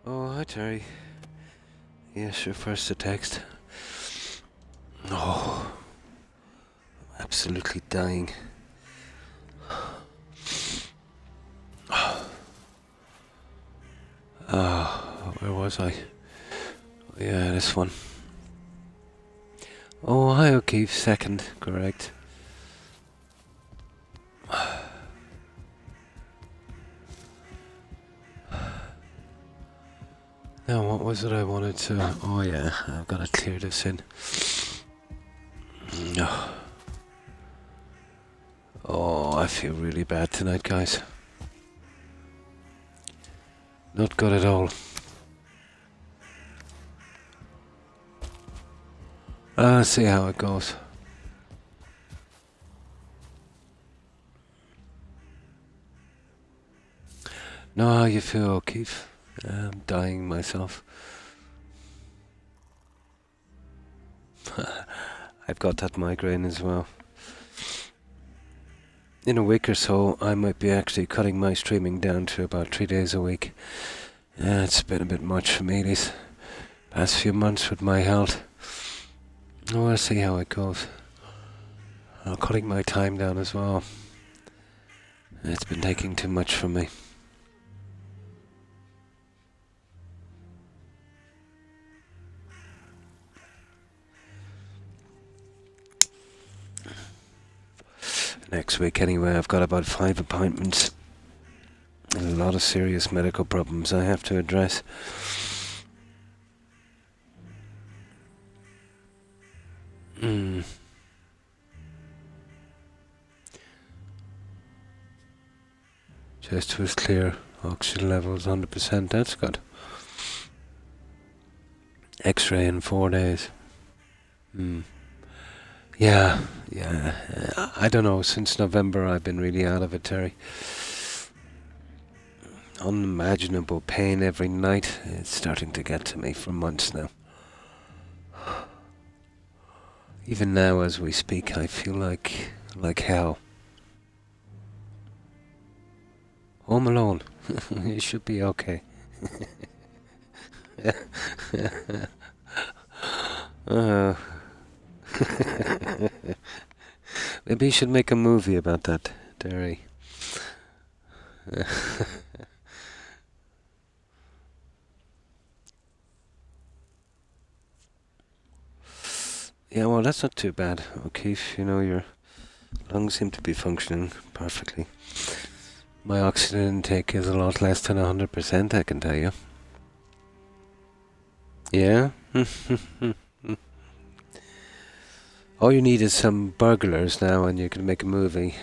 Oh, hi Terry. Yes, your first a text. Oh, absolutely dying. Where was I? Oh, yeah, this one. Oh, hi O'Keefe, second, correct. Now, what was it I wanted to... Oh yeah, I've got to clear this in. Oh, I feel really bad tonight, guys. Not good at all. Let's see how it goes. Know how you feel, O'Keefe? I'm dying myself. I've got that migraine as well. In a week or so, I might be actually cutting my streaming down to about 3 days a week. Yeah, it's been a bit much for me these past few months with my health. Oh, we'll see how it goes. I'm cutting my time down as well. It's been taking too much from me. Next week anyway, I've got about 5 appointments. And a lot of serious medical problems I have to address. Chest was clear. Oxygen levels 100%. That's good. X-ray in 4 days. Yeah. I don't know. Since November, I've been really out of it, Terry. Unimaginable pain every night. It's starting to get to me for months now. Even now, as we speak, I feel like hell. Home alone. It should be okay. uh, Maybe you should make a movie about that, Terry. Yeah, well, that's not too bad, O'Keefe. You know, your lungs seem to be functioning perfectly. My oxygen intake is a lot less than 100%, I can tell you. Yeah? All you need is some burglars now and you can make a movie.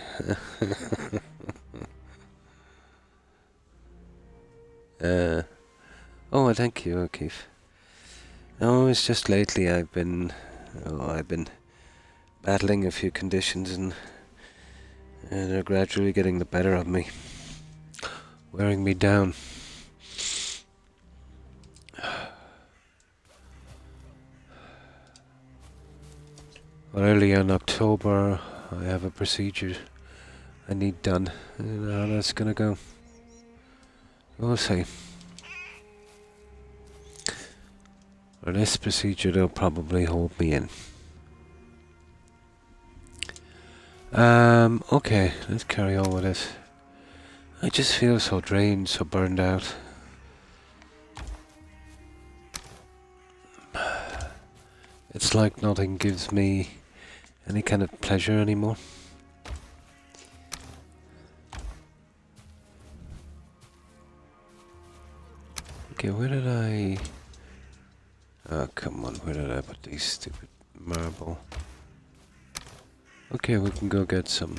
Oh, thank you, O'Keefe. No, it's just lately I've been battling a few conditions and they're gradually getting the better of me, wearing me down. Well, early in October, I have a procedure I need done. And how that's gonna go, we'll see. For this procedure, they'll probably hold me in. Okay, let's carry on with this. I just feel so drained, so burned out. It's like nothing gives me any kind of pleasure anymore. Okay, where did I... Oh, come on, where did I put these stupid marble? Okay, we can go get some.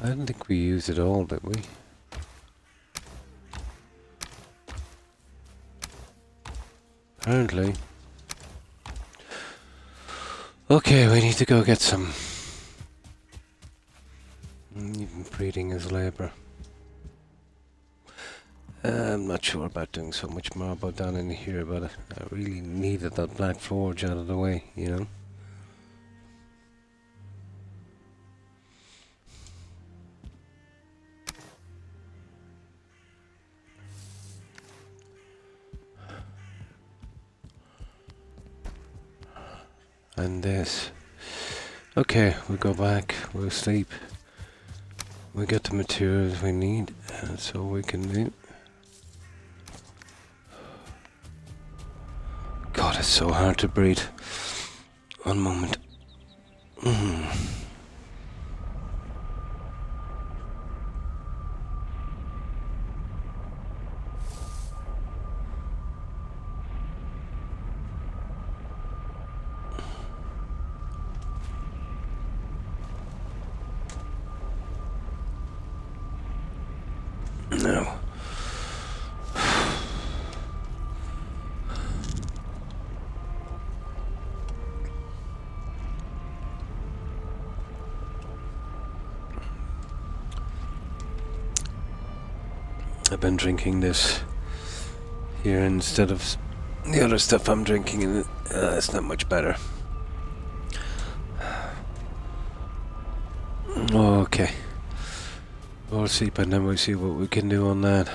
I don't think we used it all, did we? Apparently. Okay, we need to go get some. Even breeding is labour. I'm not sure about doing so much marble down in here, but I really needed that black forge out of the way, you know? and this. Okay, we'll go back, we'll sleep. We get the materials we need, that's all we can do. God, it's so hard to breathe. One moment. No. I've been drinking this here instead of the other stuff I'm drinking, and it's not much better. Okay. We'll sleep and then we'll see what we can do on that.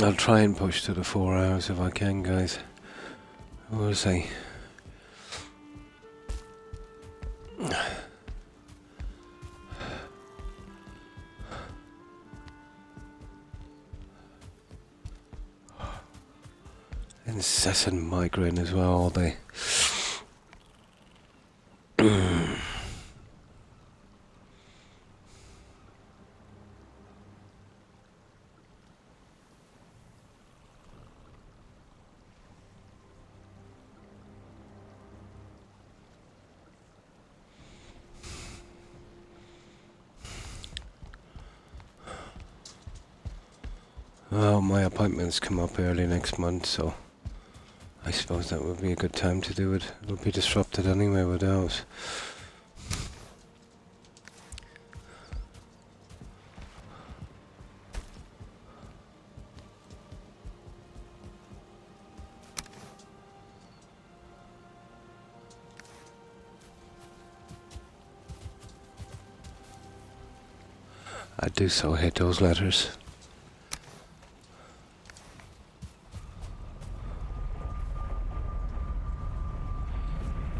I'll try and push to the 4 hours if I can, guys. We'll see. Incessant migraine as well all day. Well, my appointments come up early next month, so I suppose that would be a good time to do it. It'll be disrupted anyway with those. I do so hate those letters.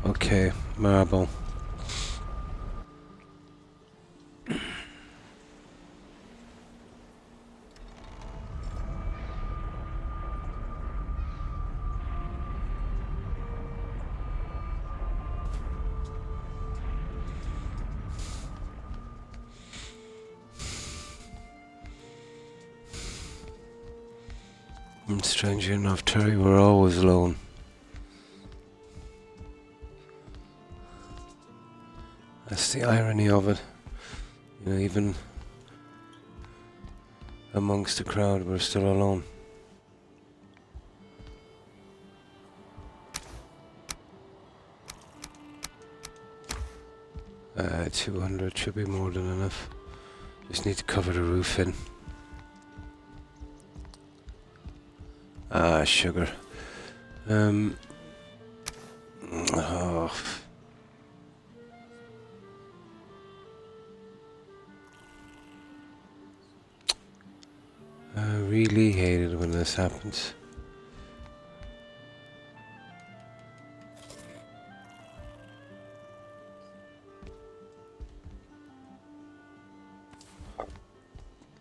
Okay, marble. And strangely enough, Terry, we're always alone. That's the irony of it. You know, even amongst the crowd, we're still alone. Uh, 200 should be more than enough. Just need to cover the roof in. Ah, sugar. Oh. I really hate it when this happens.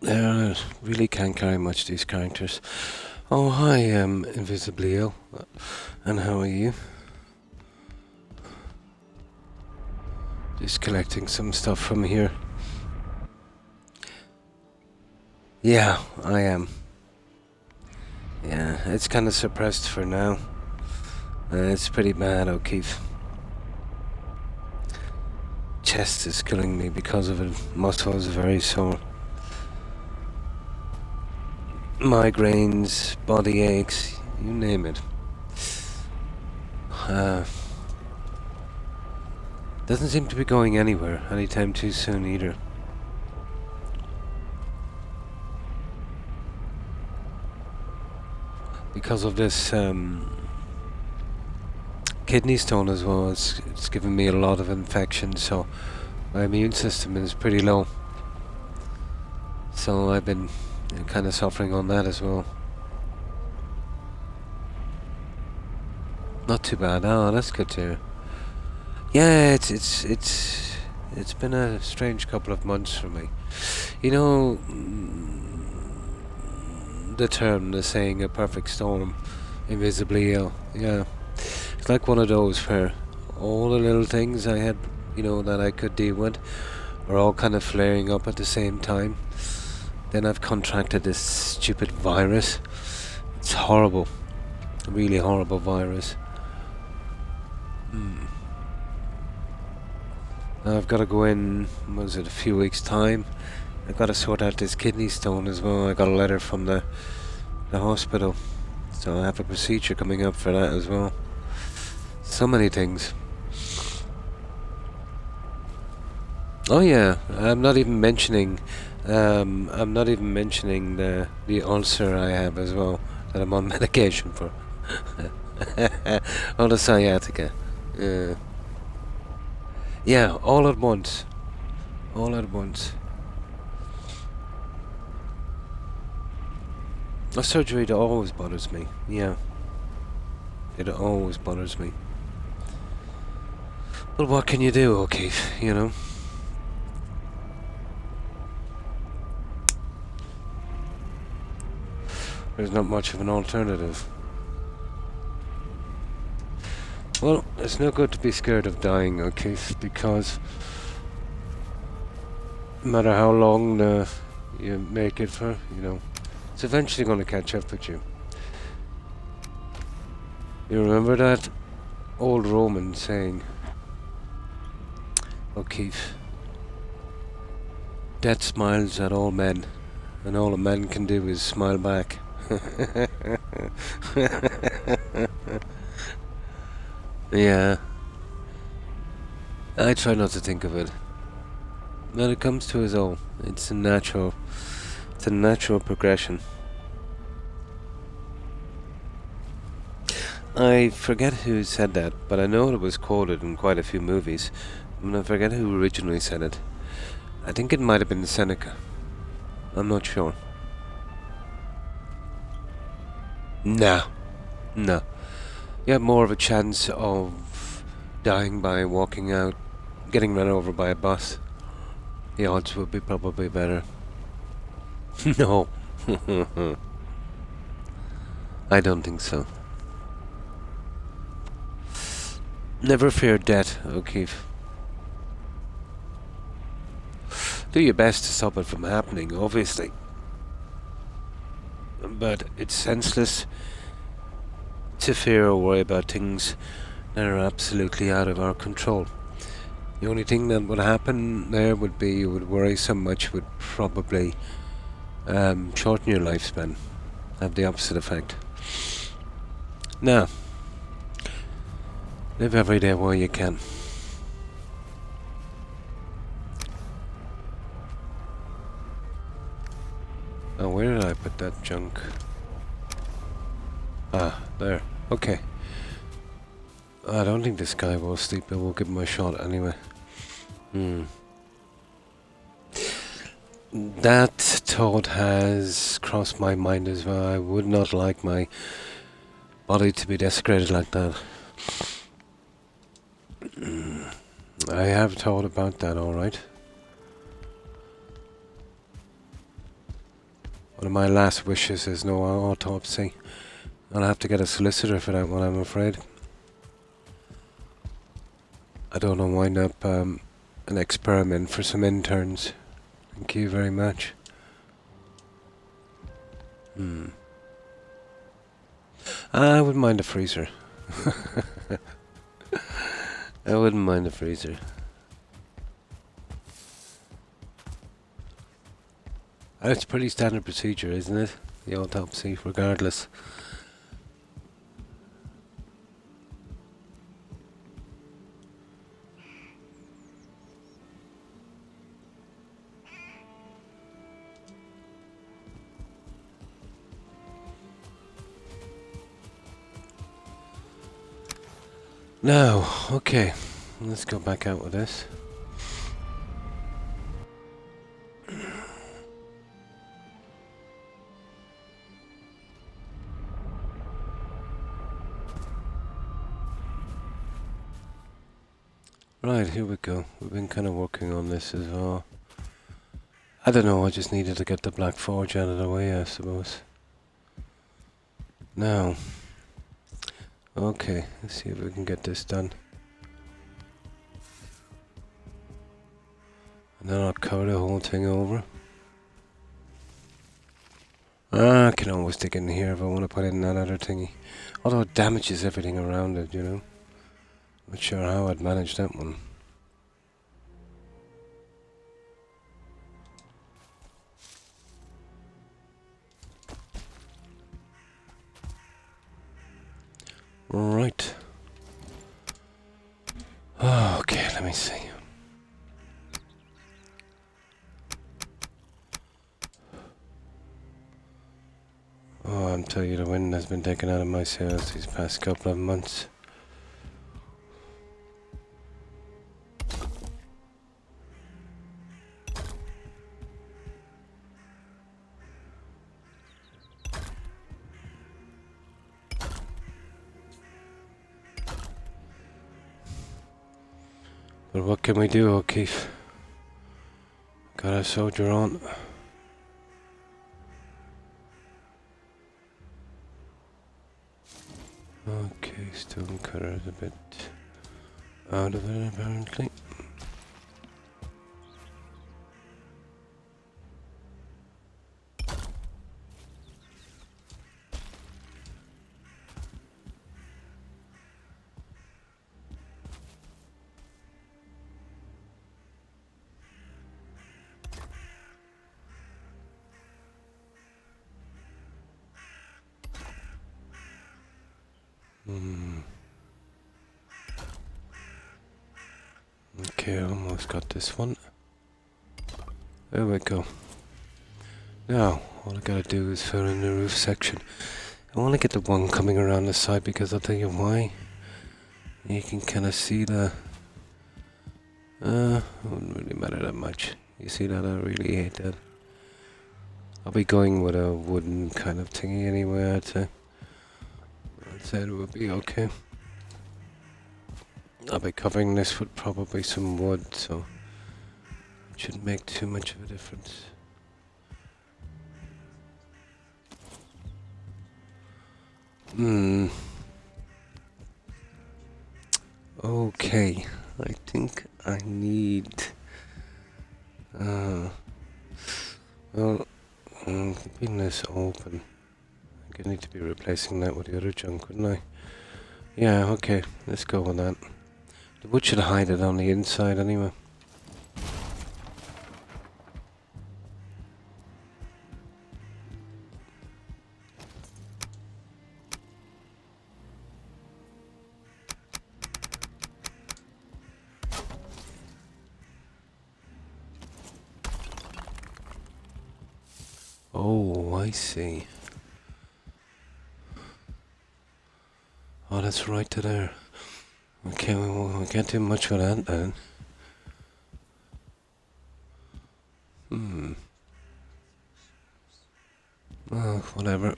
I really can't carry much these characters. Oh, hi, Invisibly Ill. And how are you? Just collecting some stuff from here. Yeah, I am. Yeah, it's kind of suppressed for now. It's pretty bad, O'Keefe. Chest is killing me because of it. Muscles are very sore. Migraines, body aches, you name it. Doesn't seem to be going anywhere anytime too soon either. Because of this kidney stone as well, it's given me a lot of infection, so my immune system is pretty low. So I've been kind of suffering on that as well. Not too bad. Oh, that's good to hear. Yeah, it's been a strange couple of months for me. You know, the saying, a perfect storm, invisibly ill. Yeah, it's like one of those where all the little things I had, that I could deal with, are all kind of flaring up at the same time. Then I've contracted this stupid virus. It's horrible, a really horrible virus. Now I've got to go in, was it a few weeks' time? I've got to sort out this kidney stone as well. I got a letter from the hospital, so I have a procedure coming up for that as well. So many things. Oh yeah, I'm not even mentioning the ulcer I have as well, that I'm on medication for. All the sciatica. Yeah, all at once. All at once. A surgery that always bothers me. Yeah. It always bothers me. But what can you do, O'Keefe, There's not much of an alternative. Well, it's no good to be scared of dying, O'Keefe, because no matter how long you make it for, it's eventually going to catch up with you. You remember that old Roman saying, O'Keefe, death smiles at all men, and all a man can do is smile back. Yeah. I try not to think of it. When it comes to us all, it's a natural progression. I forget who said that, but I know it was quoted in quite a few movies. I forget who originally said it. I think it might have been Seneca. I'm not sure. No. You have more of a chance of dying by walking out, getting run over by a bus. The odds would be probably better. No. I don't think so. Never fear death, O'Keefe. Do your best to stop it from happening, obviously. But it's senseless to fear or worry about things that are absolutely out of our control. The only thing that would happen there would be you would worry so much would probably shorten your lifespan, have the opposite effect. Now, live every day while you can. Oh, where did I put that junk? Ah, there. Okay. I don't think this guy will sleep, but we'll give him a shot anyway. That thought has crossed my mind as well. I would not like my body to be desecrated like that. I have thought about that, alright. One of my last wishes is no autopsy. I'll have to get a solicitor for that one, I'm afraid. I don't want to wind up an experiment for some interns. Thank you very much. I wouldn't mind a freezer. I wouldn't mind a freezer. It's pretty standard procedure, isn't it? The autopsy, regardless. Now, okay, let's go back out with this. Right, here we go. We've been kind of working on this as well. I don't know, I just needed to get the Black Forge out of the way, I suppose. Now, okay, let's see if we can get this done. And then I'll cover the whole thing over. I can always stick in here if I want to put in that other thingy. Although it damages everything around it, you know. Not sure how I'd manage that one. Right. Okay, let me see. Oh, I'm telling you, the wind has been taken out of my sails these past couple of months. But what can we do, O'Keefe? Gotta soldier on. Okay, stone cutter is a bit out of it apparently. Okay, almost got this one. There we go. Now, all I gotta do is fill in the roof section. I want to get the one coming around the side because I'll tell you why. You can kind of see the... it wouldn't really matter that much. You see that? I really hate that. I'll be going with a wooden kind of thingy anyway, I'd say. I'd say it would be okay. I'll be covering this with probably some wood, so it shouldn't make too much of a difference. Okay, I think I need... keeping this open. I need to be replacing that with the other junk, wouldn't I? Yeah, okay, let's go with that. The wood should hide it on the inside anyway. Oh, I see. Oh, that's right to there. Okay, we can't do much with that then. Well, whatever.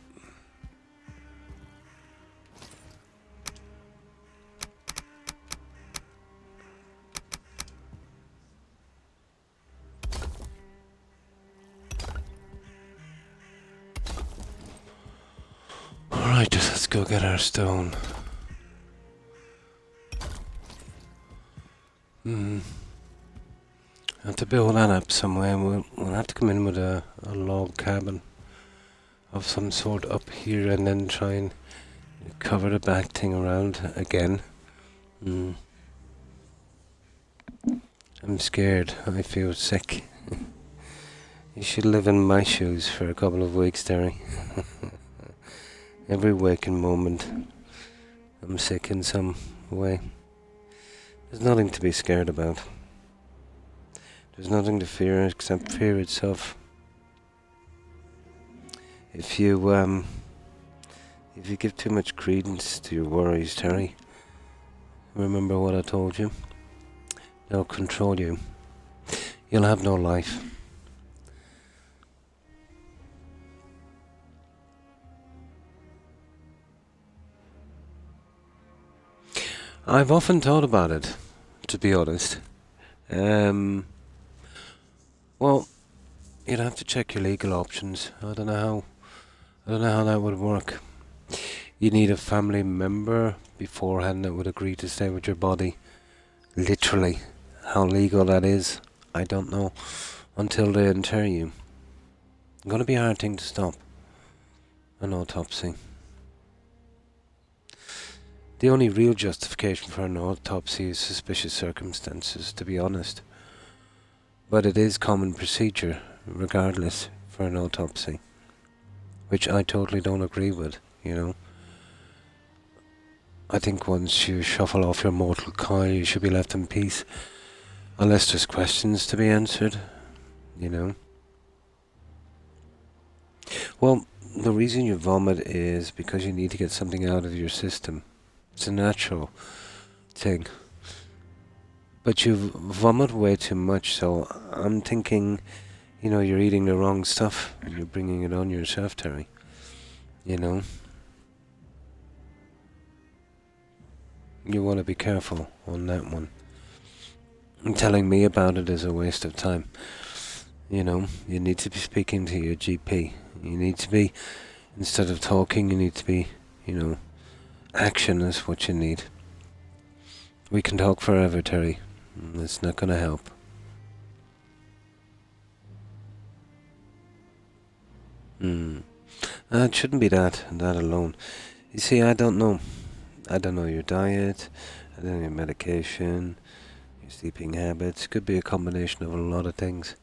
Alright, let's go get our stone. And to build that up somewhere, we'll have to come in with a log cabin of some sort up here and then try and cover the back thing around again. I'm scared. I feel sick. You should live in my shoes for a couple of weeks, Terry. Every waking moment, I'm sick in some way. There's nothing to be scared about. There's nothing to fear except fear itself. If you give too much credence to your worries, Terry, remember what I told you. They'll control you. You'll have no life. I've often thought about it, to be honest. Um, well, you'd have to check your legal options. I don't know how that would work. You need a family member beforehand that would agree to stay with your body. Literally. How legal that is, I don't know. Until they inter you. Gonna be a hard thing to stop. An autopsy. The only real justification for an autopsy is suspicious circumstances, to be honest. But it is common procedure, regardless, for an autopsy. Which I totally don't agree with, you know. I think once you shuffle off your mortal coil, you should be left in peace. Unless there's questions to be answered, you know. Well, the reason you vomit is because you need to get something out of your system. It's a natural thing. But you vomit way too much, so I'm thinking, you're eating the wrong stuff. And you're bringing it on yourself, Terry. You know? You want to be careful on that one. And telling me about it is a waste of time. You need to be speaking to your GP. You need to be, instead of talking, you need to be, action is what you need. We can talk forever, Terry. It's not going to help. It shouldn't be that alone. You see, I don't know. I don't know your diet, I don't know your medication, your sleeping habits. Could be a combination of a lot of things.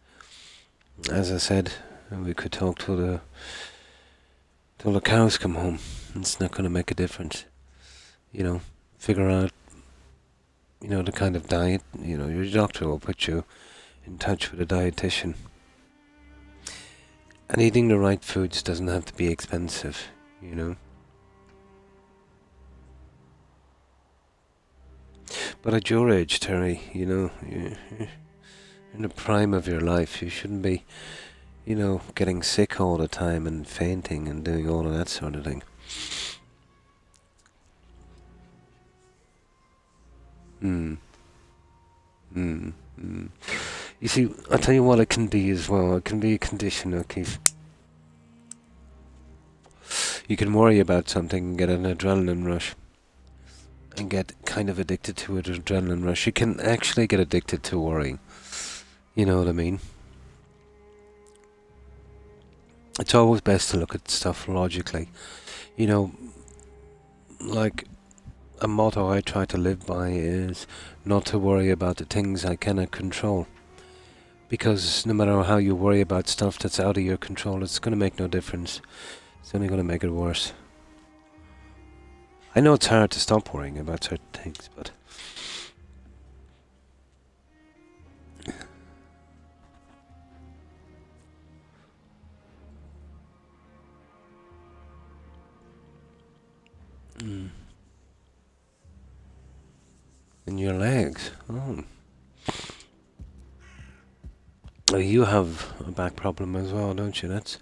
As I said, we could talk till the cows come home. It's not going to make a difference. Figure out, the kind of diet. Your doctor will put you in touch with a dietitian. And eating the right foods doesn't have to be expensive, But at your age, Terry, you're in the prime of your life. You shouldn't be, getting sick all the time and fainting and doing all of that sort of thing. You see, I'll tell you what it can be as well. It can be a condition, Keith. You can worry about something and get an adrenaline rush. And get kind of addicted to an adrenaline rush. You can actually get addicted to worrying. You know what I mean? It's always best to look at stuff logically. Like a motto I try to live by is not to worry about the things I cannot control. Because no matter how you worry about stuff that's out of your control, it's going to make no difference. It's only going to make it worse. I know it's hard to stop worrying about certain things, but... In your legs? Oh. You have a back problem as well, don't you? That's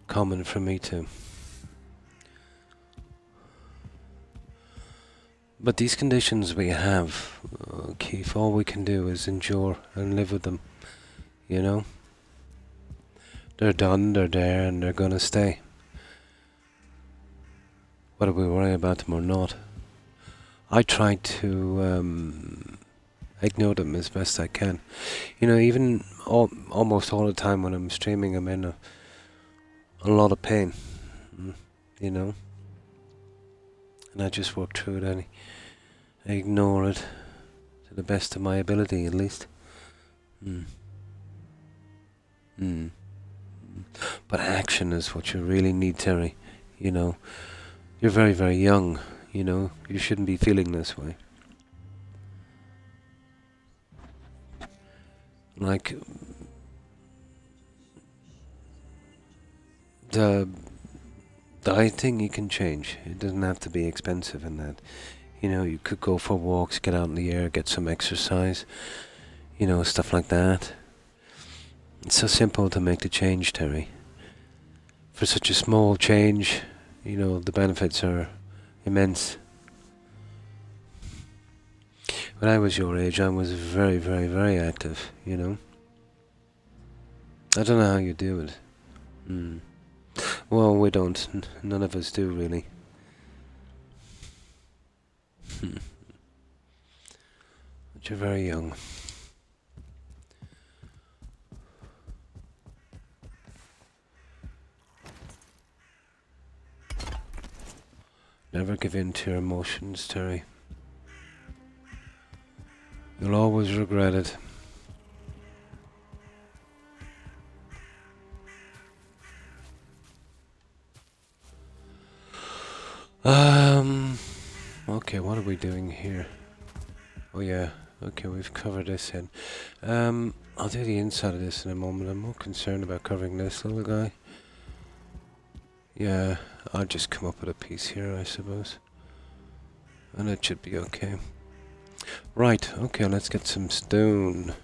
common for me too. But these conditions we have, Keith, all we can do is endure and live with them, They're done, they're there, and they're gonna stay. Whether we worry about them or not. I try to ignore them as best I can. Even almost all the time when I'm streaming, I'm in a lot of pain, And I just work through it. I ignore it to the best of my ability, at least. But action is what you really need, Terry. You're very, very young. You shouldn't be feeling this way. Like the dieting you can change. It doesn't have to be expensive in that. You could go for walks, get out in the air, get some exercise, stuff like that. It's so simple to make the change, Terry. For such a small change, the benefits are immense. When I was your age, I was very, very, very active, you know. I don't know how you do it. Well, we don't. None of us do, really. But you're very young. Never give in to your emotions, Terry. You'll always regret it. Okay, what are we doing here? Oh yeah, okay, we've covered this in. I'll do the inside of this in a moment. I'm more concerned about covering this little guy. Yeah, I'll just come up with a piece here, I suppose. And it should be okay. Right, okay, let's get some stone.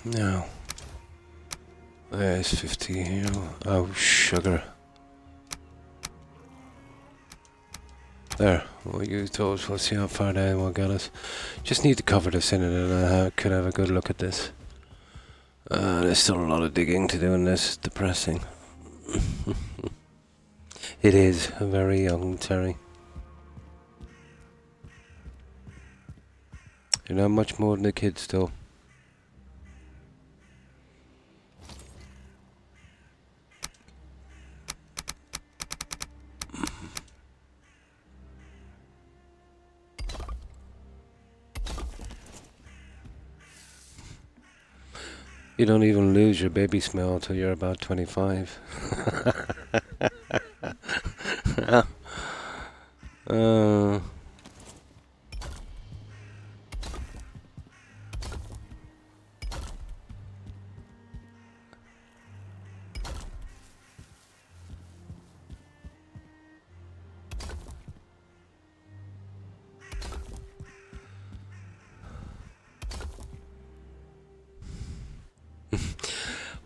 Now, there's 50 here. Oh, sugar. There, we'll use those. We'll see how far down we'll get us. Just need to cover this in and I could have a good look at this. There's still a lot of digging to do in this. It's depressing. It is very young, Terry. You're not much more than a kid still. You don't even lose your baby smell till you're about 25.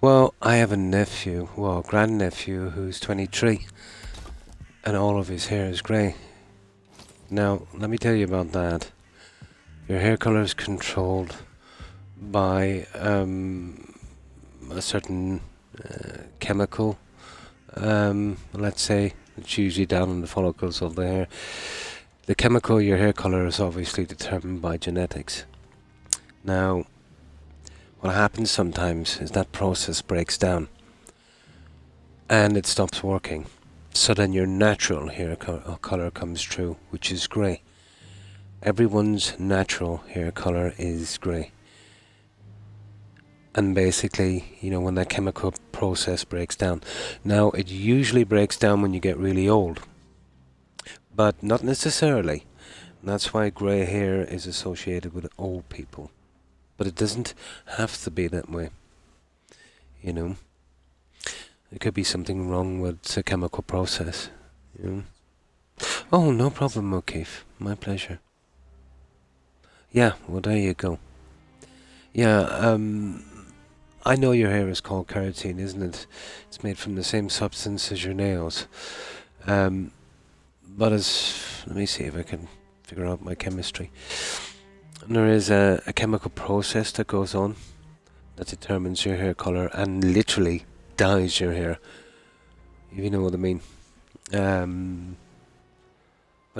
Well, I have a nephew, well, grandnephew, who's 23, and all of his hair is grey. Now, let me tell you about that. Your hair color is controlled by a certain chemical, let's say, it's usually down in the follicles of the hair. The chemical, your hair color, is obviously determined by genetics. Now, what happens sometimes is that process breaks down and it stops working. So then your natural hair color comes true, which is grey. Everyone's natural hair color is grey. And basically, you know, when that chemical process breaks down. Now, it usually breaks down when you get really old, but not necessarily. And that's why grey hair is associated with old people. But it doesn't have to be that way, you know. There could be something wrong with the chemical process, you know. Oh, no problem, O'Keefe. My pleasure. Yeah, well, there you go. Yeah, I know your hair is called keratin, isn't it? It's made from the same substance as your nails. But let me see if I can figure out my chemistry. There is a chemical process that goes on that determines your hair color and literally dyes your hair, if you know what I mean. But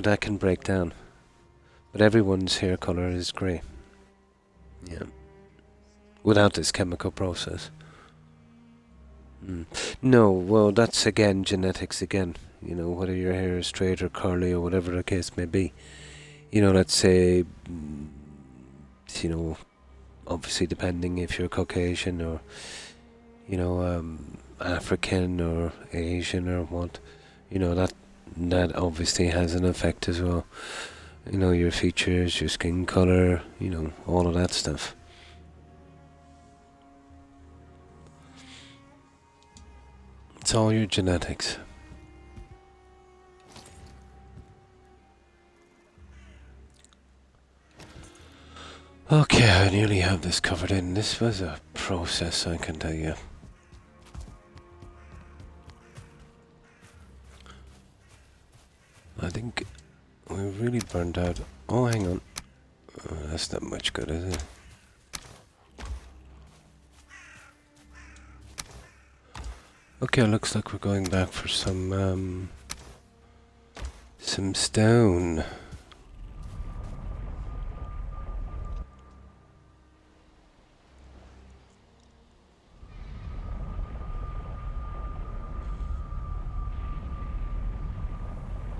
that can break down. But everyone's hair color is grey. Yeah. Without this chemical process. No, well, that's again genetics again. You know, whether your hair is straight or curly or whatever the case may be. You know, let's say, you know, obviously depending if you're Caucasian or, you know, African or Asian or what, you know, that obviously has an effect as well. You know, your features, your skin color, you know, all of that stuff. It's all your genetics. Okay, I nearly have this covered in. This was a process, I can tell you. I think we really burned out. Oh, hang on. Oh, that's not much good, is it? Okay, looks like we're going back for some stone.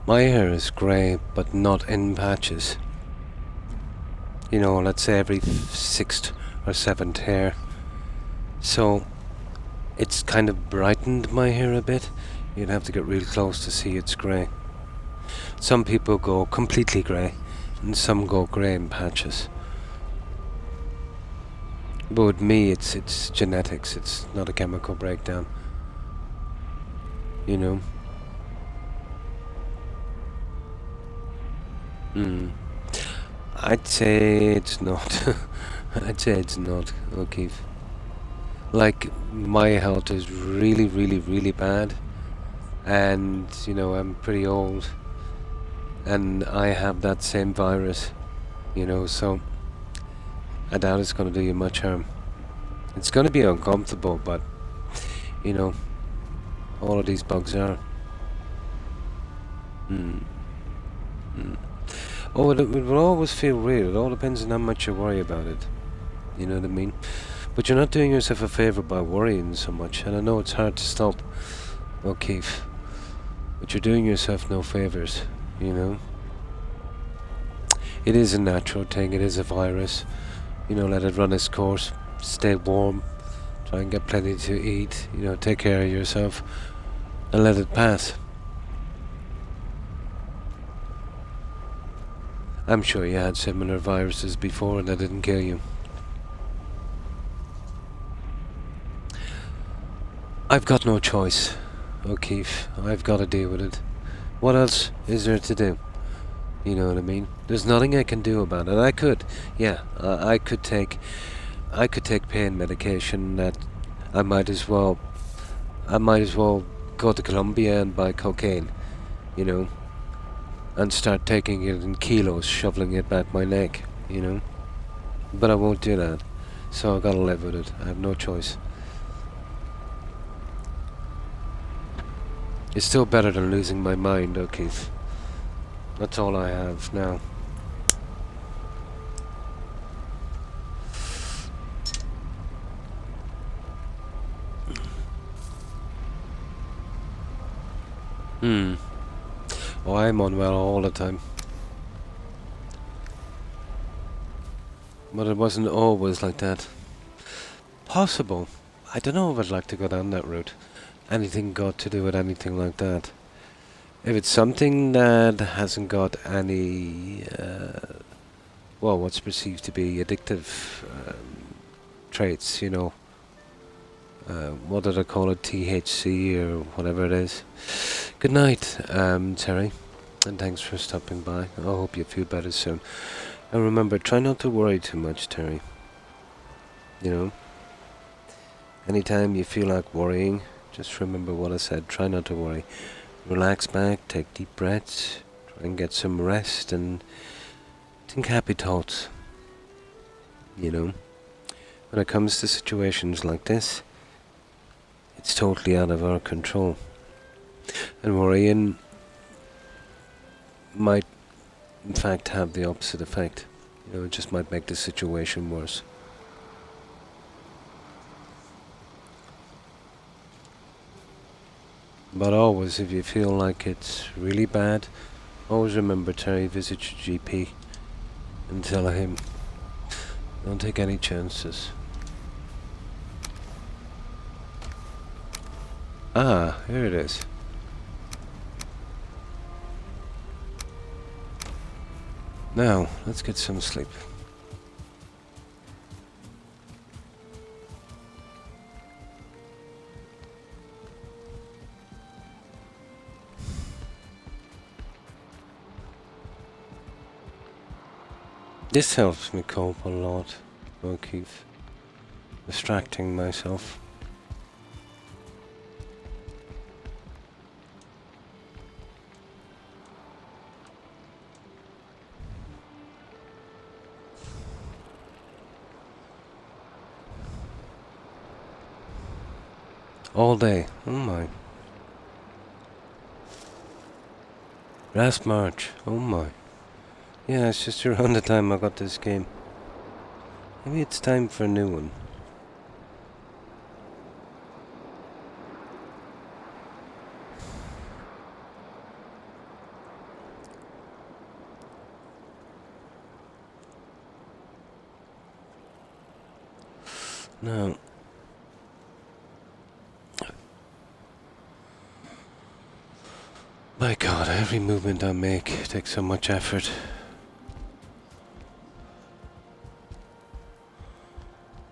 My hair is grey, but not in patches. You know, let's say every 6th or 7th hair. So, it's kind of brightened my hair a bit. You'd have to get real close to see it's grey. Some people go completely grey, and some go grey in patches. But with me, it's genetics. It's not a chemical breakdown. You know? I'd say it's not. I'd say it's not, O'Keefe. Like, my health is really, really, really bad. And, you know, I'm pretty old. And I have that same virus. You know, so I doubt it's going to do you much harm. It's going to be uncomfortable, but, you know, all of these bugs are. Oh, it will always feel weird. It all depends on how much you worry about it. You know what I mean? But you're not doing yourself a favour by worrying so much. And I know it's hard to stop, O'Keefe. But you're doing yourself no favours, you know? It is a natural thing. It is a virus. You know, let it run its course. Stay warm. Try and get plenty to eat. You know, take care of yourself. And let it pass. I'm sure you had similar viruses before and they didn't kill you. I've got no choice, O'Keefe. I've got to deal with it. What else is there to do? You know what I mean? There's nothing I can do about it. I could, yeah, I could take pain medication. That I might as well go to Colombia and buy cocaine, you know, and start taking it in kilos, shoveling it back my neck, you know. But I won't do that, so I've got to live with it. I have no choice. It's still better than losing my mind, O'Keefe. That's all I have now. Oh, I'm unwell all the time. But it wasn't always like that. Possible. I don't know if I'd like to go down that route. Anything got to do with anything like that. If it's something that hasn't got any, well, what's perceived to be addictive traits, you know. What did I call it? THC or whatever it is. Good night, Terry. And thanks for stopping by. I hope you feel better soon. And remember, try not to worry too much, Terry. You know? Anytime you feel like worrying, just remember what I said. Try not to worry. Relax back, take deep breaths, try and get some rest, and think happy thoughts. You know? When it comes to situations like this, it's totally out of our control. And worrying might, in fact, have the opposite effect. You know, it just might make the situation worse. But always, if you feel like it's really bad, always remember, Terry, visit your GP and tell him, don't take any chances. Ah, here it is. Now, let's get some sleep. This helps me cope a lot. I'll keep distracting myself. All day. Oh my. Last March. Oh my. Yeah, it's just around the time I got this game. Maybe it's time for a new one. No. My God, every movement I make takes so much effort.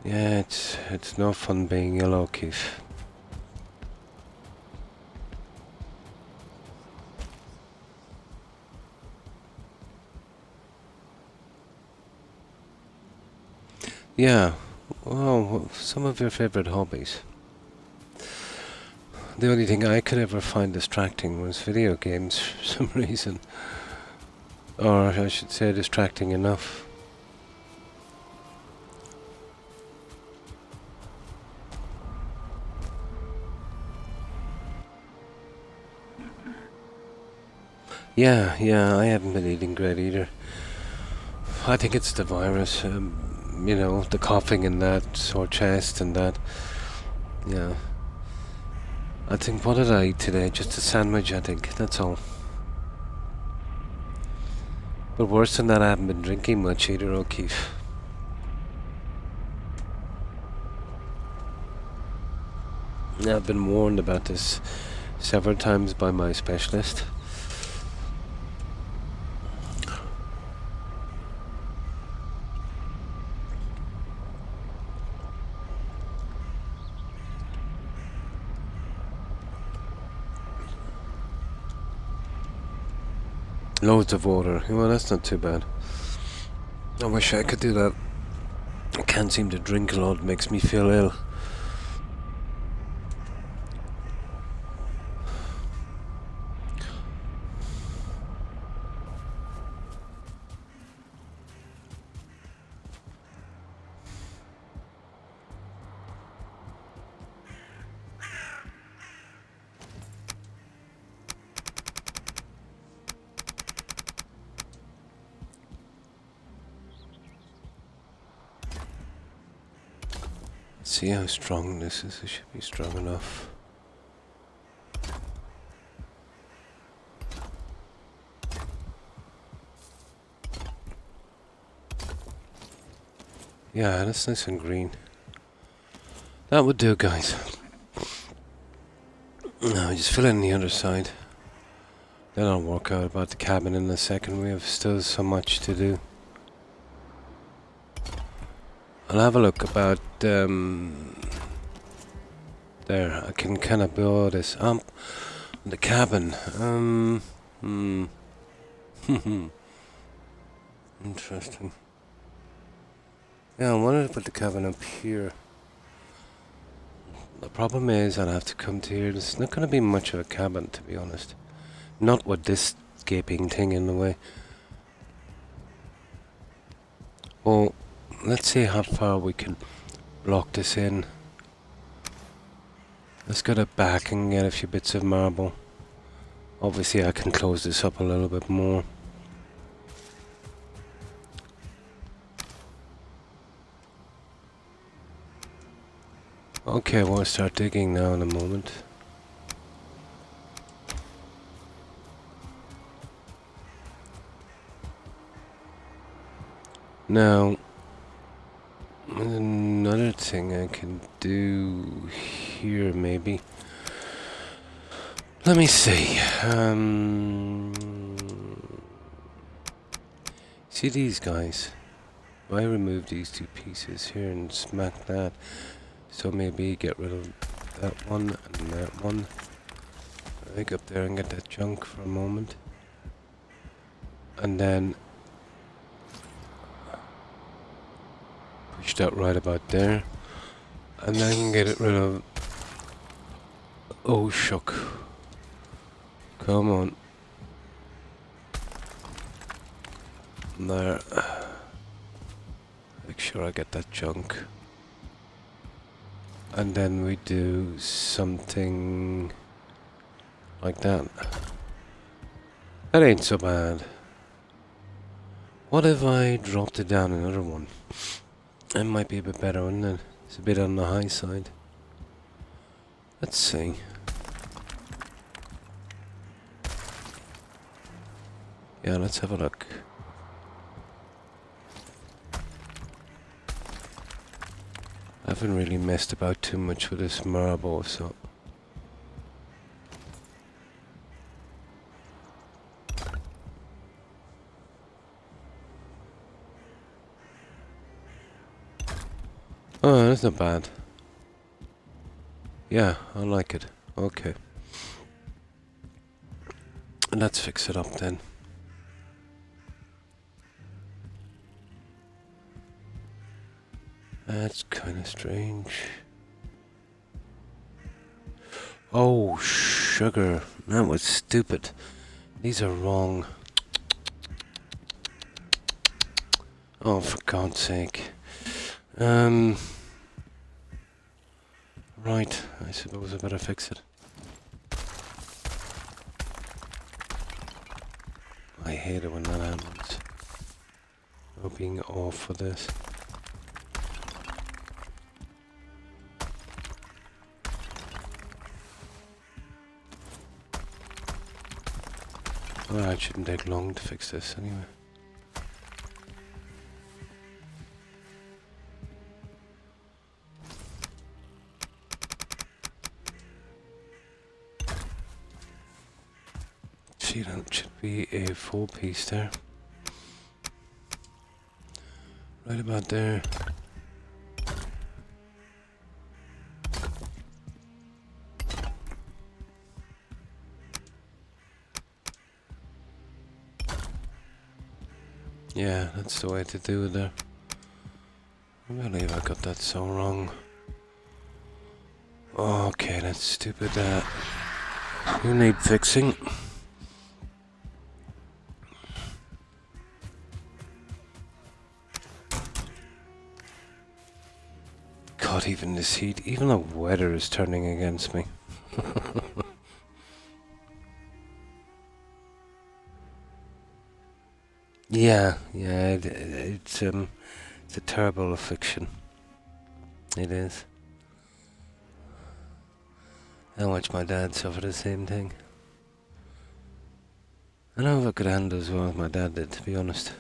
Yeah, it's no fun being yellow, Keith. Yeah, well, some of your favorite hobbies. The only thing I could ever find distracting was video games for some reason. Or I should say distracting enough. Yeah, I haven't been eating great either. I think it's the virus, you know, the coughing and that, sore chest and that. Yeah. I think, what did I eat today? Just a sandwich, I think, that's all. But worse than that, I haven't been drinking much either, O'Keefe. I've been warned about this several times by my specialist. Loads of water. Well, that's not too bad. I wish I could do that. I can't seem to drink a lot. It makes me feel ill. See how strong this is. It should be strong enough. Yeah, that's nice and green. That would do, guys. Now just fill in the other side. Then I'll work out about the cabin in a second. We have still so much to do. I'll have a look about there. I can kind of build this up. The cabin. Interesting. Yeah, I wanted to put the cabin up here. The problem is I'll have to come to here. There's not going to be much of a cabin, to be honest. Not with this gaping thing in the way. Well, let's see how far we can block this in. Let's go to back and get a few bits of marble. Obviously I can close this up a little bit more. Okay, we'll start digging now in a moment. Now, another thing I can do here, maybe. Let me see. See these guys? If I remove these two pieces here and smack that, so maybe get rid of that one and that one. I go up there and get that junk for a moment. And then Push that right about there. And then get rid of... Oh, shuck. Come on. There. Make sure I get that junk. And then we do something like that. That ain't so bad. What if I dropped it down another one? It might be a bit better, wouldn't it? It's a bit on the high side. Let's see. Yeah, let's have a look. I haven't really messed about too much with this marble, so... Oh, that's not bad. Yeah, I like it. Okay. Let's fix it up then. That's kind of strange. Oh, sugar. That was stupid. These are wrong. Oh, for God's sake. Right, I suppose I better fix it. I hate it when that happens. Oh, being off for this. Well, it shouldn't take long to fix this anyway. See, that should be a 4-piece there. Right about there. Yeah, that's the way to do it there. I believe I got that so wrong. Okay, that's stupid. You need fixing. God, even this heat, even the weather is turning against me. Yeah, it's a terrible affliction. It is. I watched my dad suffer the same thing. I don't know if I could handle it as well as my dad did, to be honest.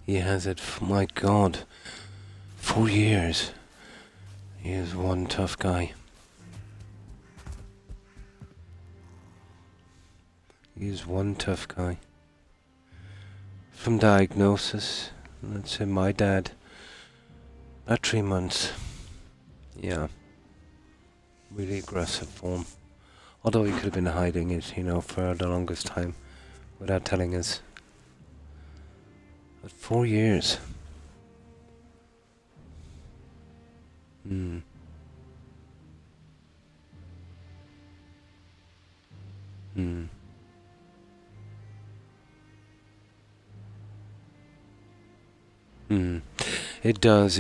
He has it, my God, 4 years. He is one tough guy. He is one tough guy. From diagnosis, let's say my dad, about 3 months. Yeah. Really aggressive form. Although he could have been hiding it, for the longest time without telling us. But 4 years. It does.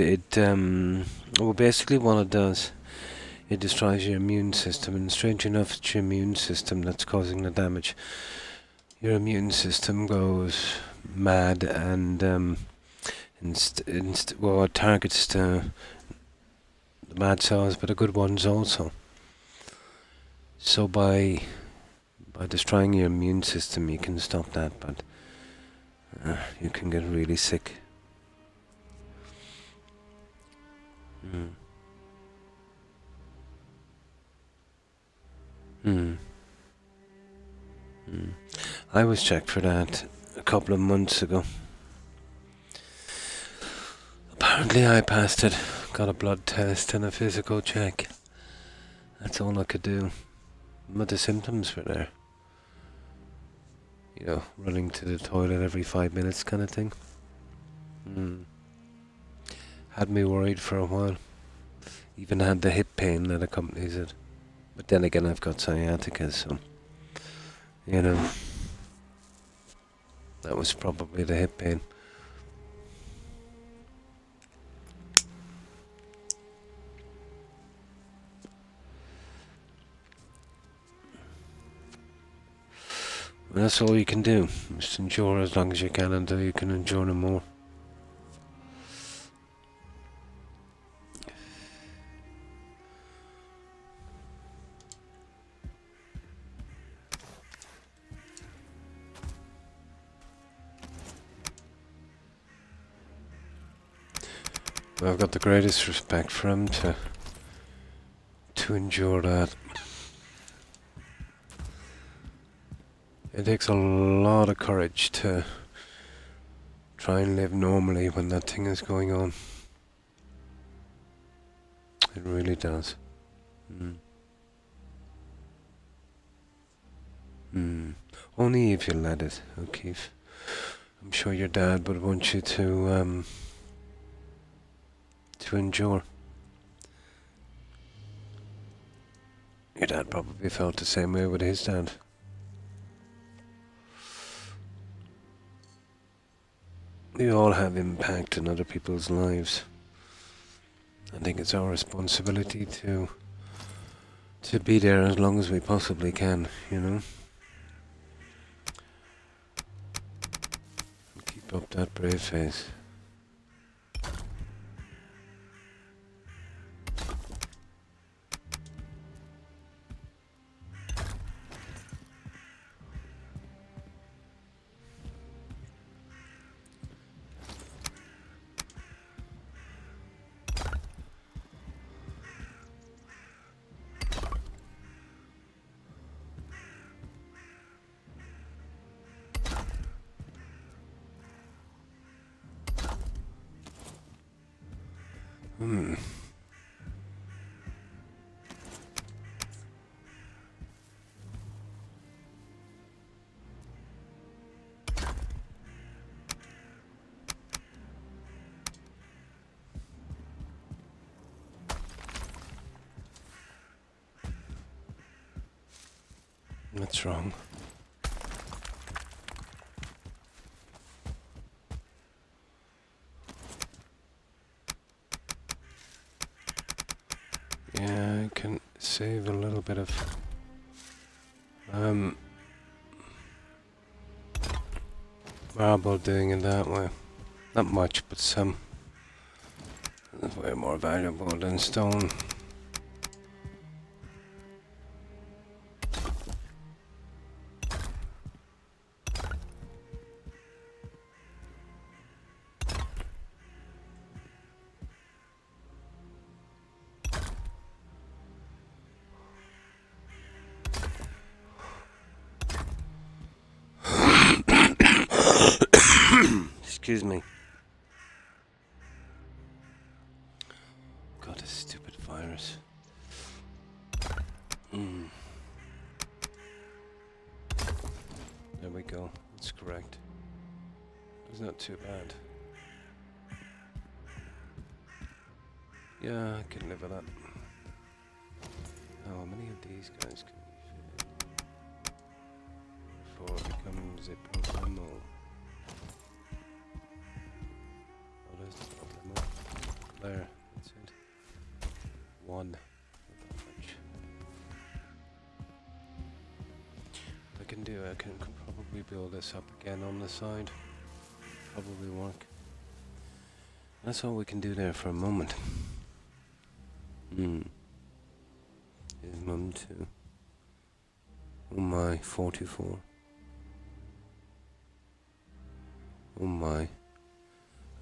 Well, basically what it does, it destroys your immune system, and strange enough, it's your immune system that's causing the damage. Your immune system goes mad, and Well, it targets the mad saws, but the good ones also. So by destroying your immune system, you can stop that, but you can get really sick. Mm. Mm. Mm. I was checked for that a couple of months ago. Apparently I passed it. Got a blood test and a physical check. That's all I could do. But the symptoms were there. You know, running to the toilet every 5 minutes kind of thing. Had me worried for a while. Even had the hip pain that accompanies it. But then again, I've got sciatica, so, you know, that was probably the hip pain. And that's all you can do. Just endure as long as you can until you can endure no more. I've got the greatest respect for him to endure that. It takes a lot of courage to try and live normally when that thing is going on. It really does. Only if you let it, O'Keefe. I'm sure your dad would want you to endure. Your dad probably felt the same way with his dad. We all have impact in other people's lives. I think it's our responsibility to be there as long as we possibly can, you know? Keep up that brave face. What's wrong? Yeah, I can save a little bit of marble doing it that way. Not much, but some. It's way more valuable than stone. Excuse me. God, this stupid virus. There we go. That's correct. It's not too bad. Yeah, I can live with that. How many of these guys can we fit before it becomes a problem? Oh, there's the problem. There, that's it. One. Not that much. I can probably build this up again on the side. Probably work. That's all we can do there for a moment. His mum too. Oh my, 44. Oh my.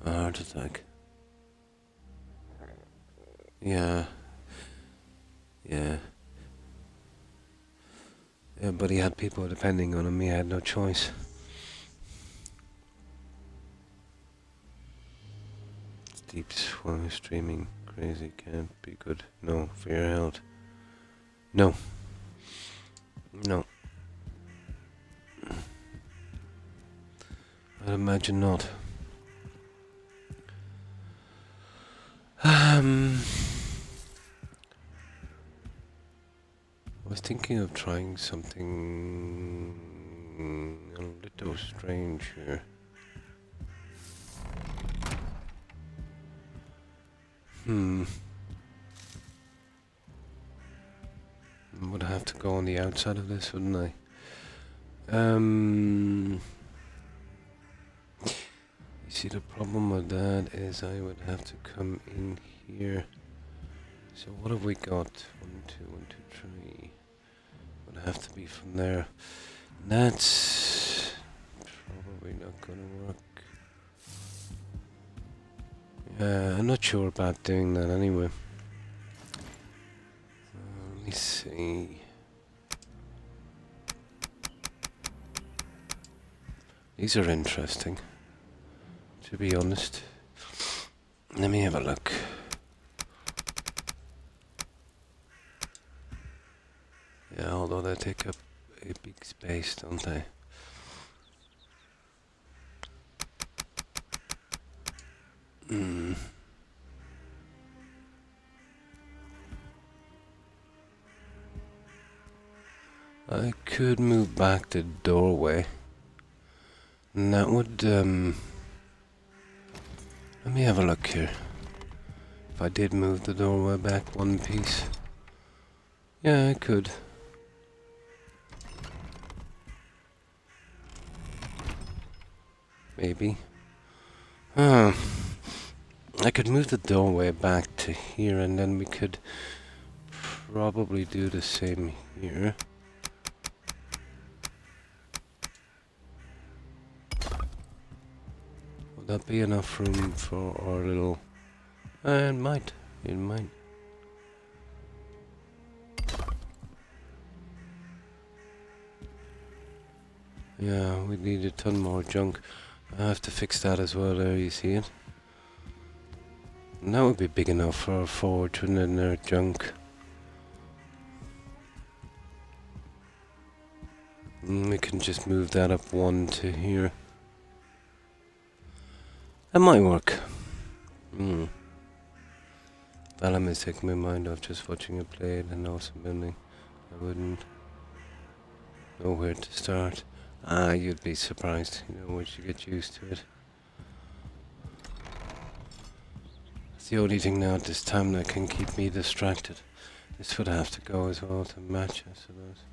A heart attack. Yeah. Yeah, but he had people depending on him. He had no choice. Deep streaming. Crazy. Can't be good. No, for your health. No. No. I'd imagine not. I was thinking of trying something a little strange here. I would have to go on the outside of this, wouldn't I? You see, the problem with that is I would have to come in here. So what have we got? 1, 2, 1, 2, 3. Would have to be from there. That's probably not gonna work. I'm not sure about doing that anyway. Let me see. These are interesting, to be honest. Let me have a look. Yeah, although they take up a big space, don't they? I could move back the doorway. And that would, let me have a look here. If I did move the doorway back one piece. Yeah, I could. Maybe. I could move the doorway back to here and then we could probably do the same here. Would that be enough room for our little... it might. It might. Yeah, we need a ton more junk. I have to fix that as well there, you see it? And that would be big enough for a forge and then their junk. And we can just move that up 1 to here. That might work. Valheim is taking my mind off just watching it play an awesome building. I wouldn't know where to start. You'd be surprised, once you get used to it. It's the only thing now at this time that can keep me distracted. This would have to go as well to match, I suppose.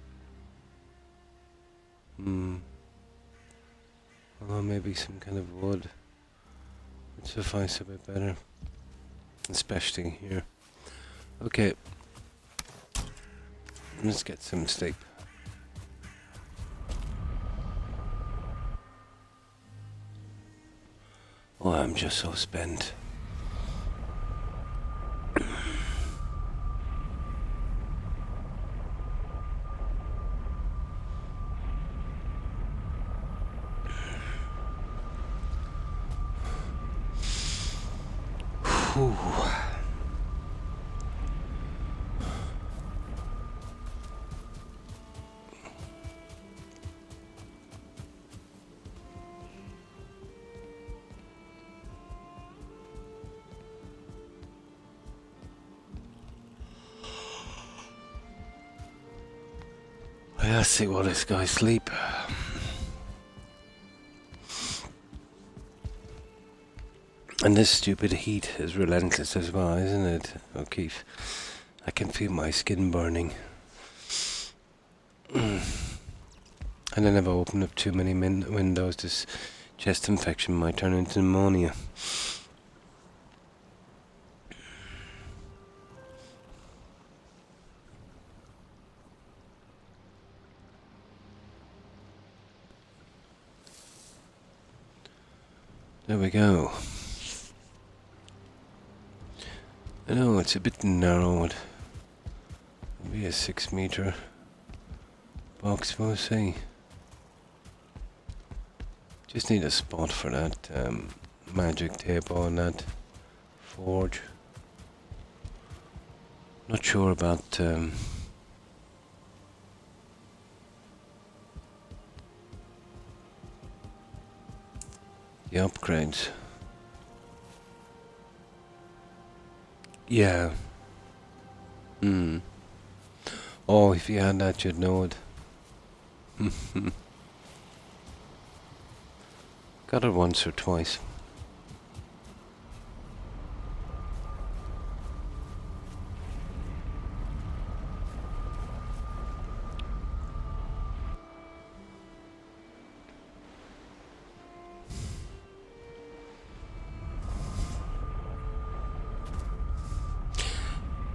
Although maybe some kind of wood would suffice a bit better. Especially here. Okay. Let's get some sleep. Oh, I'm just so spent. Whew. Let's see while this guy sleep. And this stupid heat is relentless as well, isn't it, O'Keefe? I can feel my skin burning. And then if I open up too many windows, this chest infection might turn into pneumonia. There we go. I know it's a bit narrow. Maybe a 6-meter box, we'll see. Just need a spot for that magic tape on that forge. Not sure about the upgrades. Yeah. Oh, if you had that, you'd know it. Got it once or twice.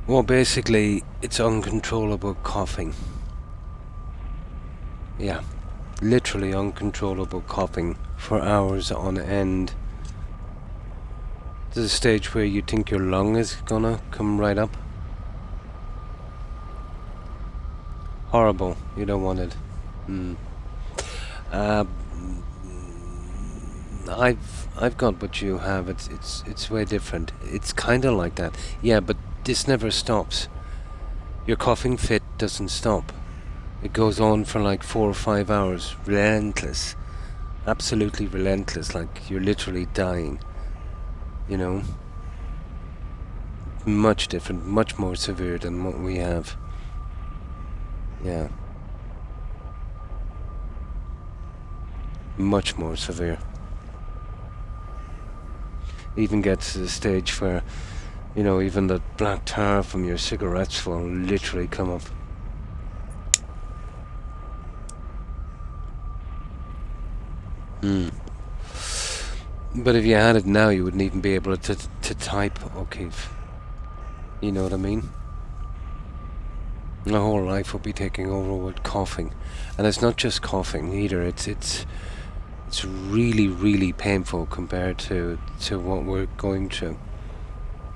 Well, basically, it's uncontrollable coughing. Yeah, literally uncontrollable coughing for hours on end. To the stage where you think your lung is gonna come right up. Horrible. You don't want it. I've got what you have. It's way different. It's kind of like that. Yeah, but this never stops. Your coughing fit doesn't stop. It goes on for like 4 or 5 hours. Relentless. Absolutely relentless. Like you're literally dying. You know? Much different. Much more severe than what we have. Yeah. Much more severe. Even gets to the stage where, you know, even the black tar from your cigarettes will literally come up. But if you had it now, you wouldn't even be able to type O'Keefe. You know what I mean? My whole life would be taking over with coughing. And it's not just coughing either, it's really, really painful compared to what we're going through.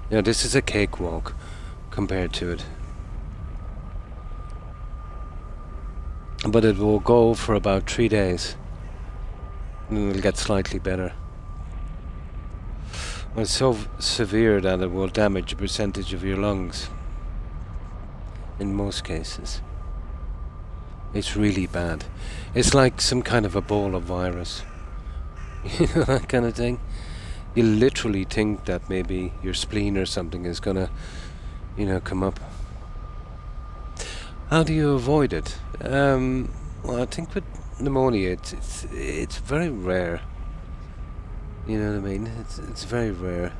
You know, this is a cakewalk compared to it. But it will go for about 3 days. And it'll get slightly better. Well, it's so severe that it will damage a percentage of your lungs. In most cases. It's really bad. It's like some kind of Ebola virus. You know, that kind of thing. You literally think that maybe your spleen or something is gonna, you know, come up. How do you avoid it? Well, I think with pneumonia, it's very rare. You know what I mean? It's very rare.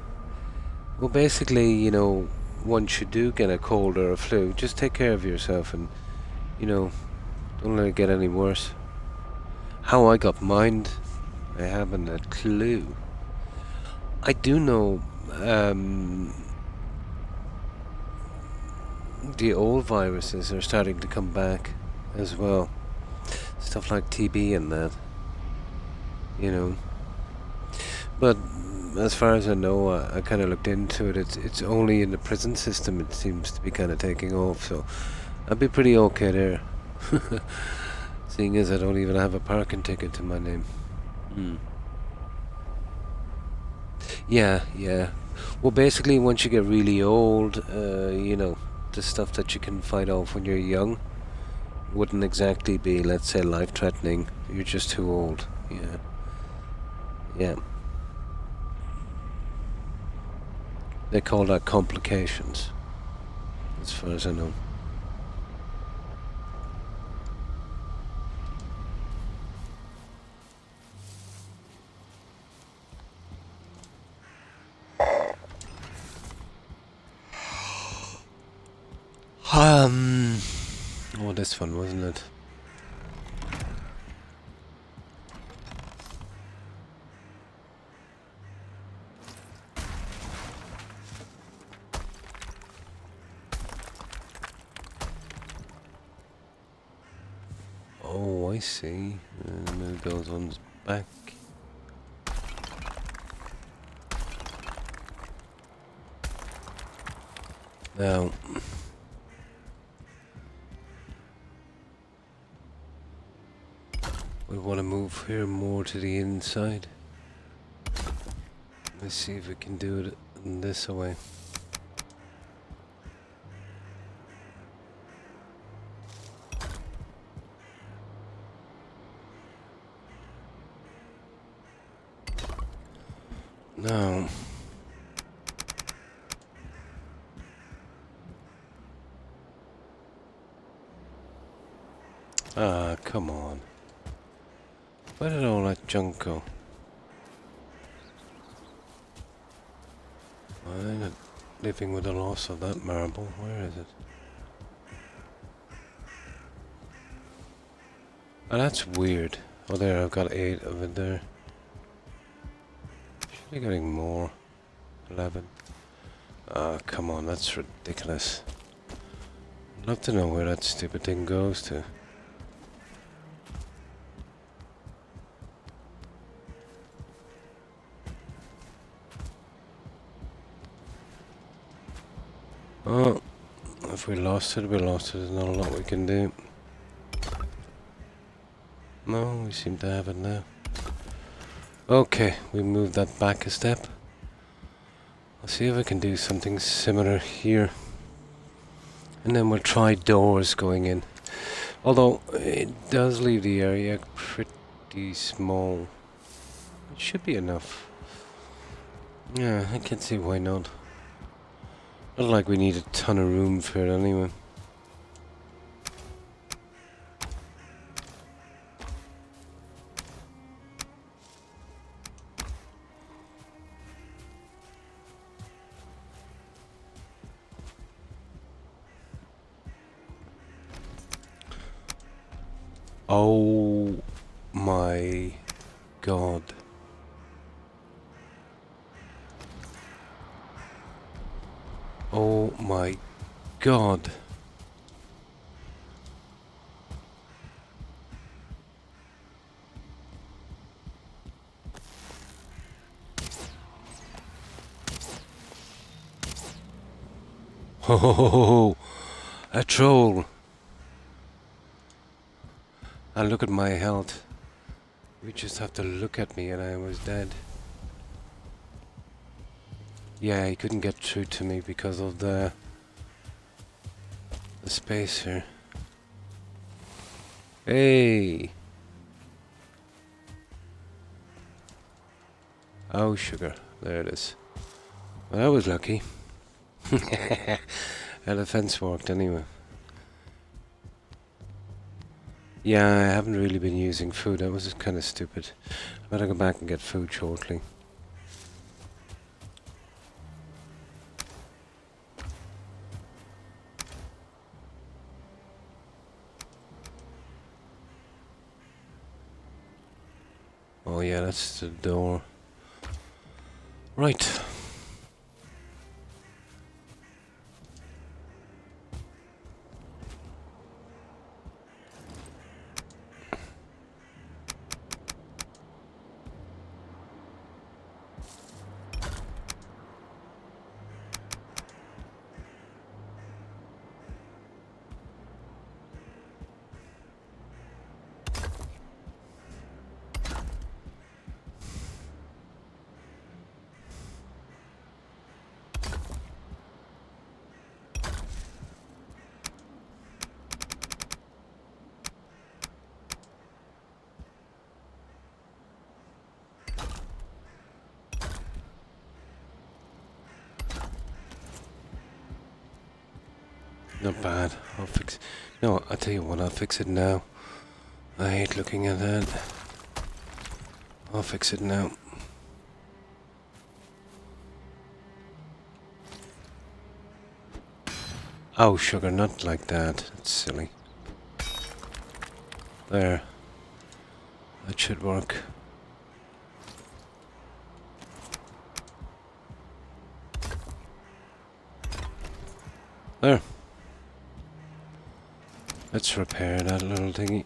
Well, basically, you know, once you do get a cold or a flu, just take care of yourself and, you know, don't let it get any worse. How I got mine, I haven't a clue. I do know the old viruses are starting to come back as well. Stuff like TB and that, you know. But as far as I know, I kind of looked into it. It's only in the prison system it seems to be kind of taking off. So I'd be pretty okay there. Seeing as I don't even have a parking ticket to my name. Yeah. Well, basically, once you get really old, you know, the stuff that you can fight off when you're young wouldn't exactly be, let's say, life-threatening. You're just too old. Yeah. They call that complications, as far as I know. Oh, this one, wasn't it? Oh, I see. Move those ones back. Now, we want to move here more to the inside. Let's see if we can do it in this way. Now, come on. Where did all that junk go? I'm not living with the loss of that marble. Where is it? Oh, that's weird. Oh, there, I've got 8 of it there. Should be getting more. 11. Ah, come on, that's ridiculous. I'd love to know where that stupid thing goes to. Oh, if we lost it, we lost it. There's not a lot we can do. No, we seem to have it now. Okay, we move that back a step. I'll see if I can do something similar here. And then we'll try doors going in. Although, it does leave the area pretty small. It should be enough. Yeah, I can see why not. Not like we need a ton of room for it anyway. Oh my god. Oh my god. Oh, a troll. And look at my health. You just have to look at me and I was dead. Yeah, he couldn't get through to me because of the space here. Hey! Oh, sugar. There it is. Well, that was lucky. And the fence worked anyway. Yeah, I haven't really been using food. That was just kind of stupid. I better go back and get food shortly. Oh yeah, that's the door. Right. Not bad. I'll fix... No, I'll tell you what, I'll fix it now. I hate looking at that. I'll fix it now. Oh, sugar, not like that. That's silly. There. That should work. There. Let's repair that little thingy.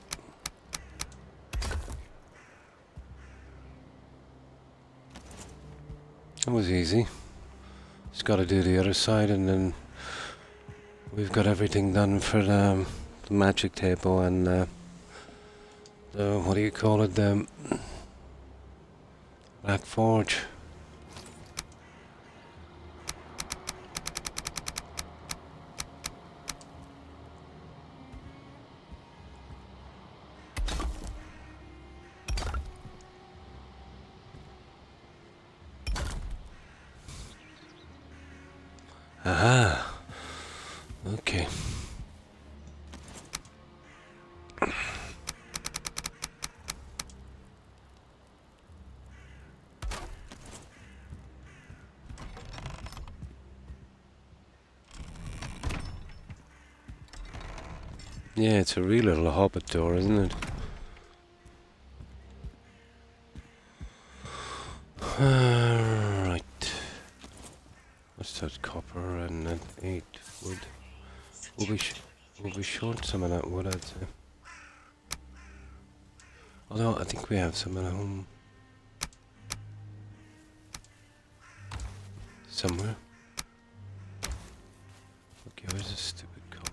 That was easy. Just gotta do the other side and then we've got everything done for the magic table and the what do you call it, the Black Forge. Aha. Okay. Yeah, it's a real little hobbit door, isn't it? Right. What's that? Copper and 8 wood. We'll be short some of that wood, I'd say. Although I think we have some at home. Somewhere. Okay, where's this stupid copper?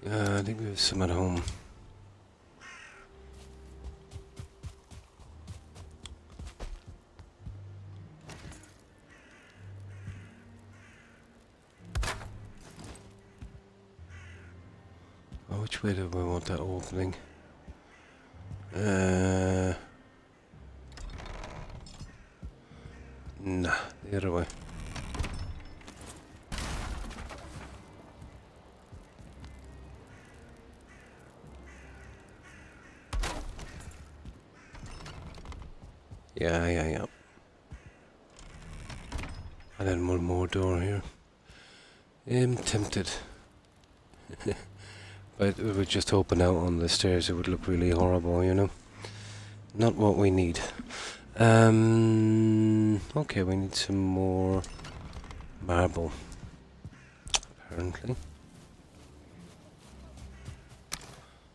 Yeah, I think we have some at home. Oh, which way do we want that opening? Nah, the other way. Yeah. And then one more door here. I'm tempted. But it would just open out on the stairs. It would look really horrible, you know? Not what we need. Okay, we need some more marble. Apparently.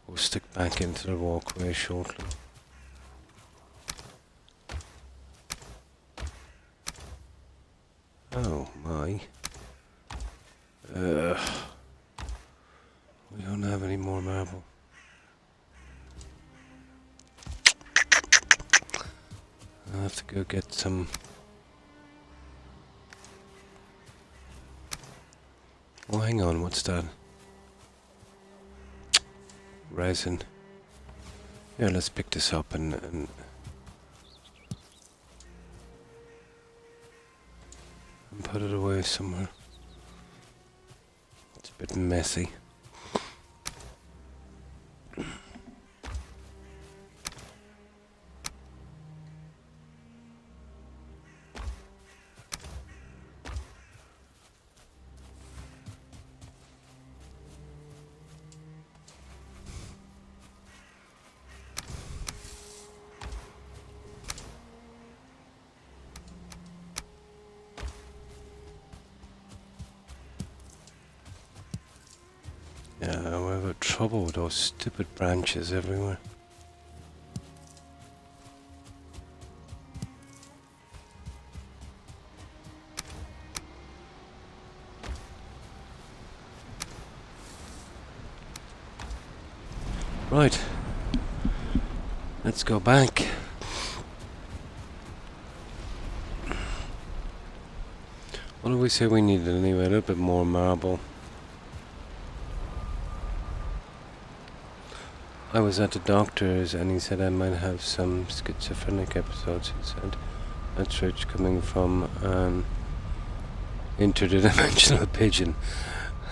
We'll stick back into the walkway shortly. Oh my. We don't have any more marble. I'll have to go get some. Oh, hang on, what's that? Resin. Yeah, let's pick this up and put it away somewhere. It's a bit messy. Yeah, we're having trouble with those stupid branches everywhere. Right. Let's go back. What did we say we needed anyway? A little bit more marble. I was at the doctor's and he said I might have some schizophrenic episodes, he said. That's rich coming from an interdimensional pigeon.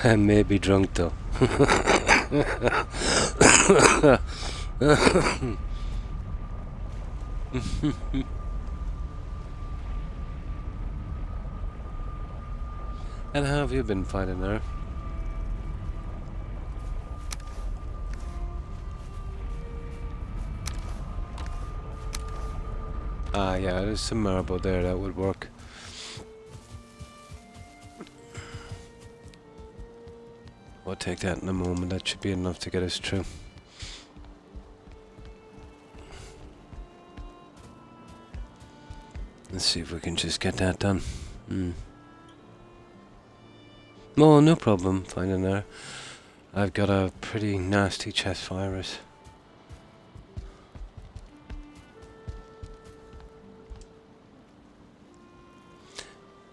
I may be drunk though. And how have you been fighting there? Ah, yeah, there's some marble there that would work. We'll take that in a moment. That should be enough to get us through. Let's see if we can just get that done. Oh, no problem finding her. I've got a pretty nasty chest virus.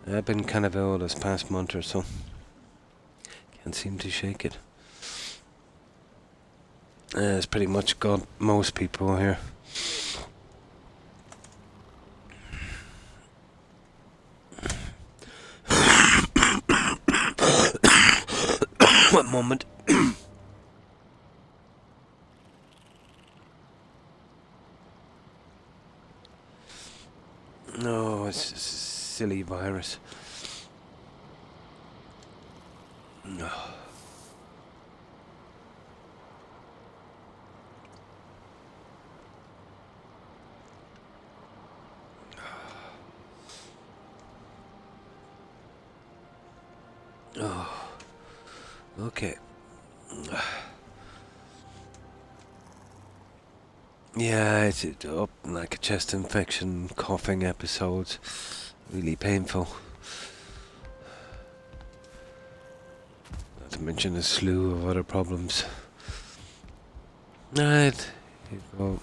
I've been kind of ill this past month or so. Can't seem to shake it. It's pretty much got most people here. One moment. No, it's a silly virus. No. Oh, okay. Yeah, it's up like a chest infection, coughing episodes. Really painful. Not to mention a slew of other problems. Right. Well,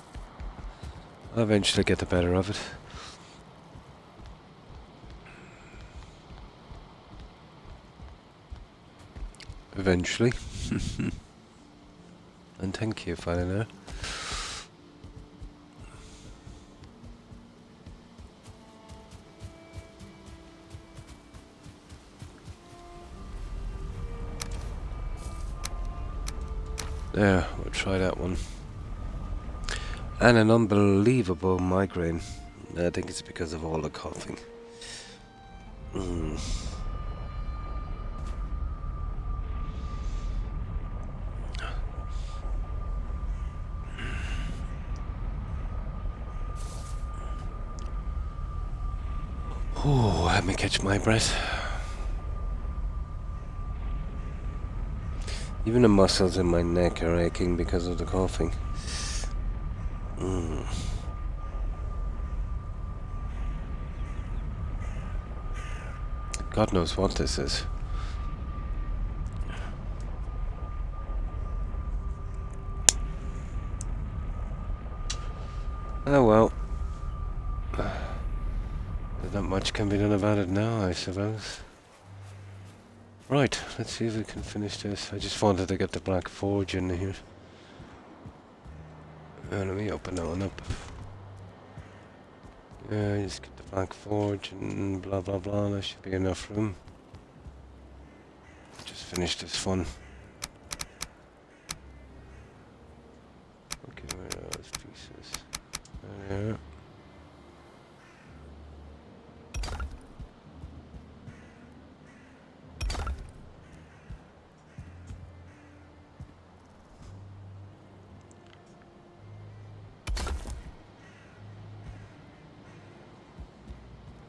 I'll eventually get the better of it. Eventually. And thank you, Fiona. There, we'll try that one. And an unbelievable migraine. I think it's because of all the coughing. Oh, let me catch my breath. Even the muscles in my neck are aching because of the coughing. God knows what this is. Oh well. Not much can be done about it now, I suppose. Right, let's see if we can finish this. I just wanted to get the Black Forge in here. Let me open that one up. Just get the Black Forge and blah blah blah. There should be enough room. Just finish this one. Okay, where are those pieces? There.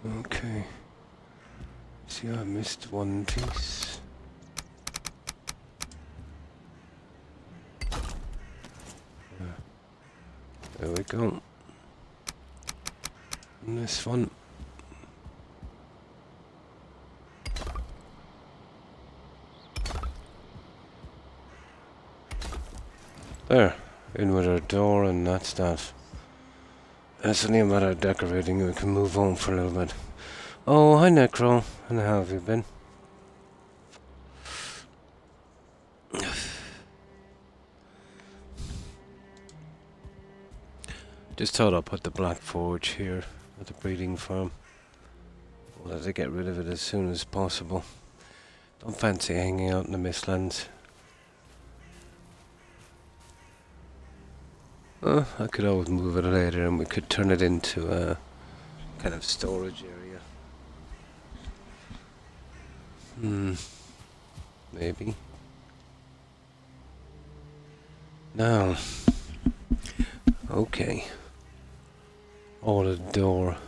Okay. See, I missed one piece. There we go. And this one. There. In with our door, and that's that. That's only a matter of decorating. We can move on for a little bit. Oh, hi Necro. And how have you been? Just thought I'll put the Black Forge here at the breeding farm. We'll have to get rid of it as soon as possible. Don't fancy hanging out in the Mistlands. I could always move it later and we could turn it into a kind of storage area. Maybe. Now. Okay. Oh, the door.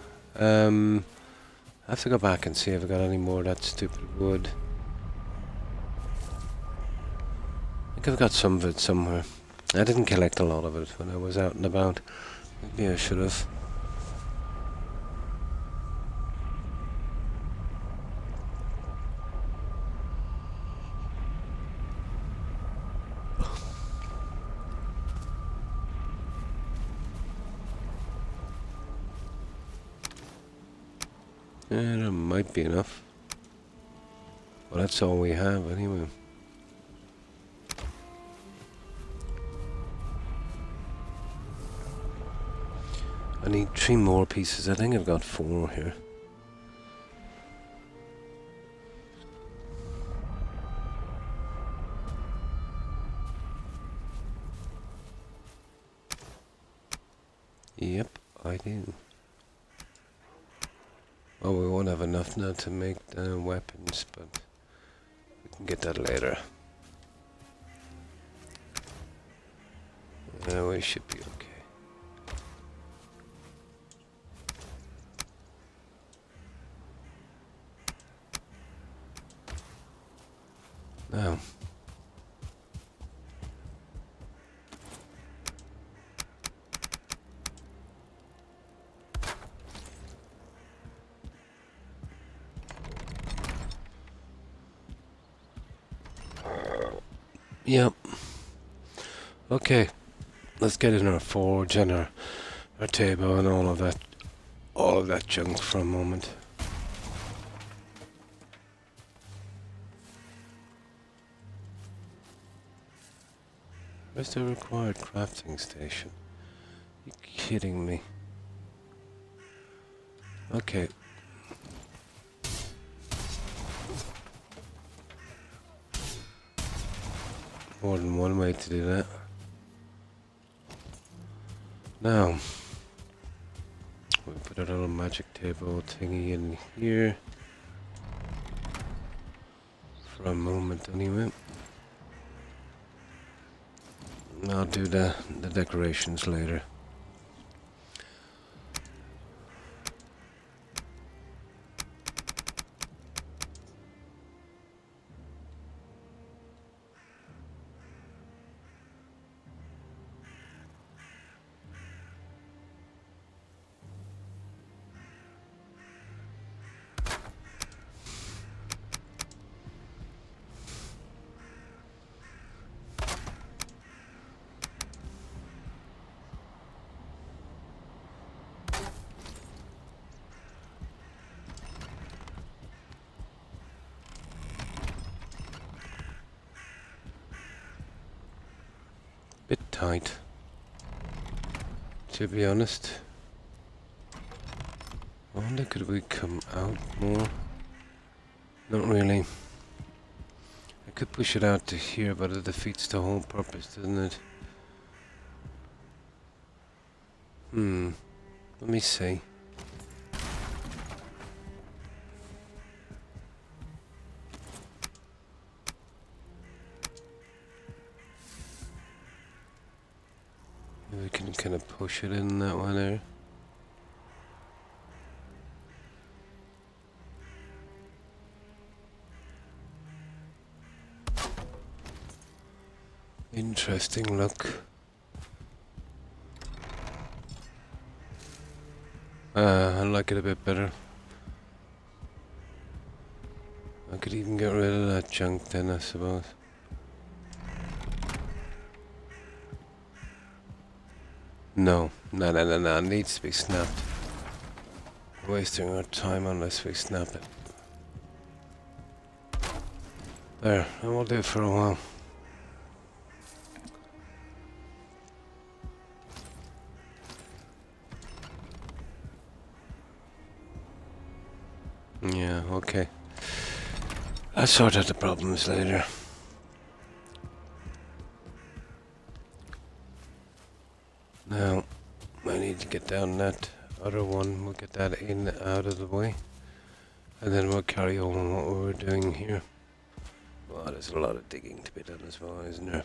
I have to go back and see if I got any more of that stupid wood. I think I've got some of it somewhere. I didn't collect a lot of it when I was out and about. Maybe I should have. That might be enough. Well, that's all we have anyway. I need 3 more pieces. I think I've got 4 here. Yep, I do. Well, we won't have enough now to make the weapons, but we can get that later. We should be okay. Now, yep. Okay, let's get in our forge and our table and all of that junk for a moment. Where's the required crafting station? You kidding me? Okay. More than one way to do that. Now, we put a little magic table thingy in here. For a moment anyway. I'll do the decorations later. Bit tight, to be honest. I wonder, could we come out more? Not really. I could push it out to here, but it defeats the whole purpose, doesn't it? Let me see. Maybe we can kind of push it in that one there. Interesting look. I like it a bit better. I could even get rid of that junk then, I suppose. No, it needs to be snapped. Wasting our time unless we snap it. There, and we'll do it for a while. Yeah, okay. I'll sort out the problems later. Now, I need to get down that other one. We'll get that in out of the way. And then we'll carry on what we were doing here. Well, there's a lot of digging to be done as well, isn't there?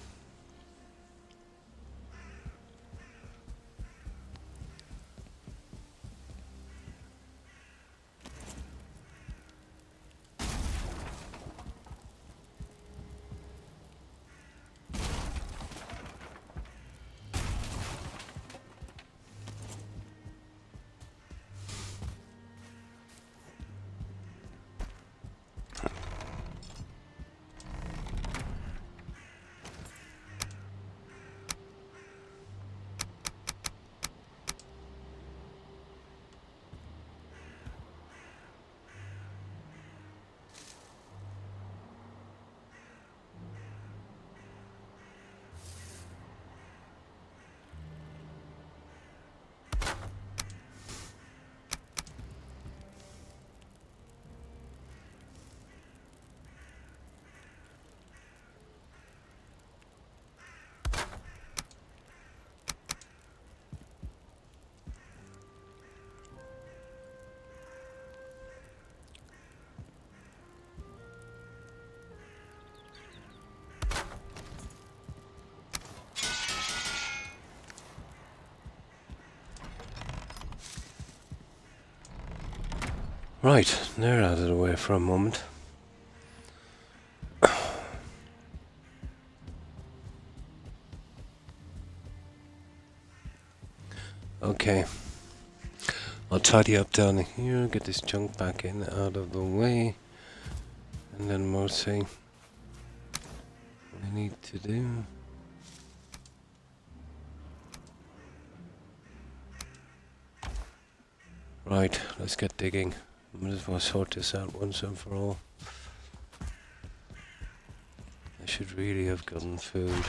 Right, they're out of the way for a moment. Okay, I'll tidy up down here, get this junk back in out of the way, and then we'll see what I need to do. Right, let's get digging. Might as well sort this out once and for all. I should really have gotten food.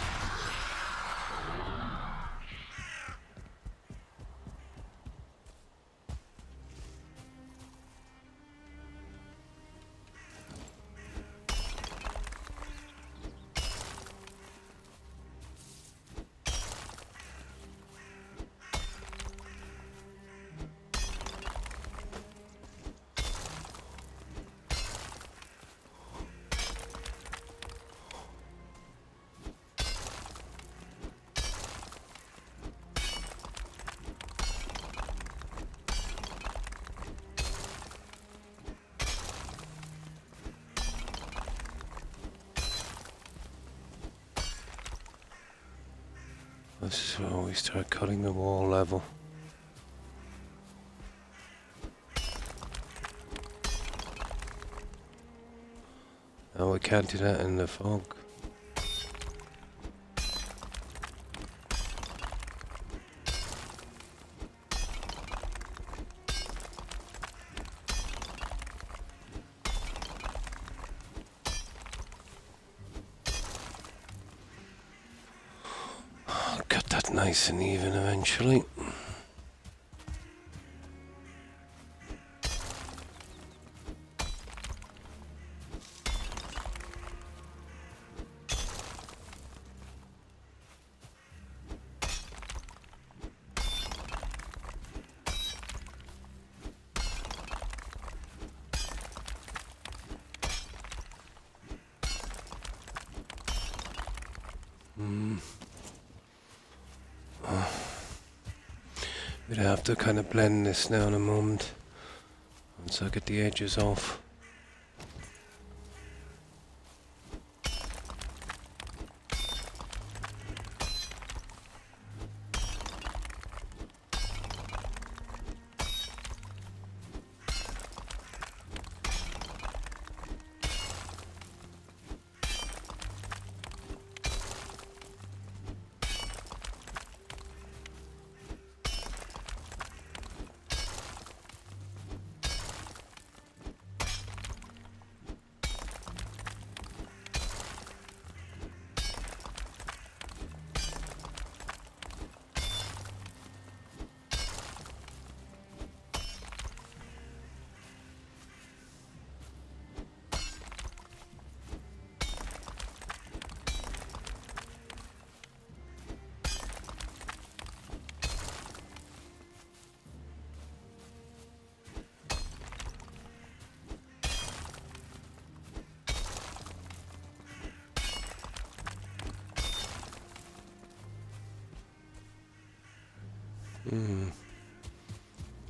This is where we start cutting the wall level. Oh, we can't do that in the fog. I'll cut that nice and even eventually. We'd have to kind of blend this now in a moment once I get the edges off.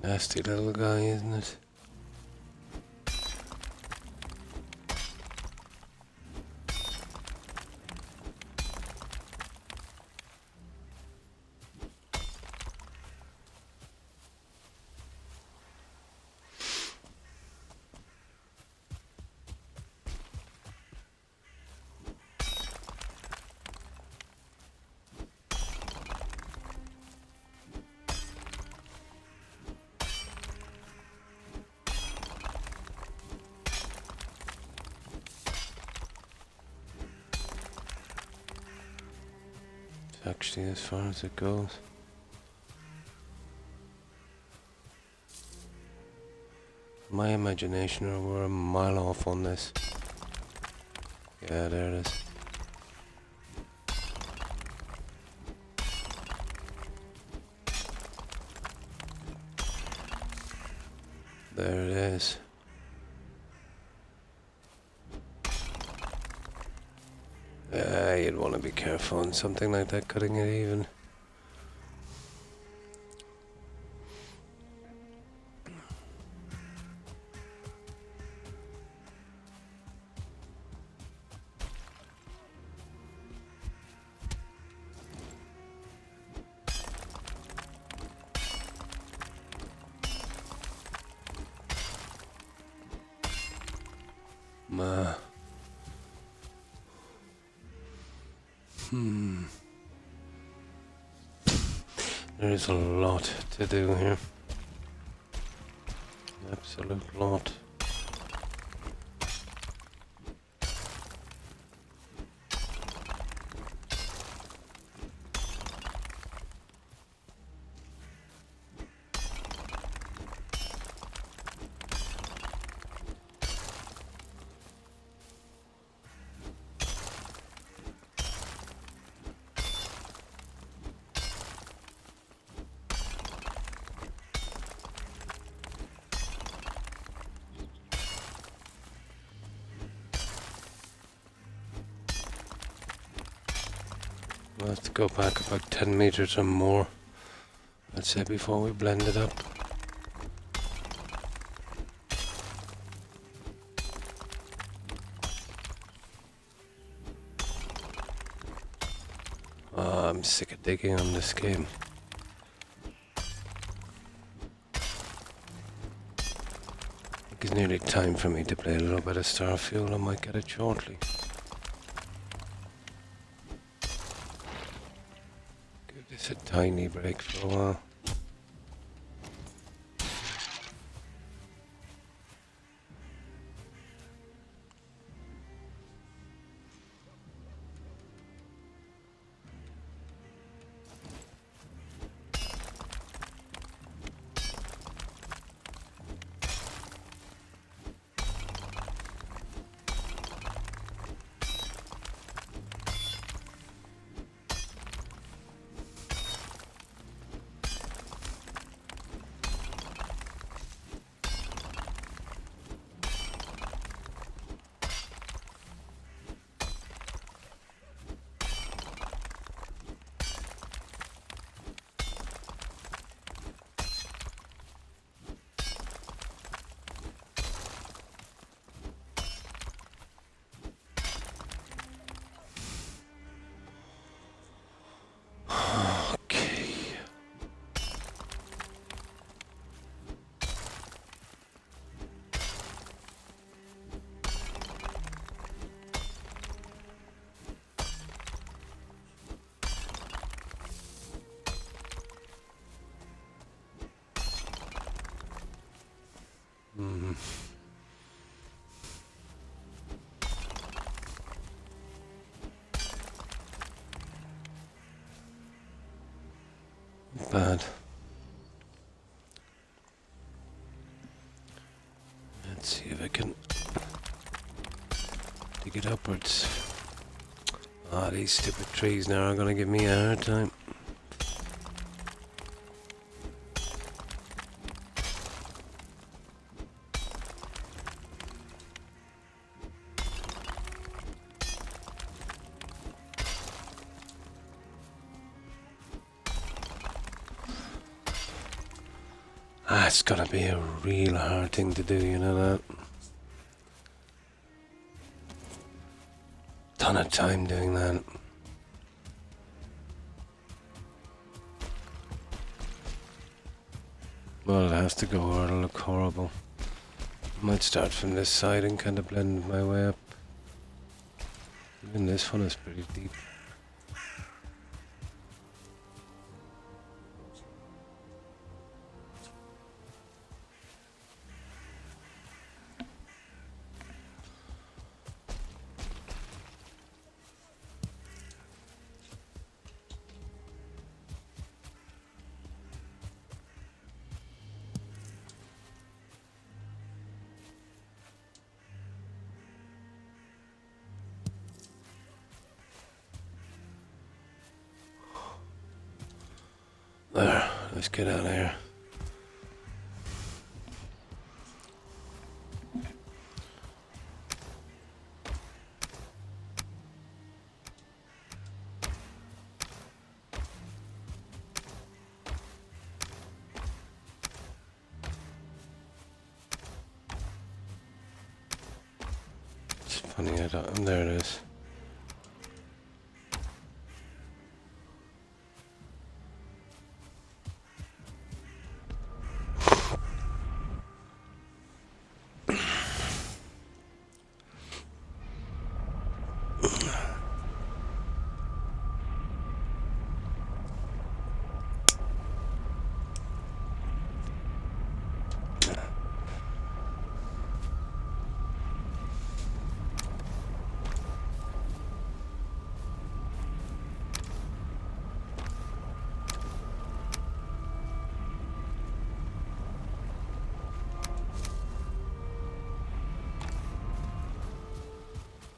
Nasty little guy, isn't it? Actually, as far as it goes. My imagination, or we're a mile off on this. Yeah, there it is. There it is. You'd want to be careful on something like that, cutting it even. Uh, hmm. There is a lot to do here. Absolute lot. We'll have to go back about 10 meters or more, I'd say, before we blend it up. Oh, I'm sick of digging on this game. It's nearly time for me to play a little bit of Starfield. I might get it shortly. Give this a tiny break for a while. Bad. Let's see if I can dig it upwards. Ah, these stupid trees now are gonna give me a hard time. Ah, it's gonna be a real hard thing to do, you know that? Ton of time doing that. Well, it has to go or it'll look horrible. Might start from this side and kind of blend my way up. Even this one is pretty deep. There, let's get out of here. It's funny, there it is.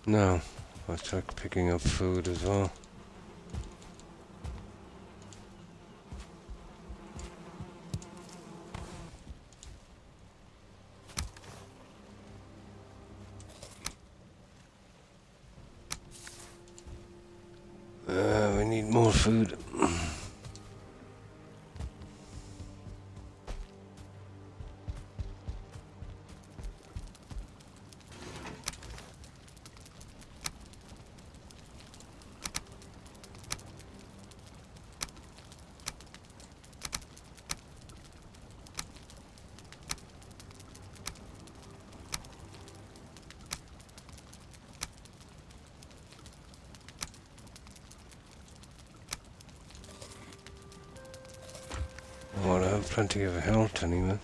Now, I'll start picking up food as well. We need more food. Well, I have plenty of health anyway.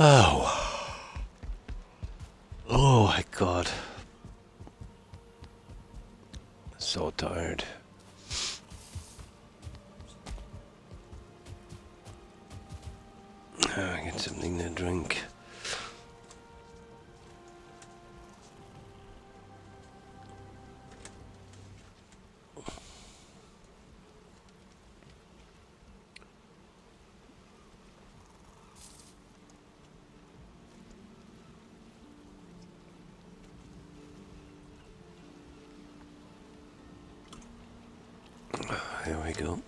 Oh. Oh my god. So tired. Get something to drink. There we go.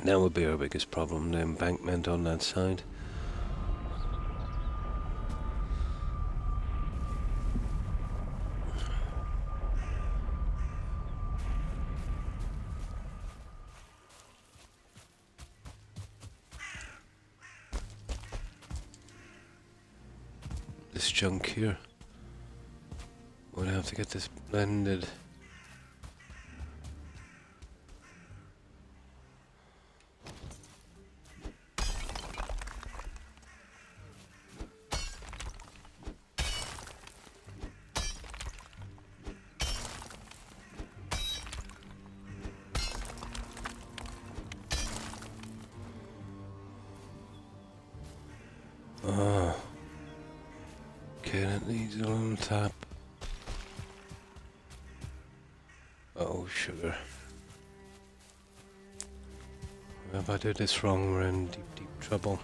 That would be our biggest problem, the embankment on that side. This junk here. We'll have to get this blended. Ah. Okay, that needs a little tap. Oh, sugar. If I do this wrong, we're in deep, deep trouble.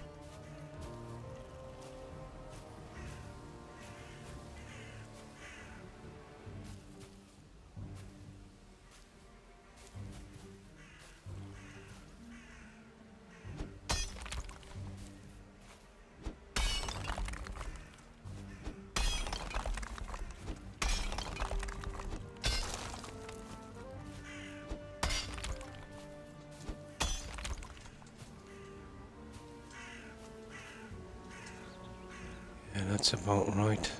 Yeah, that's about right.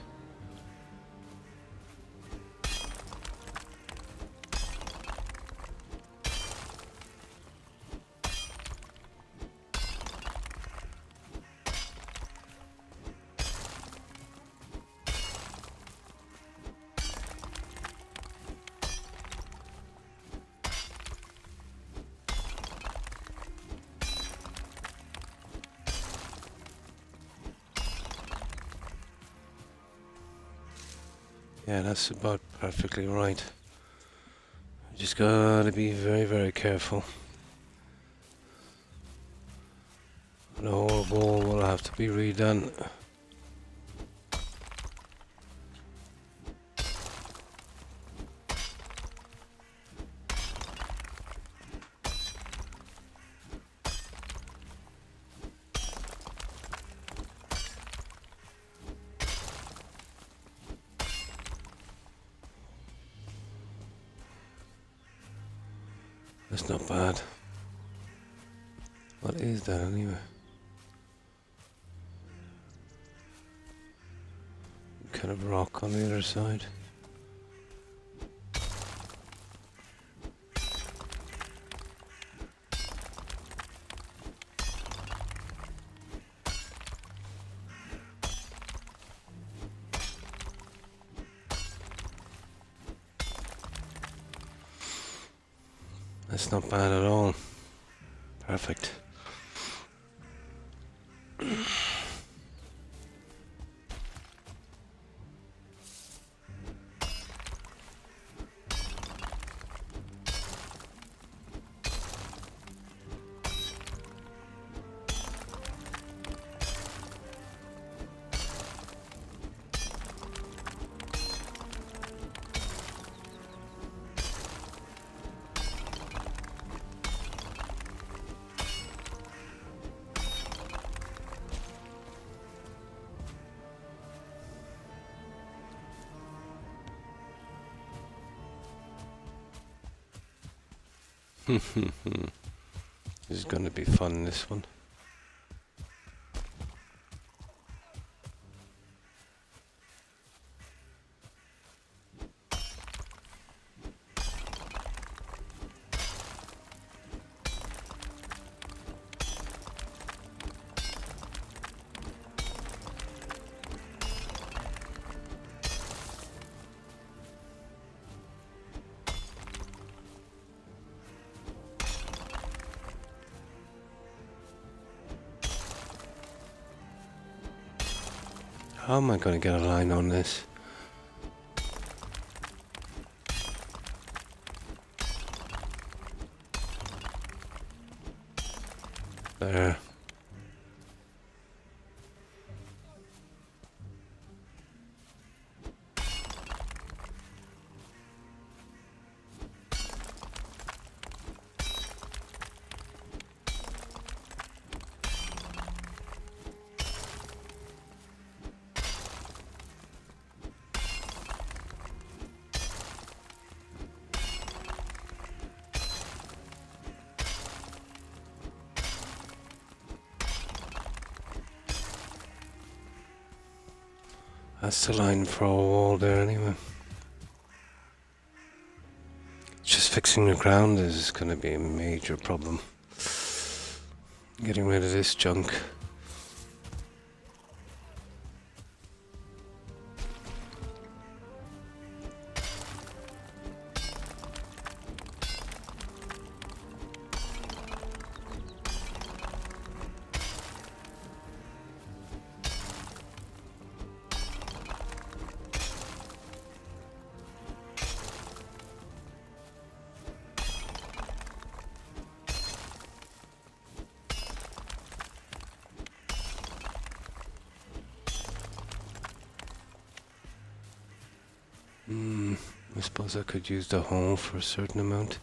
Yeah, that's about perfectly right. Just gotta be very, very careful. The whole wall will have to be redone. That's not bad. What is that anyway? Kind of rock on the other side. That's not bad at all. Perfect. This is going to be fun, this one. How am I going to get a line on this? There. That's the line for a wall there anyway. Just fixing the ground is going to be a major problem. Getting rid of this junk. I suppose I could use the hole for a certain amount.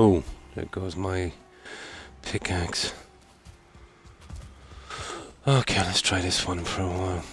Oh, there goes my pickaxe. Okay, let's try this one for a while.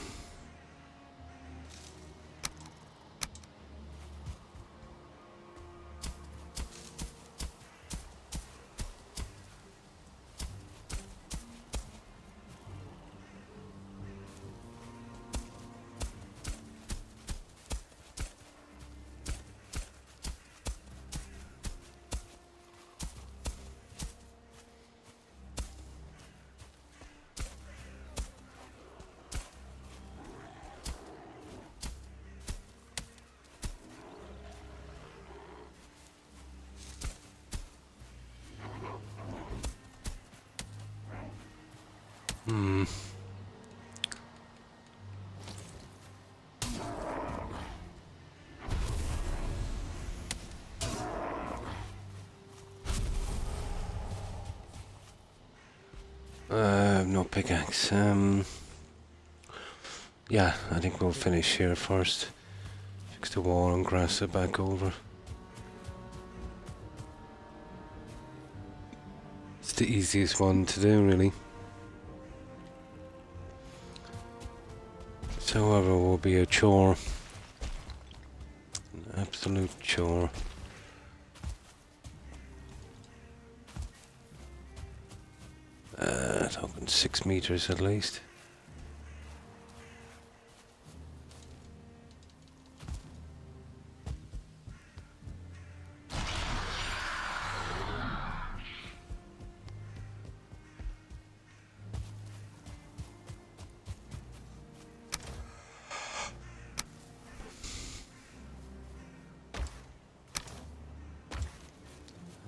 No pickaxe. Yeah, I think we'll finish here first. Fix the wall and grass it back over. It's the easiest one to do, really. So, however, will be a chore. An absolute chore. Talking 6 meters at least.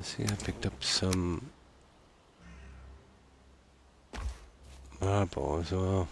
See, I picked up some marble as well.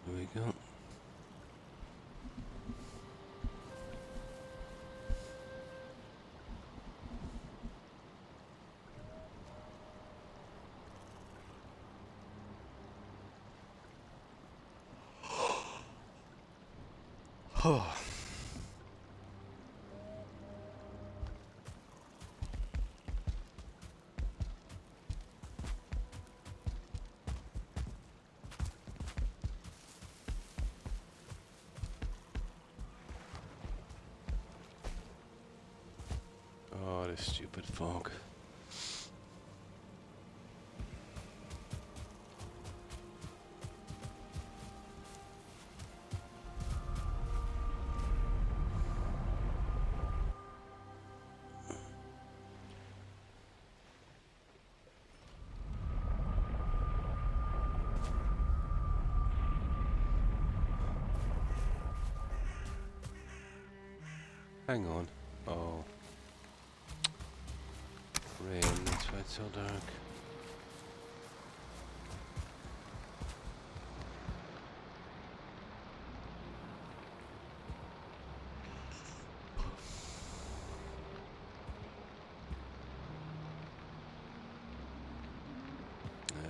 There we go. Oh. Oh, this stupid fog. Hang on. Oh. Rain, that's why it's so dark.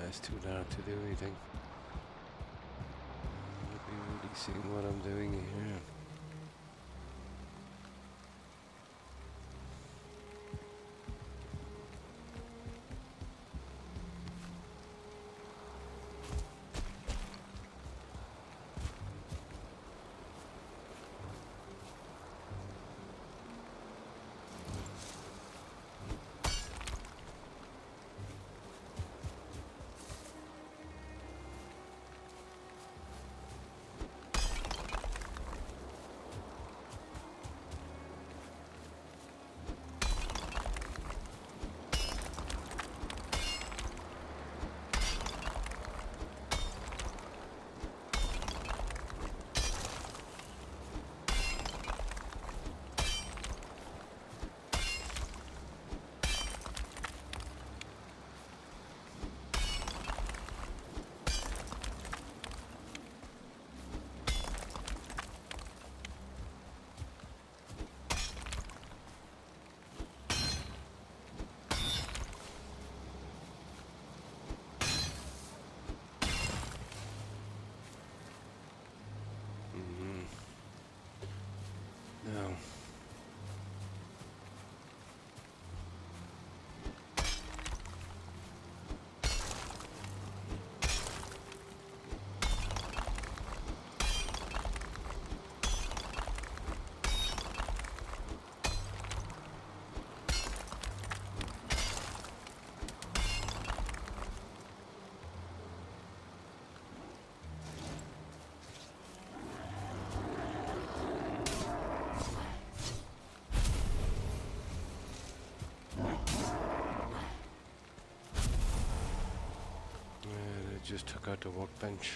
It's too dark to do anything. I'll be really seeing what I'm doing here. just took out the workbench.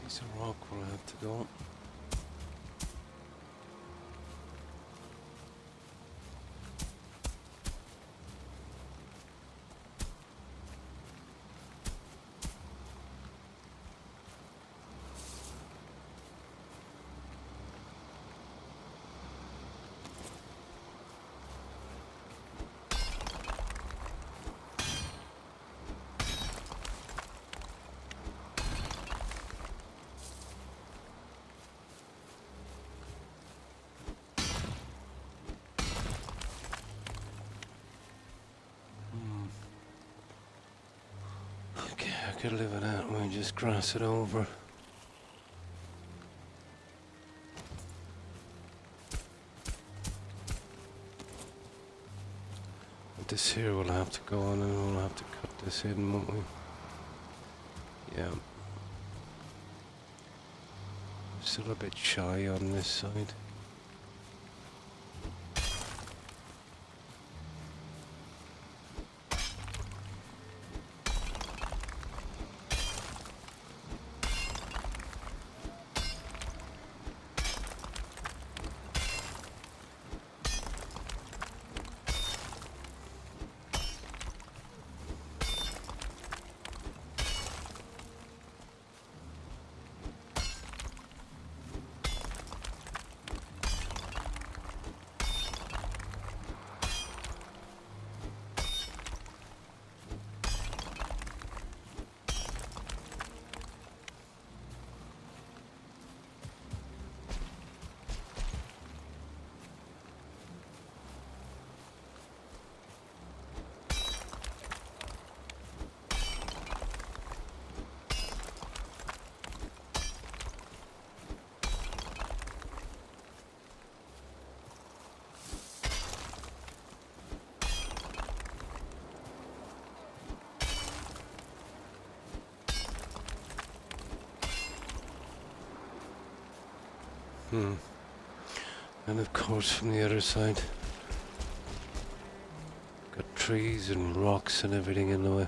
Piece of rock will have to go. Okay, I could live with that. We just grass it over. But this here will have to go on, and we'll have to cut this in, won't we? Yeah. Still a bit shy on this side. And of course from the other side, got trees and rocks and everything in the way.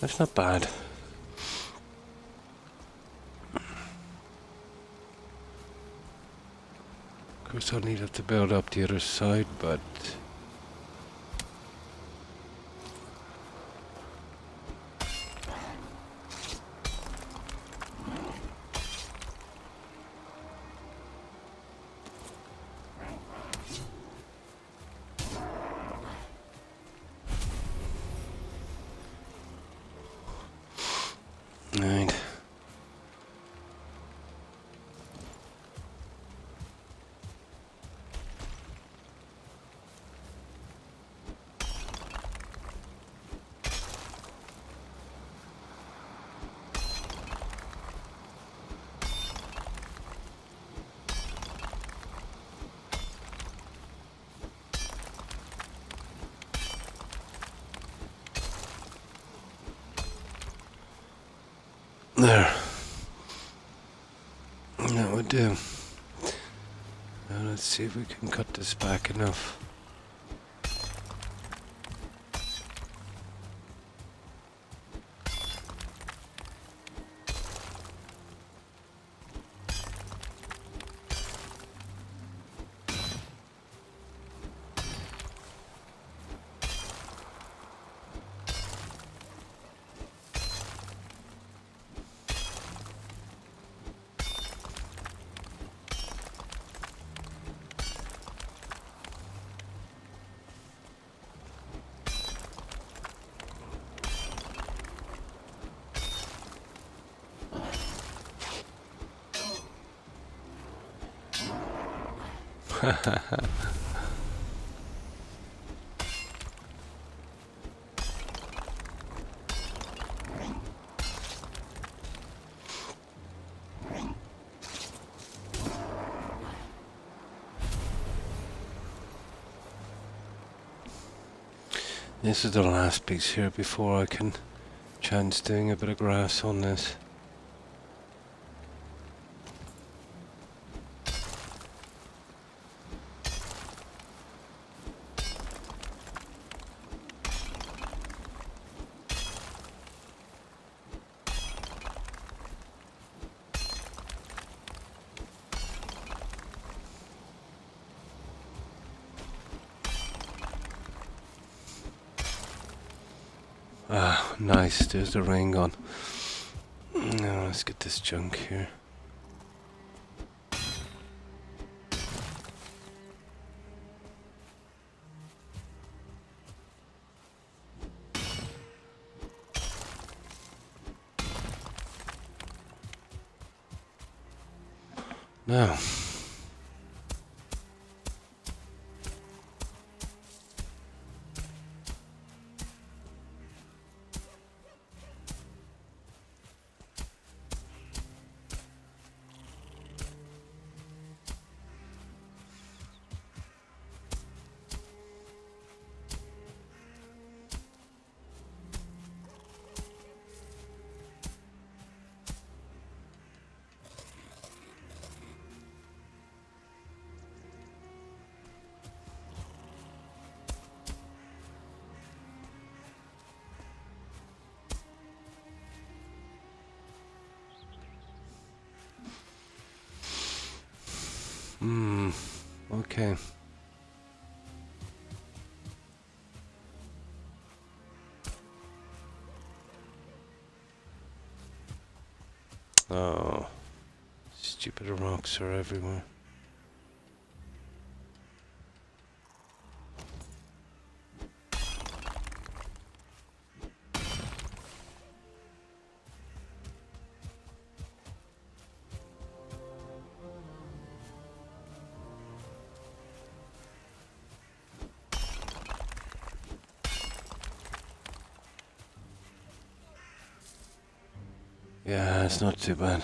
That's not bad. Of course, I'll need to build up the other side, but... Right. There. That would do. Now let's see if we can cut this back enough. This is the last piece here before I can chance doing a bit of grass on this. Ah, nice, there's the rain gone. Now let's get this junk here. Now. Okay. Oh, stupid rocks are everywhere. Yeah, it's not too bad.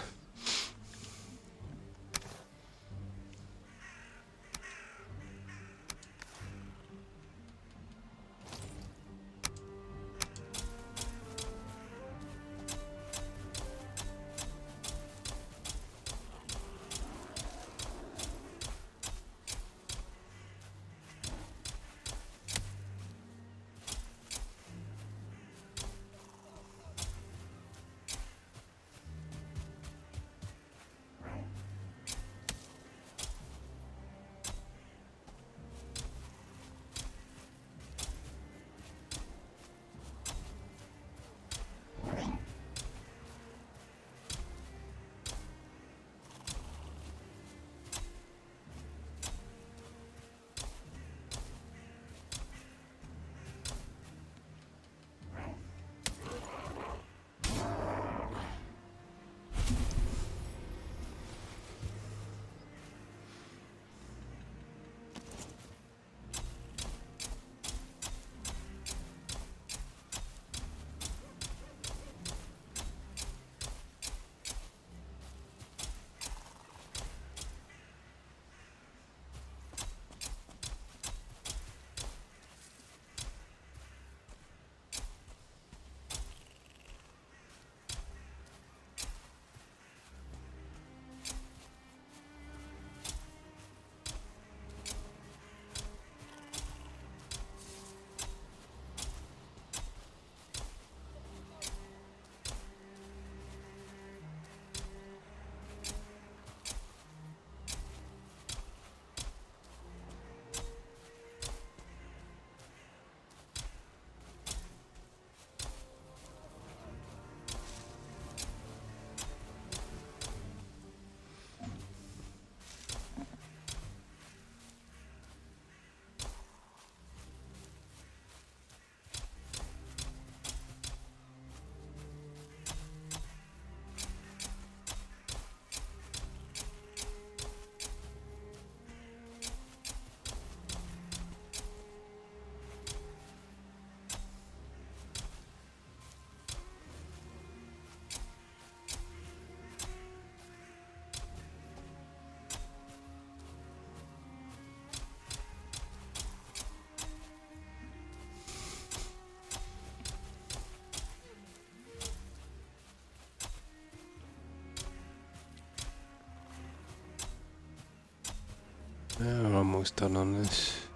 We're almost done on this.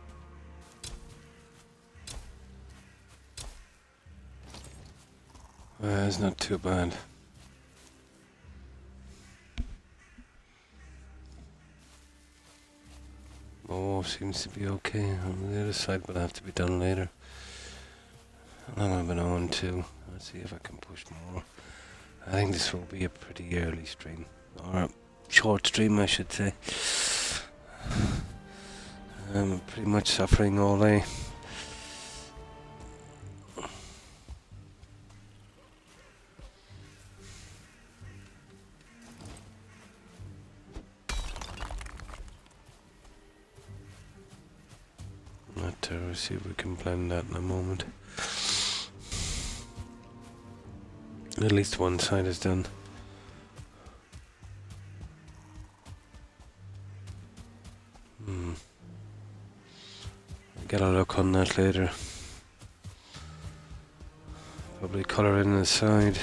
It's not too bad. My wall seems to be okay. On the other side will have to be done later. How long have I been on to? Let's see if I can push more. I think this will be a pretty early stream. Or a short stream, I should say. I'm pretty much suffering all day. We'll see if we can plan that in a moment. At least one side is done. I'll get a look on that later. Probably colour in the side.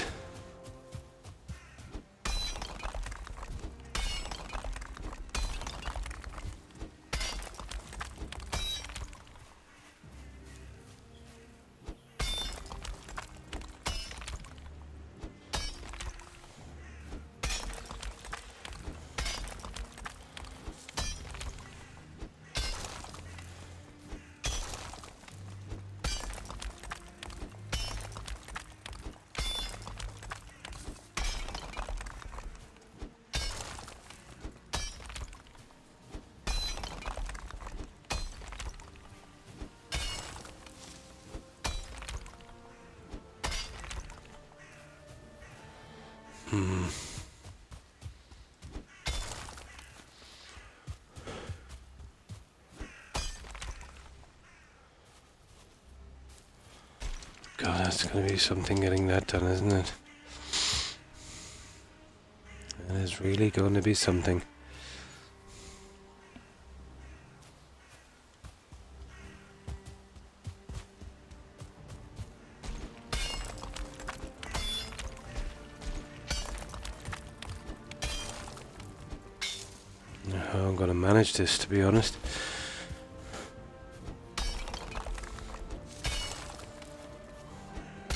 God, that's going to be something getting that done, isn't it? It is really going to be something. How I'm going to manage this, to be honest.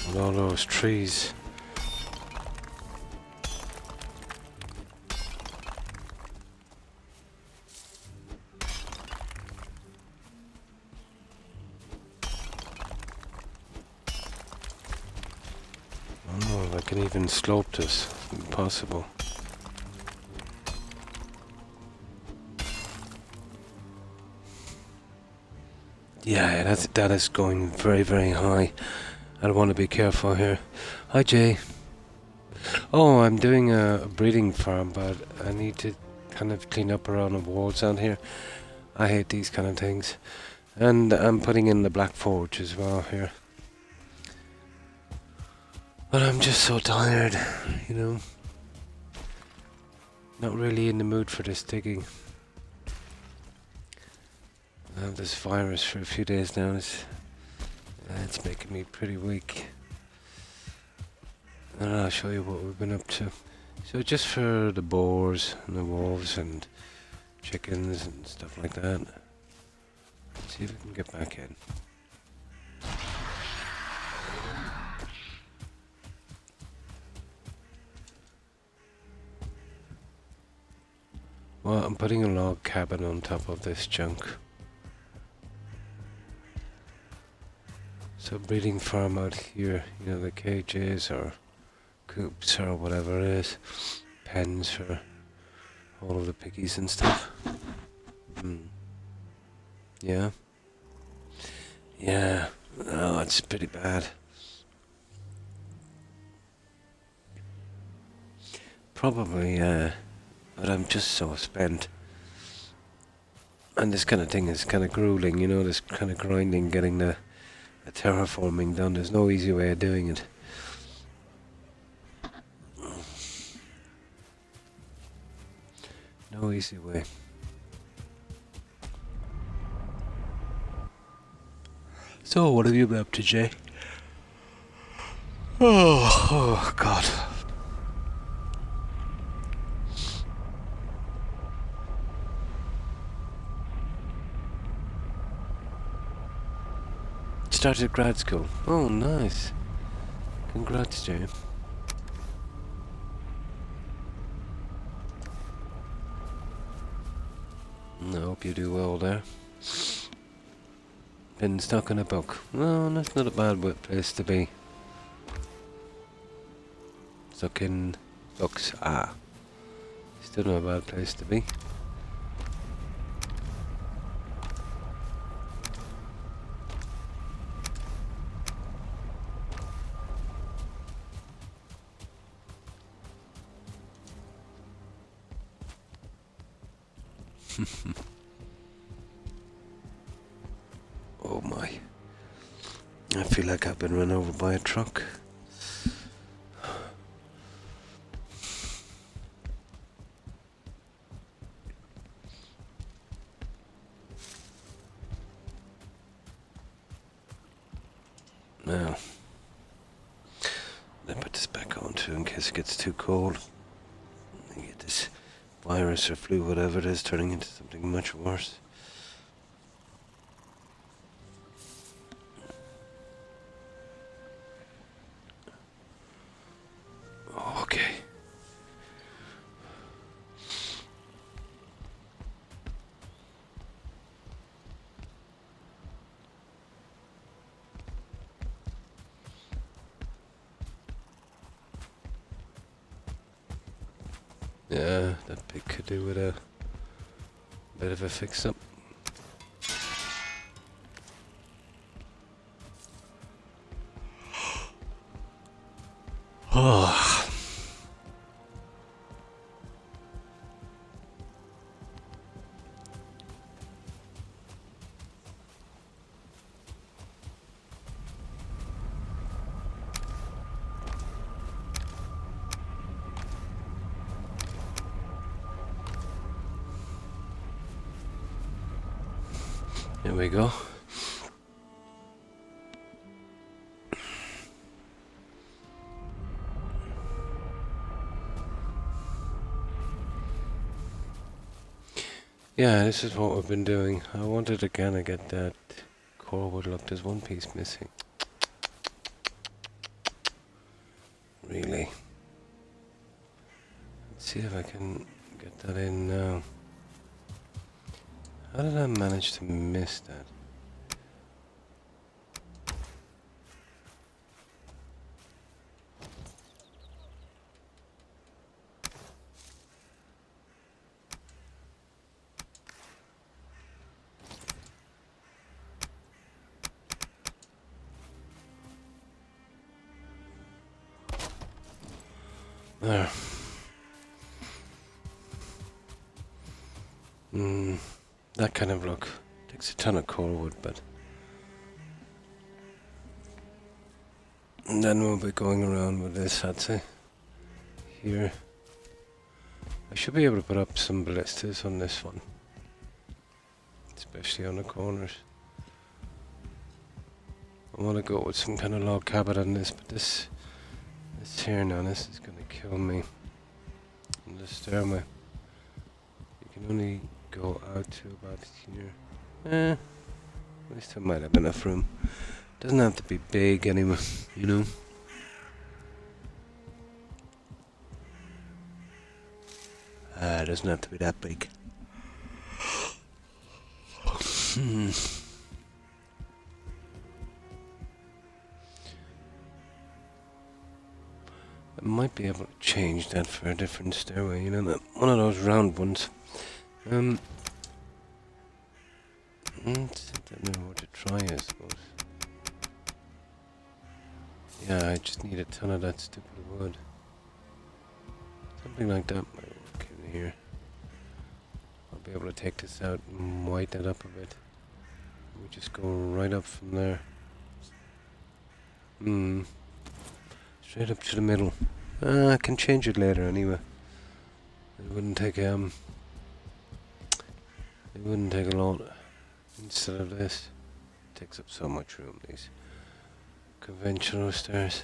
With all those trees. I don't know if I can even slope this. Impossible. Yeah, that is going very, very high. I want to be careful here. Hi, Jay. Oh, I'm doing a breeding farm, but I need to kind of clean up around the walls out here. I hate these kind of things. And I'm putting in the black forge as well here. But I'm just so tired, you know. Not really in the mood for this digging. I have this virus for a few days now. It's making me pretty weak. And I'll show you what we've been up to. So just for the boars and the wolves and chickens and stuff like that. Let's see if we can get back in. Well, I'm putting a log cabin on top of this junk. So breeding farm out here, you know, the cages or coops or whatever it is. Pens for all of the piggies and stuff. Yeah. Yeah. Oh, it's pretty bad. Probably, but I'm just so spent. And this kind of thing is kind of grueling, you know, this kind of grinding, getting the terraforming done. There's no easy way of doing it. No easy way. So, what have you been up to, Jay? Oh God. started grad school. Oh, nice. Congrats, Jay. I hope you do well there. Been stuck in a book. Well, that's not a bad place to be. Stuck in books. Ah. Still not a bad place to be. Oh my. I feel like I've been run over by a truck. Now, I put this back on too in case it gets too cold. I get this virus or flu, whatever it is, turning into something much worse. Okay. Yeah, that pig could do with a bit of a fix-up. Oh. Here we go. Yeah, this is what we've been doing. I wanted to kind of get that core wood. Look, there's one piece missing. Really. Let's see if I can get that in now. How did I manage to miss that? There. That kind of look. Takes a ton of core wood, but... And then we'll be going around with this, I'd say. Here. I should be able to put up some ballistas on this one. Especially on the corners. I want to go with some kind of log cabin on this, but this here now, this is going to kill me. And the stairway. You can only go out to about here. At least there might have enough room. Doesn't have to be big anyway, you know. It doesn't have to be that big. I might be able to change that for a different stairway, you know, that one of those round ones. I don't know what to try, I suppose. Yeah, I just need a ton of that stupid wood. Something like that might work in here. I'll be able to take this out and white that up a bit. We just go right up from there. Straight up to the middle. I can change it later anyway. It wouldn't take a lot. Instead of this, it takes up so much room, these conventional stairs.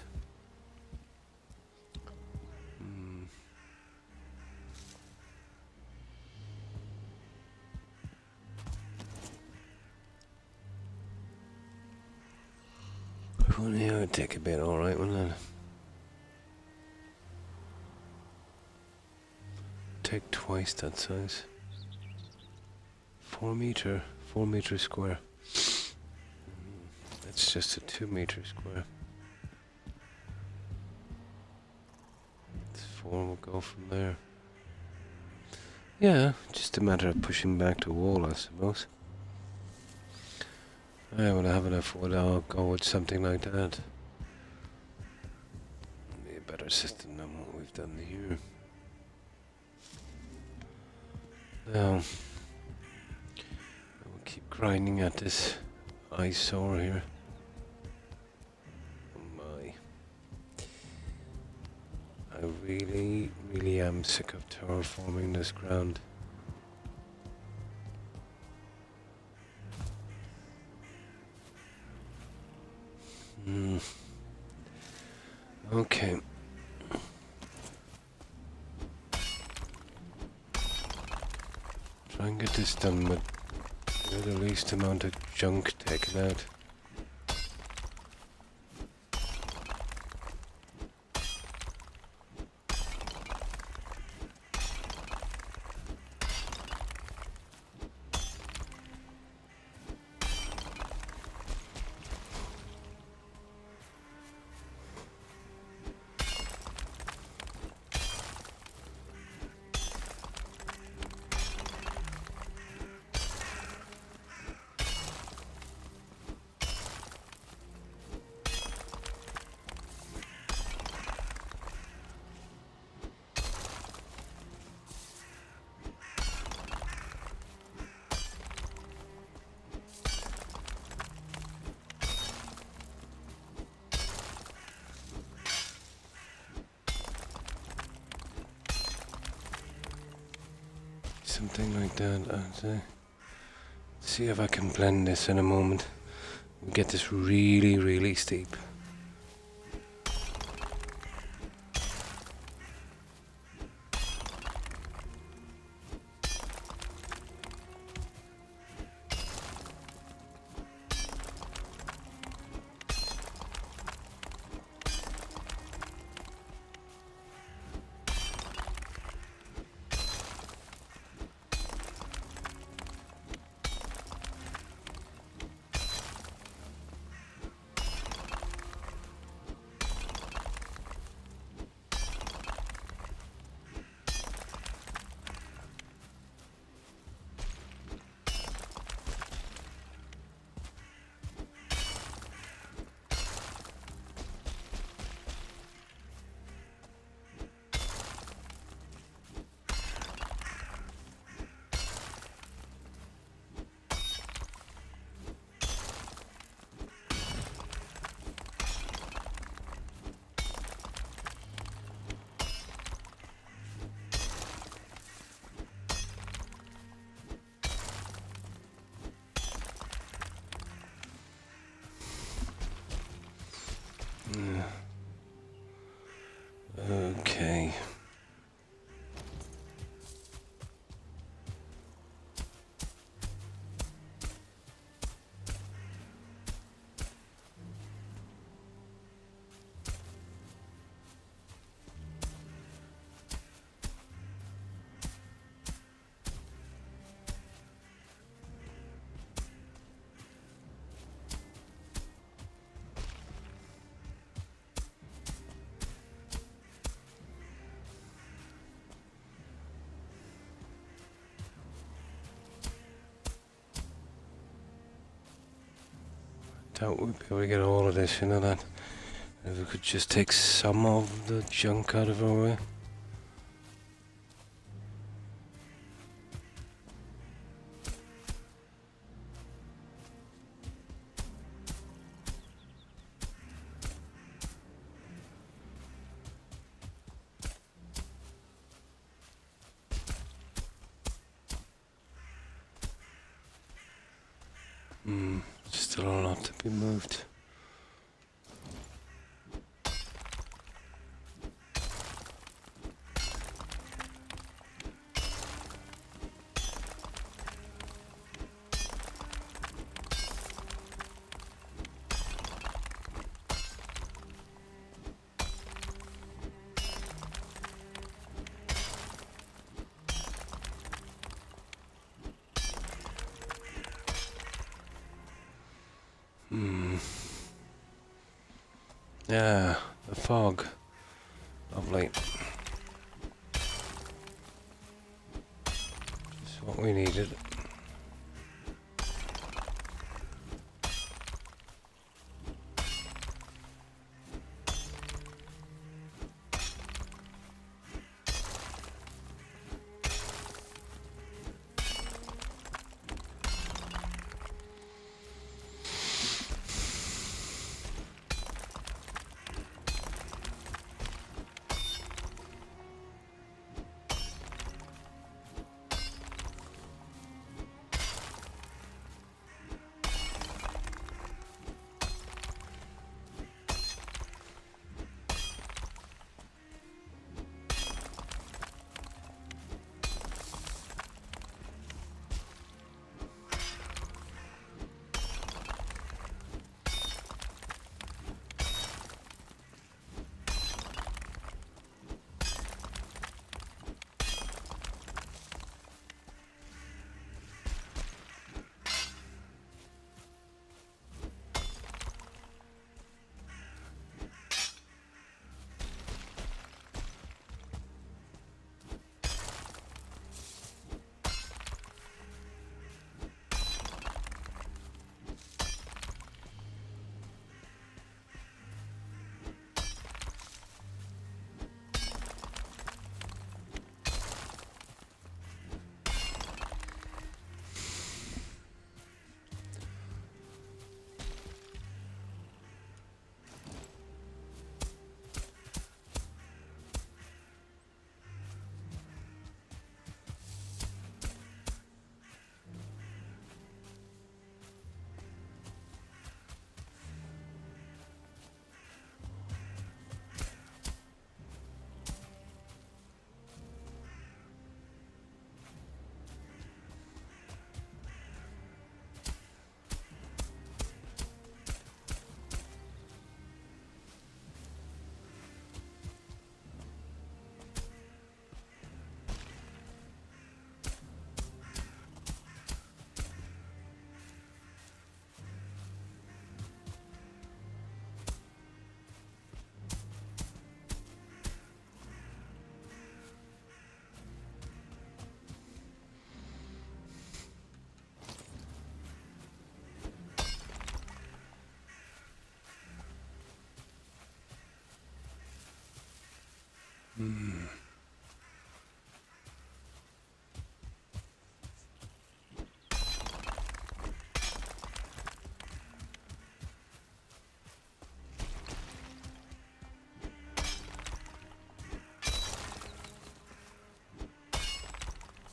one here would take a bit, alright, wouldn't it? Take twice that size. 4 meter square. That's just a 2 meter square. This 4 will go from there. Yeah, just a matter of pushing back the wall, I suppose. I will have enough wood, I'll go with something like that. Be a better system than what we've done here. Now, I will keep grinding at this eyesore here. Oh my. I really am sick of terraforming this ground. Okay. Try and get this done with the least amount of junk taken out. Something like that, I'd say. See if I can blend this in a moment. We get this really steep. Okay. Doubt we'll be able to get all of this, you know that. If we could just take some of the junk out of our way. Still a lot to be moved. Yeah, the fog. Lovely. Just what we needed.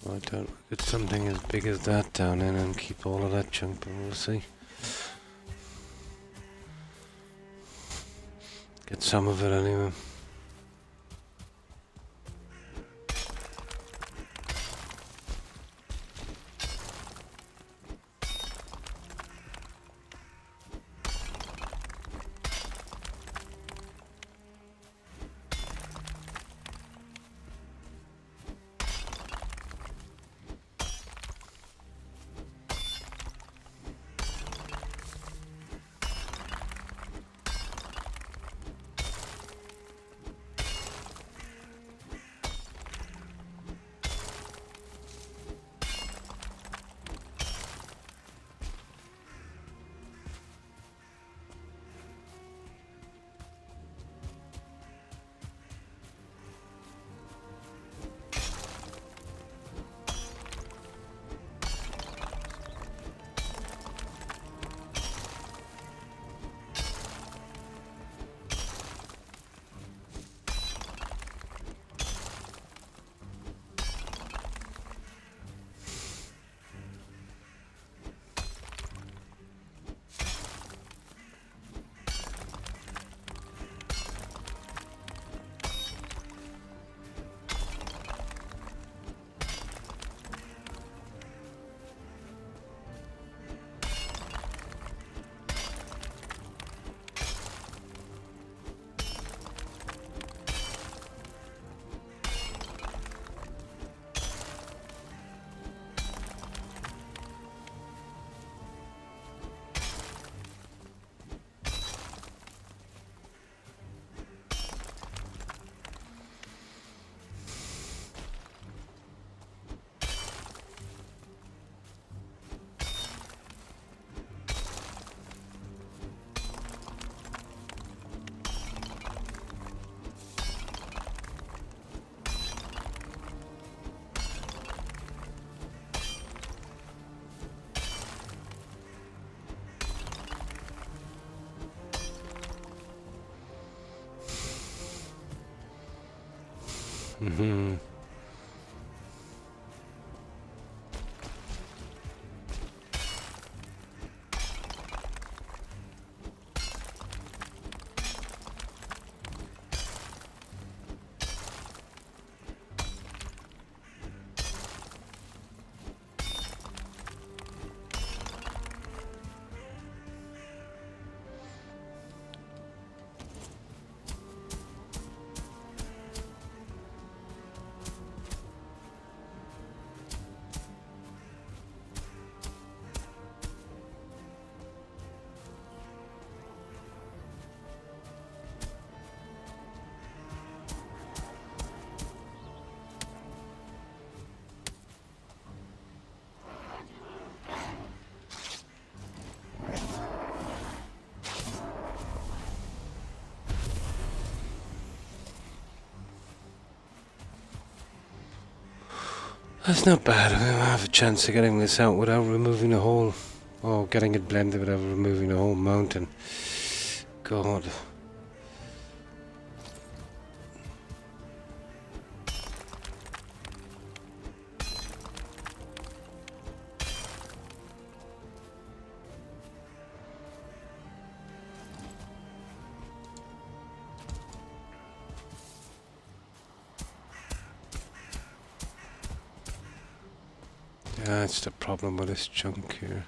I don't get something as big as that down in and keep all of that junk, but we'll see. Get some of it anyway. Mm-hmm. That's not bad. I have a chance of getting this out without removing the whole... Oh, getting it blended without removing the whole mountain. God. That's the problem with this chunk here.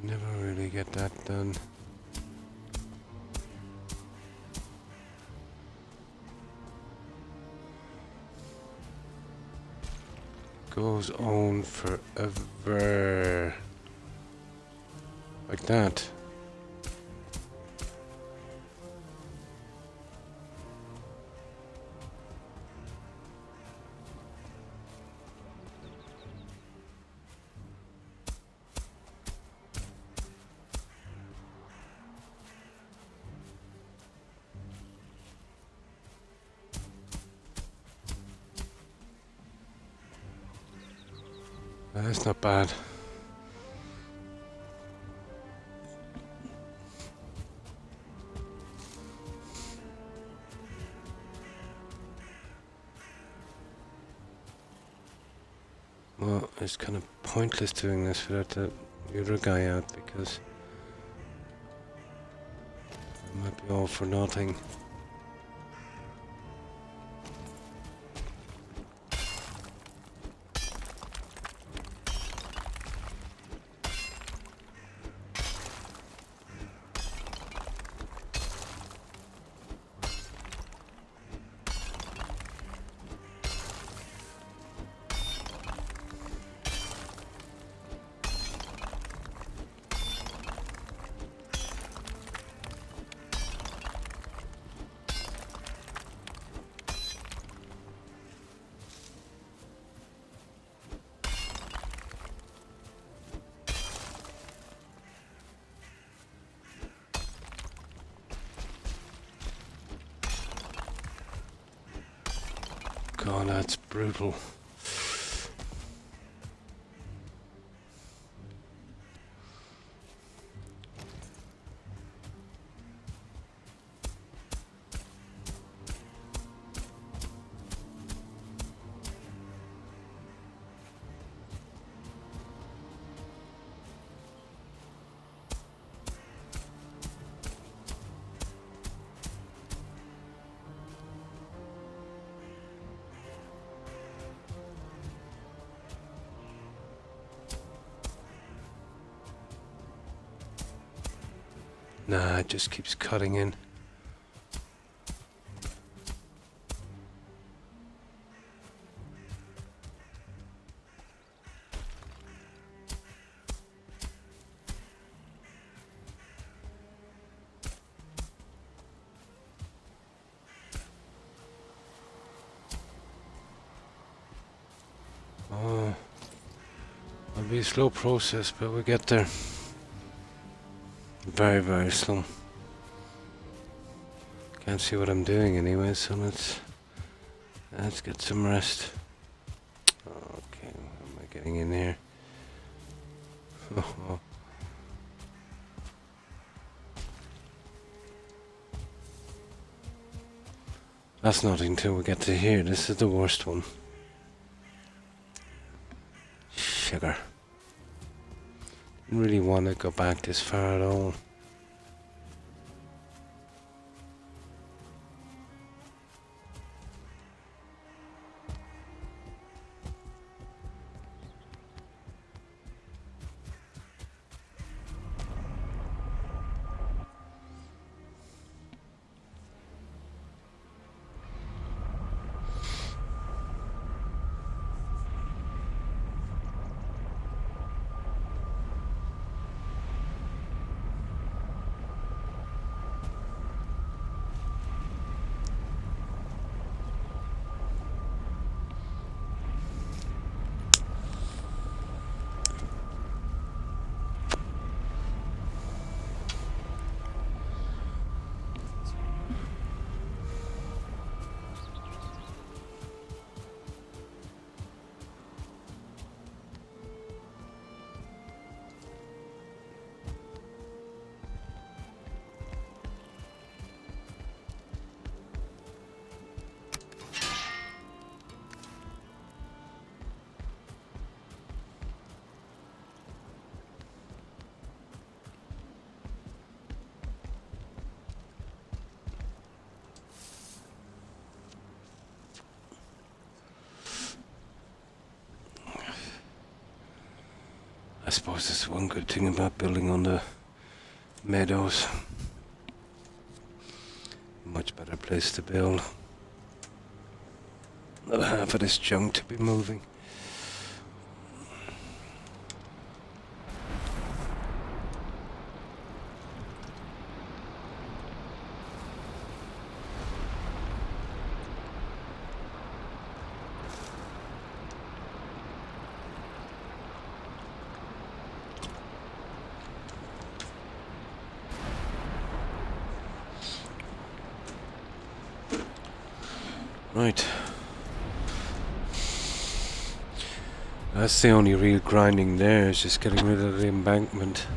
Never really get that done. Goes on forever. Like that. That's not bad. Well, it's kind of pointless doing this without the other guy out because it might be all for nothing. God, that's brutal. Nah, it just keeps cutting in. Oh, it'll be a slow process, but we'll get there. Very, very slow. Can't see what I'm doing anyway, so let's get some rest. Okay, how am I getting in here? That's nothing till we get to here. This is the worst one. Sugar. Didn't really want to go back this far at all. I suppose that's one good thing about building on the meadows. Much better place to build. Not half of this junk to be moving. Right. That's the only real grinding there, is just getting rid of the embankment.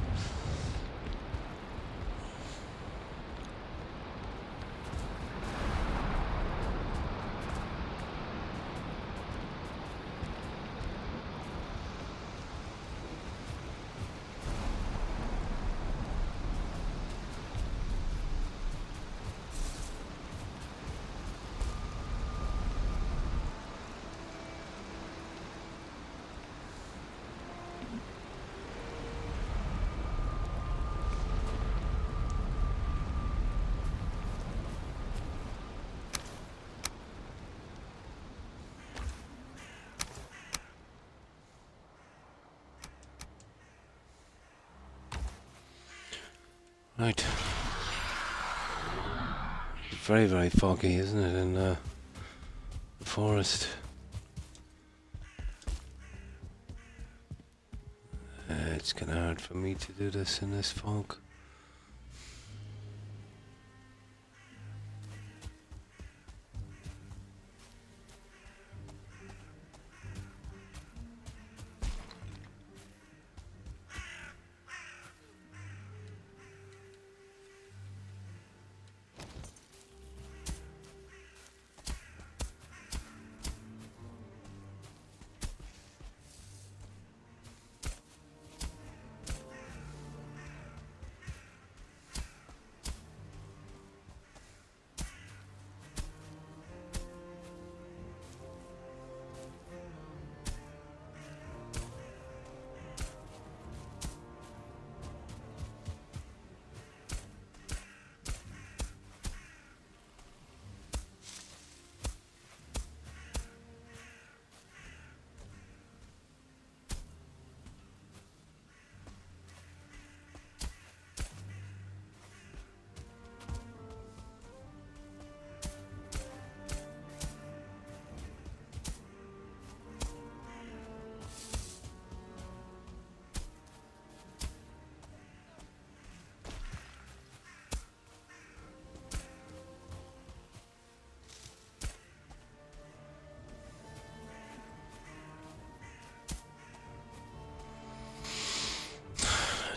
Right. Very, very foggy, isn't it, in the forest? It's kind of hard for me to do this in this fog.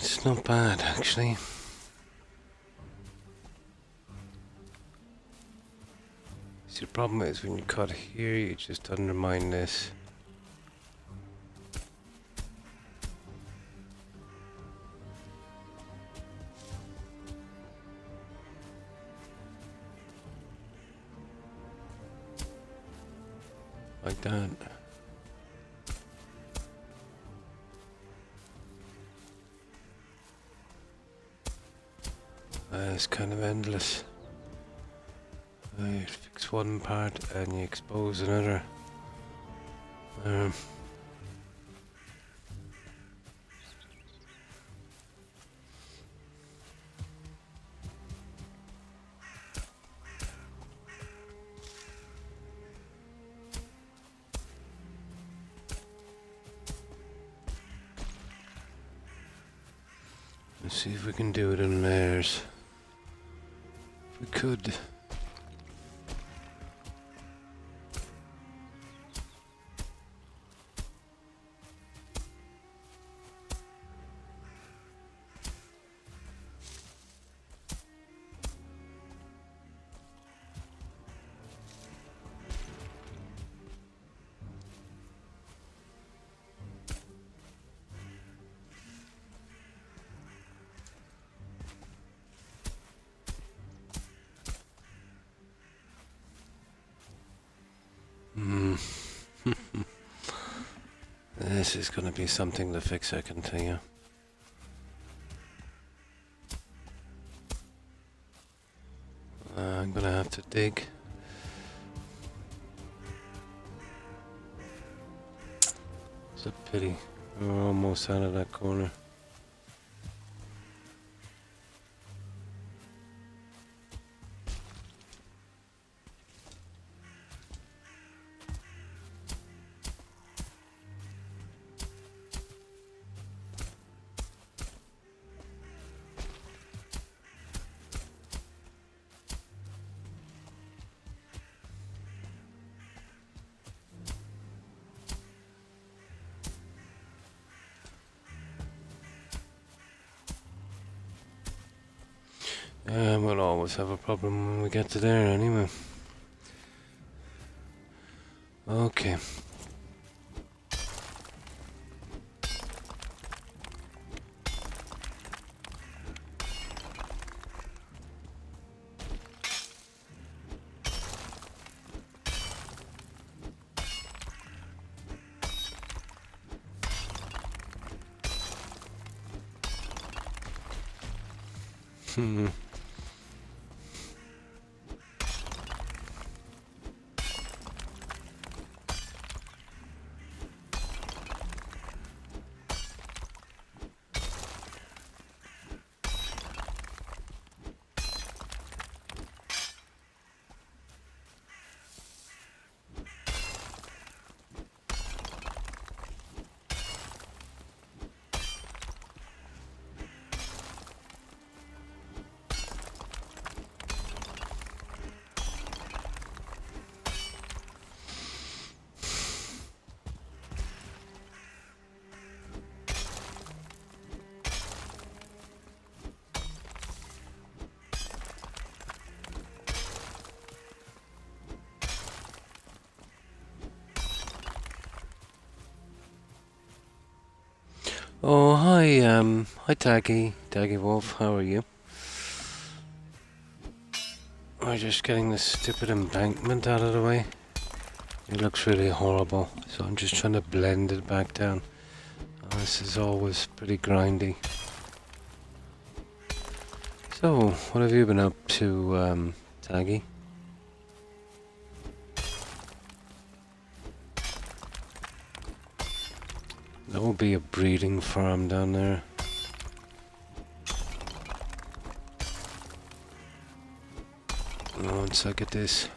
It's not bad, actually. Should problem is when you cut here, you just undermine this. Like that. It's kind of endless. You fix one part and you expose another. Let's see if we can do it in layers. If we could. This is going to be something to fix, I can tell you. I'm going to have to dig. It's a pity. We're almost out of that corner. We'll always have a problem when we get to there anyway. Okay. Oh, hi Taggy Wolf, how are you? We're just getting this stupid embankment out of the way. It looks really horrible, so I'm just trying to blend it back down. Oh, this is always pretty grindy. So, what have you been up to, Taggy? There will be a breeding farm down there. Once I get this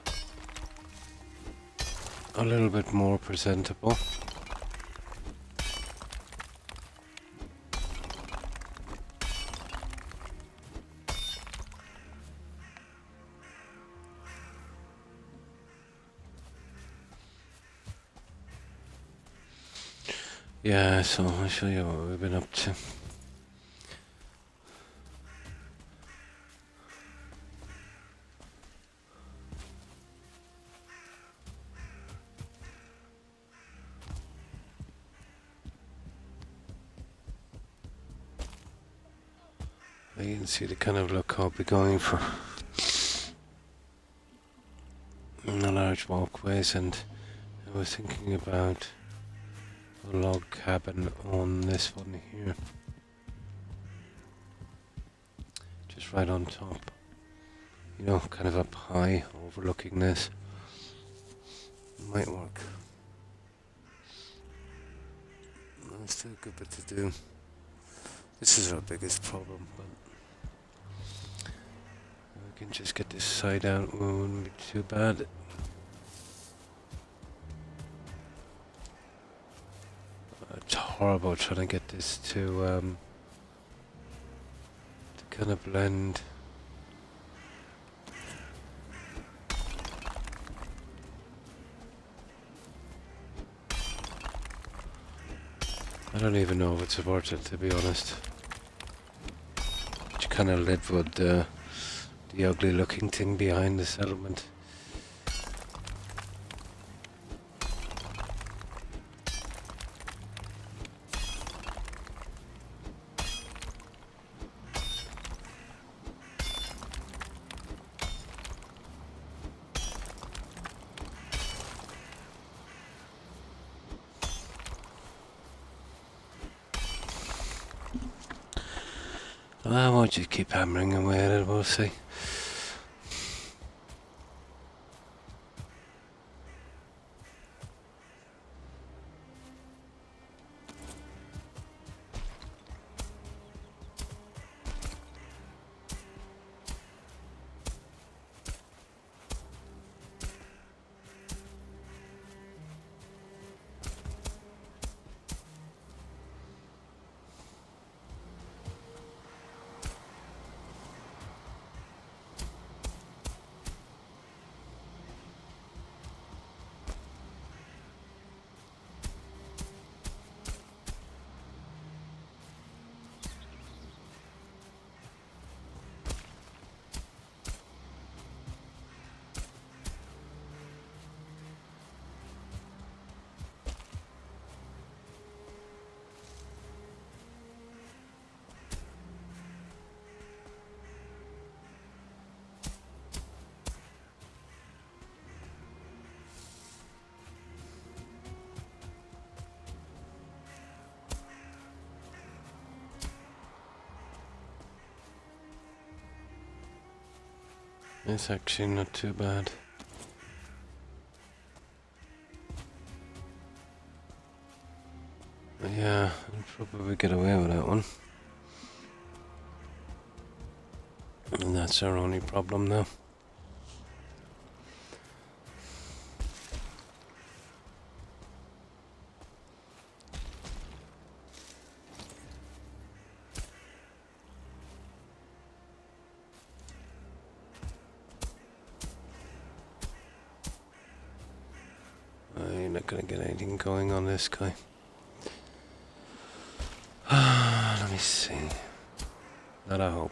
a little bit more presentable. Yeah, so I'll show you what we've been up to. You can see the kind of look I'll be going for. The large walkways, and I was thinking about a log cabin on this one here. Just right on top. You know, kind of up high, overlooking this. Might work. There's still a good bit to do. This is our biggest problem, but we can just get this side out, it won't be too bad. It's horrible trying to get this to kind of blend. I don't even know if it's worth it, to be honest. You kind of live with the ugly looking thing behind the settlement. I won't just keep hammering away at it, we'll see. It's actually not too bad. But yeah, I'll probably get away with that one. And that's our only problem now. You're not gonna get anything going on this guy. Let me see. That I hope.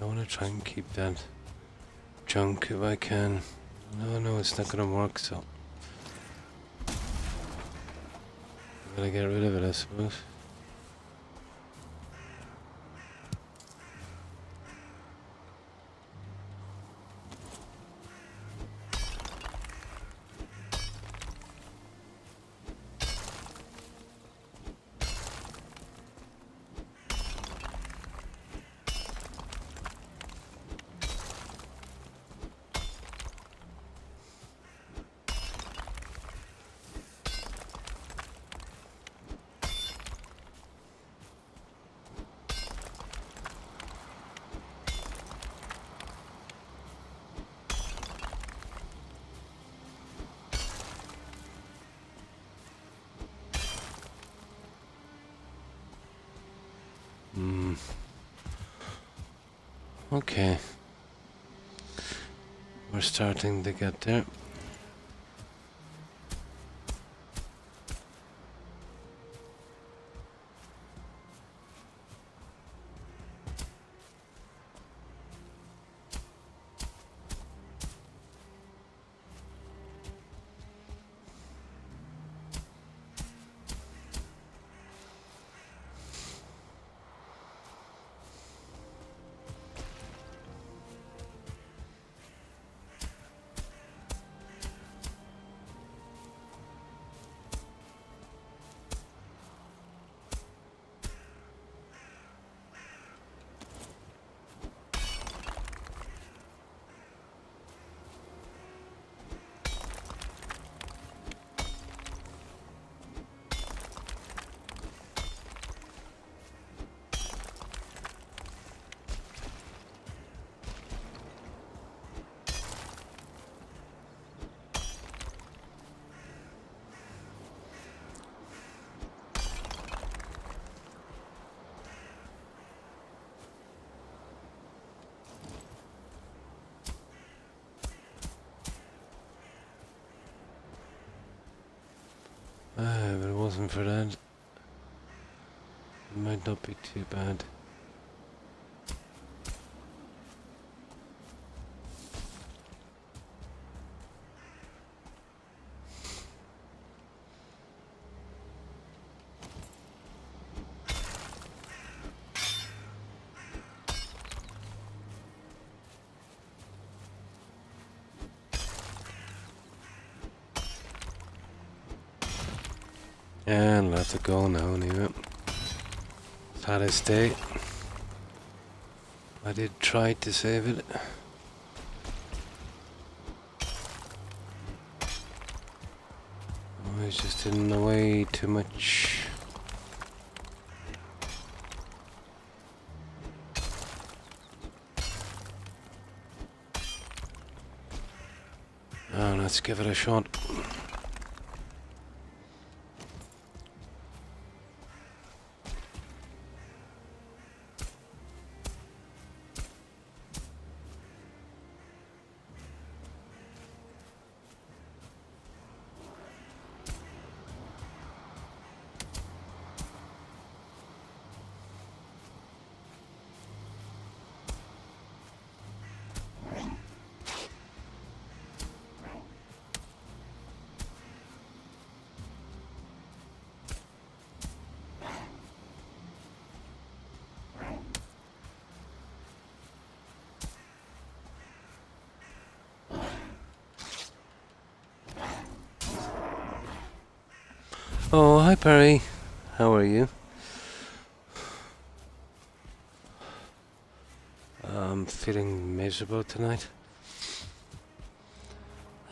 I want to try and keep that junk if I can. No, it's not gonna work, so I'm gonna get rid of it, I suppose. Okay. We're starting to get there. If it wasn't for that, it might not be too bad. And let it go now anyway. It's had its day. I did try to save it. I was just in the way too much. Oh, let's give it a shot. Oh, hi Perry. How are you? I'm feeling miserable tonight.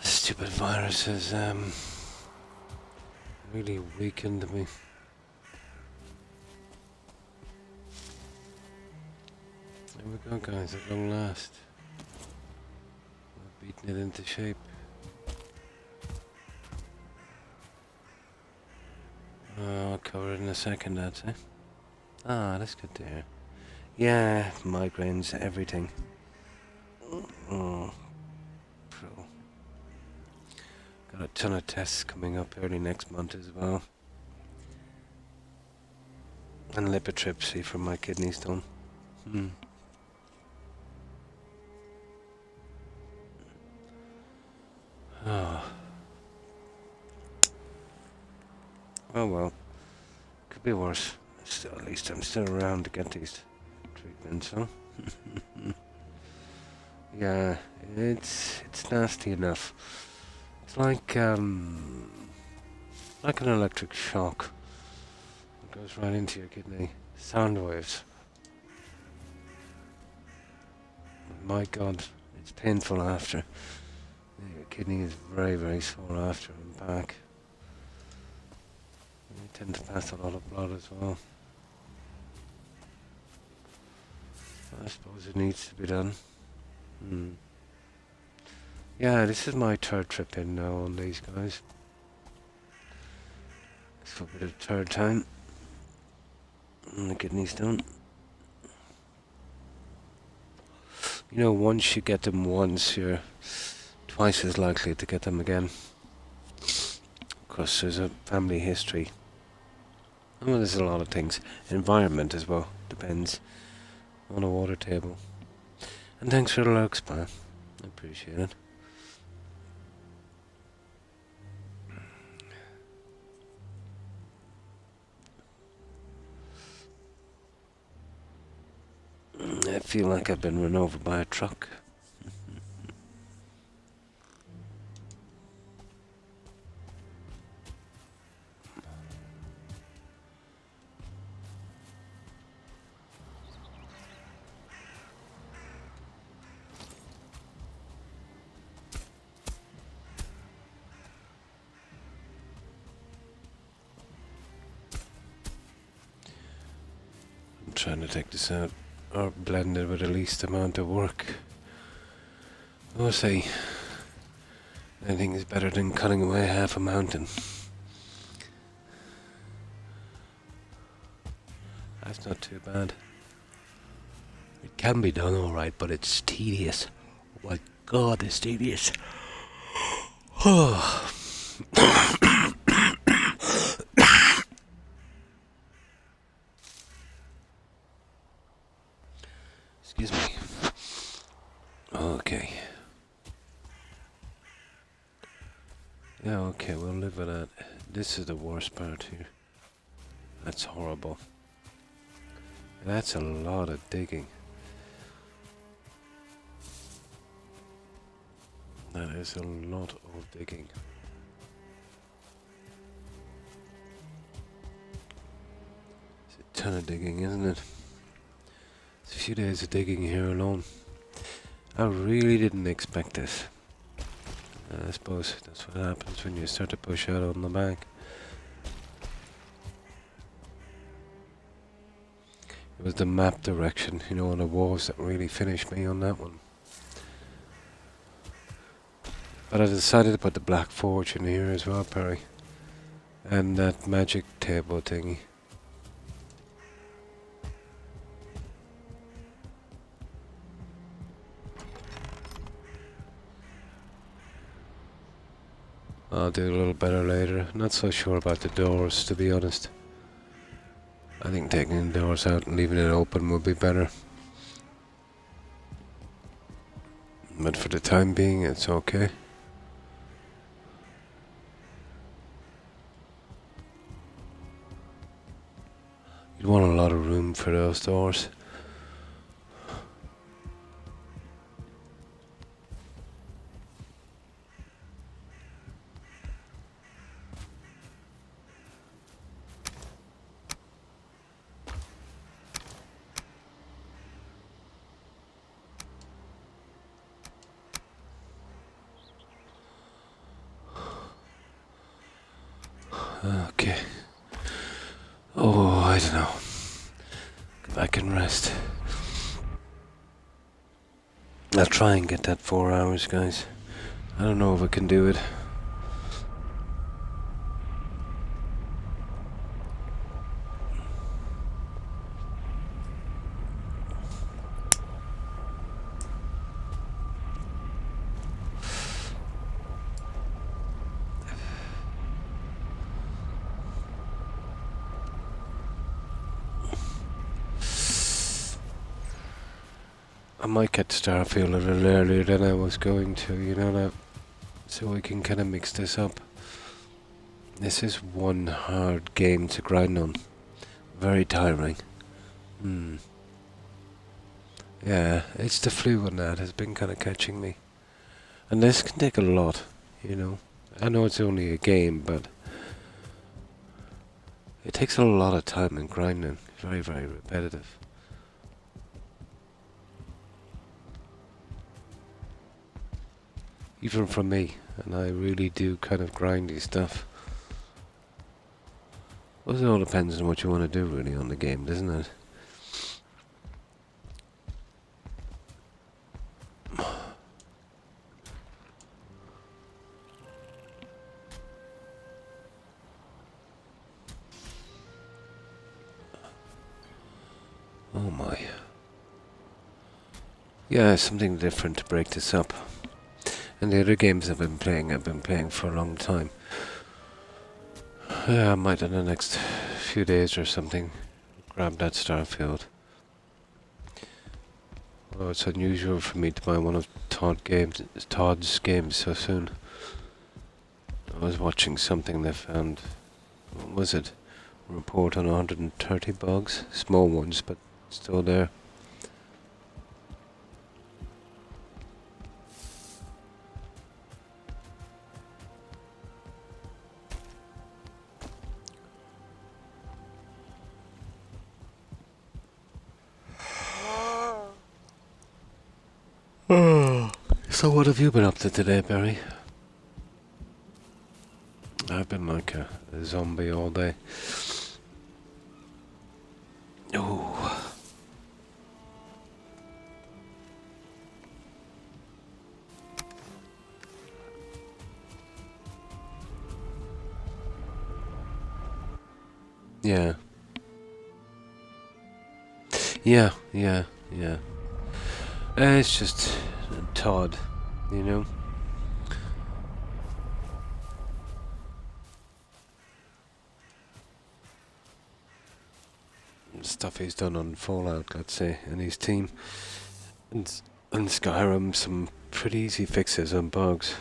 This stupid virus has really weakened me. There we go, guys, at long last. We're beating it into shape. I'll cover it in a second, I'd say. Ah, that's good to hear. Yeah, migraines, everything. Oh, pro. Got a ton of tests coming up early next month as well. And lithotripsy from my kidney stone. Oh. Oh well. Could be worse. Still, at least I'm still around to get these treatments, huh? Yeah, it's nasty enough. It's like an electric shock. It goes right into your kidney. Sound waves. My God, it's painful after. Your kidney is very, very sore after and back. You tend to pass a lot of blood as well. I suppose it needs to be done. Yeah, this is my third trip in now on these guys. This will be the third time. And the kidney stone. You know, once you get them once, you're twice as likely to get them again. Because there's a family history. Well, there's a lot of things. Environment as well. Depends on a water table. And thanks for the lurks, man. I appreciate it. I feel like I've been run over by a truck. I'm trying to take this out, or blend it with the least amount of work. We'll see. Anything is better than cutting away half a mountain. That's not too bad. It can be done alright, but it's tedious. Oh my god, it's tedious. Excuse me. Okay. Yeah, okay, we'll live with that. This is the worst part here. That's horrible. That's a lot of digging. That is a lot of digging. It's a ton of digging, isn't it? It's a few days of digging here alone. I really didn't expect this. I suppose that's what happens when you start to push out on the bank. It was the map direction, you know, on the walls that really finished me on that one. But I decided to put the black forge in here as well, Perry. And that magic table thingy. I'll do a little better later. Not so sure about the doors, to be honest. I think taking the doors out and leaving it open would be better. But for the time being, it's okay. You'd want a lot of room for those doors. Okay. Oh, I don't know. Go back and rest. I'll try and get that 4 hours, guys. I don't know if I can do it. I might get Starfield a little earlier than I was going to, you know that? So we can kind of mix this up. This is one hard game to grind on. Very tiring. Yeah, it's the flu and that has been kind of catching me. And this can take a lot, you know. I know it's only a game, but it takes a lot of time and grinding. Very, very repetitive. Even from me, and I really do kind of grindy stuff. Well, it all depends on what you want to do really on the game, doesn't it? Oh my. Yeah, something different to break this up. And the other games I've been playing for a long time. Yeah, I might in the next few days or something grab that Starfield. Oh, it's unusual for me to buy one of Todd's games so soon. I was watching something they found, what was it? A report on 130 bugs, small ones, but still there. So what have you been up to today, Barry? I've been like a zombie all day. Oh. Yeah. Yeah. It's just Todd, you know? Stuff he's done on Fallout, let's say, and his team. And Skyrim, some pretty easy fixes on bugs.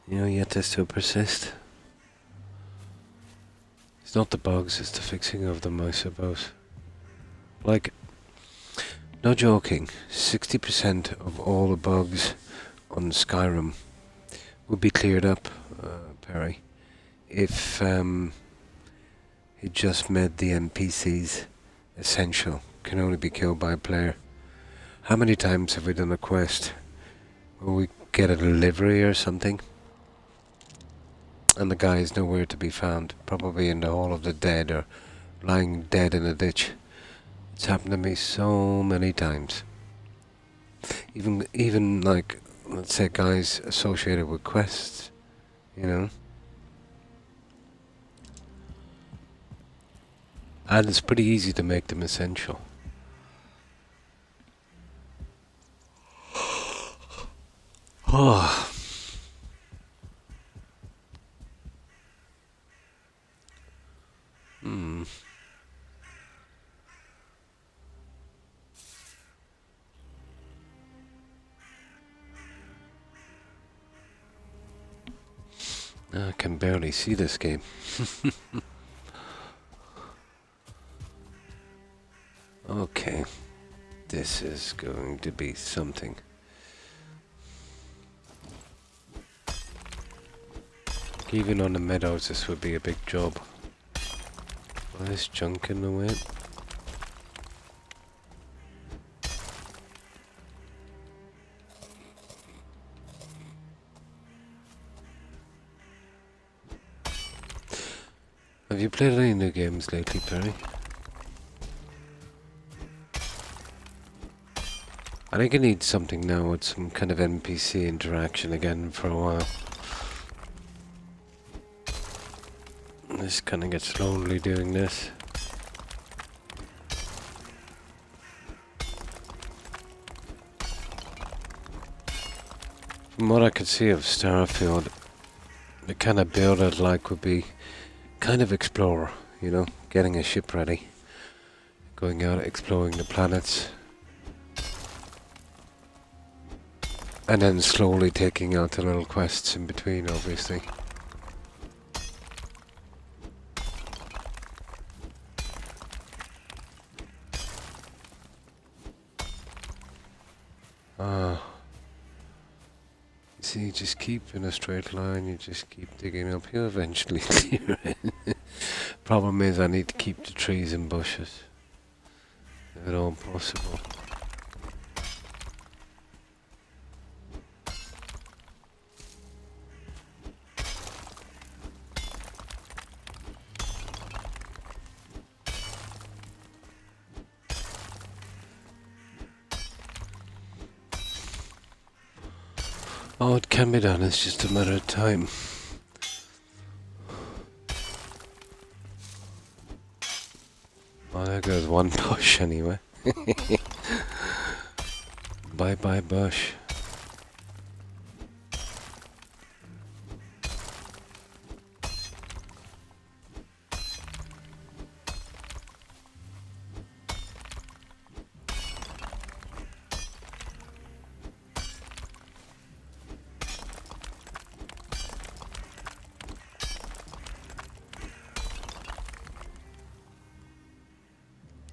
You know, yet they still persist. It's not the bugs, it's the fixing of them, I suppose. Like, no joking, 60% of all the bugs on Skyrim would be cleared up, Perry, if he just made the NPCs essential, can only be killed by a player. How many times have we done a quest where we get a delivery or something and the guy is nowhere to be found, probably in the Hall of the Dead or lying dead in a ditch? It's happened to me so many times. Even like, let's say, guys associated with quests, you know? And it's pretty easy to make them essential. Oh. I can barely see this game. Okay, this is going to be something. Even on the meadows, this would be a big job. All this junk in the way. Have you played any new games lately, Perry? I think I need something now with some kind of NPC interaction again for a while. This kind of gets lonely doing this. From what I could see of Starfield, the kind of build I'd like would be kind of explorer, you know, getting a ship ready, going out exploring the planets, and then slowly taking out the little quests in between, obviously. See, you just keep in a straight line, you just keep digging up, you'll eventually clear it. Problem is I need to keep the trees and bushes, if at all possible. Oh, it can be done, it's just a matter of time. Oh, there goes one bush anyway. bye-bye bush.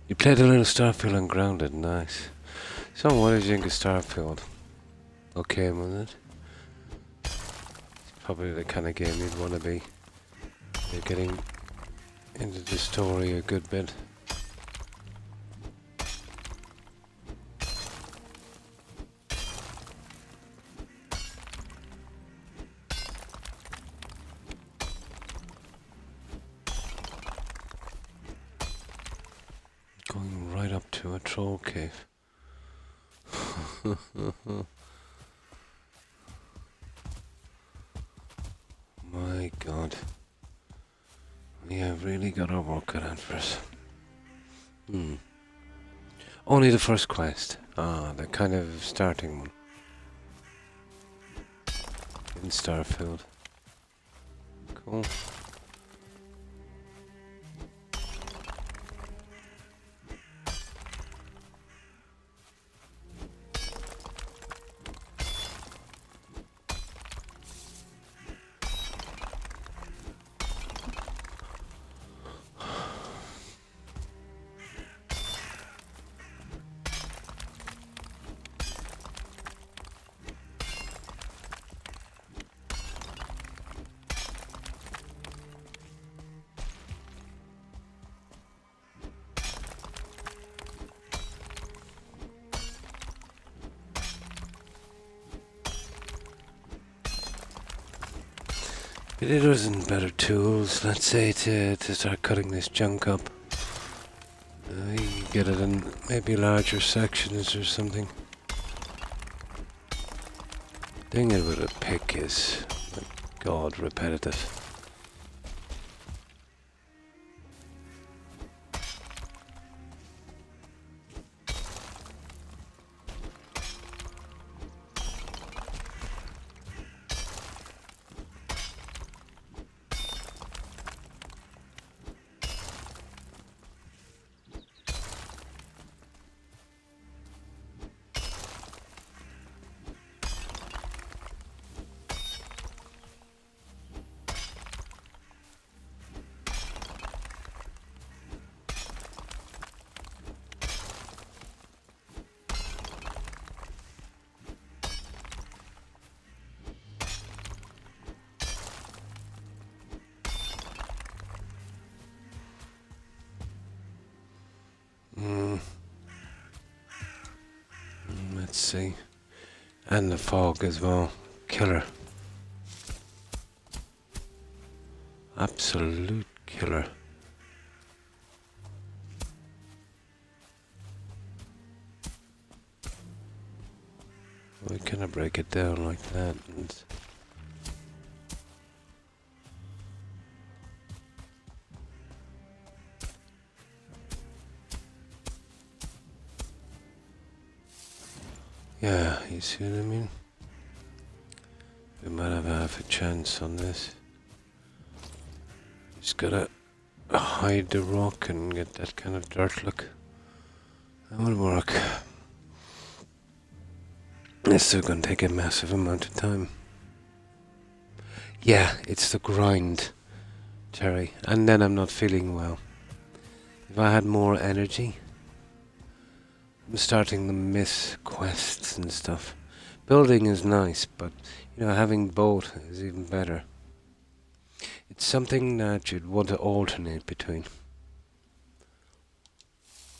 You played a little Starfield and Grounded, nice. So what did you think of Starfield? Okay, wasn't it? It's probably the kind of game you'd want to be. You're getting into the story a good bit. Going right up to a troll cave. My god. We have really got our work cut out for us. Only the first quest. Ah, the kind of starting one. In Starfield. Cool. Potatoes and better tools, let's say, to start cutting this junk up. You can get it in maybe larger sections or something. Doing it with a pick is, god, repetitive. Let's see. And the fog as well. Killer. Absolute killer. We kind of break it down like that. And yeah, you see what I mean? We might have half a chance on this. Just gotta hide the rock and get that kind of dirt look. That will work. It's still gonna take a massive amount of time. Yeah, it's the grind, Terry. And then I'm not feeling well. If I had more energy, I'm starting to miss quests and stuff. Building is nice, but having both is even better. It's something that you'd want to alternate between.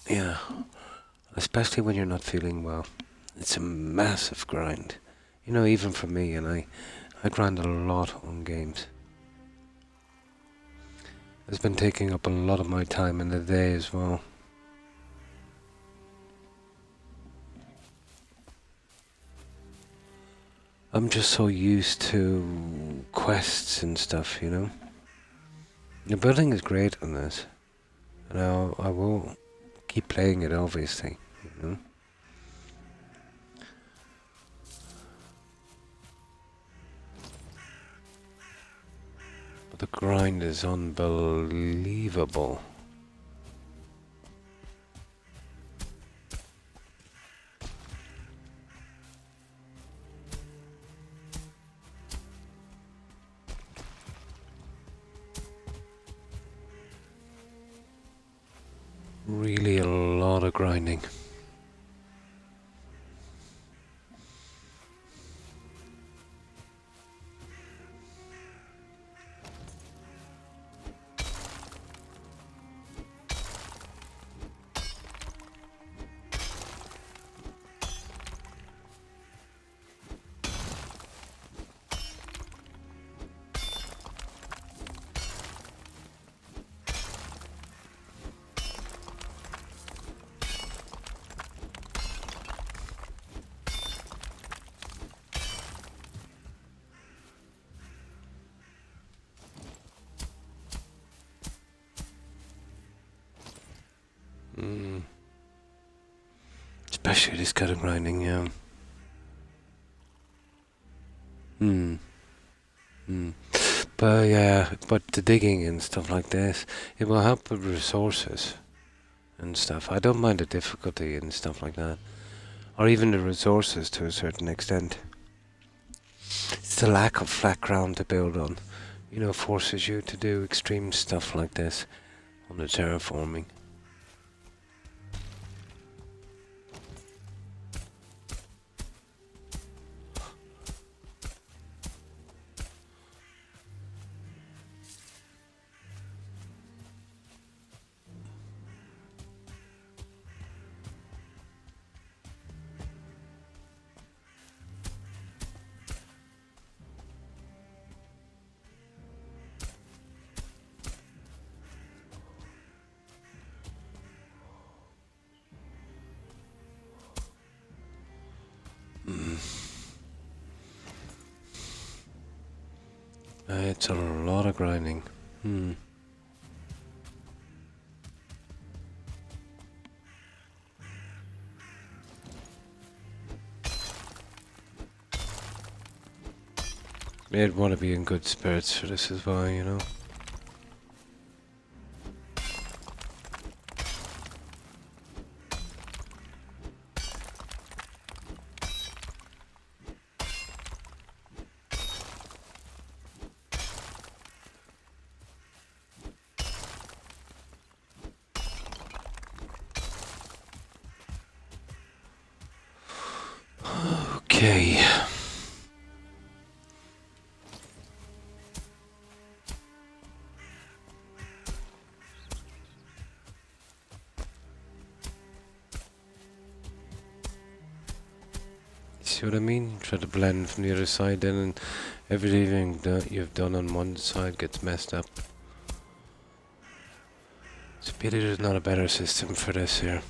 Yeah, especially when you're not feeling well. It's a massive grind. Even for me, and I grind a lot on games. It's been taking up a lot of my time in the day as well. I'm just so used to quests and stuff, The building is great on this. And I will keep playing it, obviously, But the grind is unbelievable. Really a lot of grinding. Especially this kind of grinding, yeah. But yeah, but the digging and stuff like this, it will help with resources and stuff. I don't mind the difficulty and stuff like that. Or even the resources to a certain extent. It's the lack of flat ground to build on. You know, forces you to do extreme stuff like this on the terraforming. It's a lot of grinding. You'd want to be in good spirits for this as well, you know. Okay. See what I mean? Try to blend from the other side then, and everything that you've done on one side gets messed up. It's a pity there's not a better system for this here.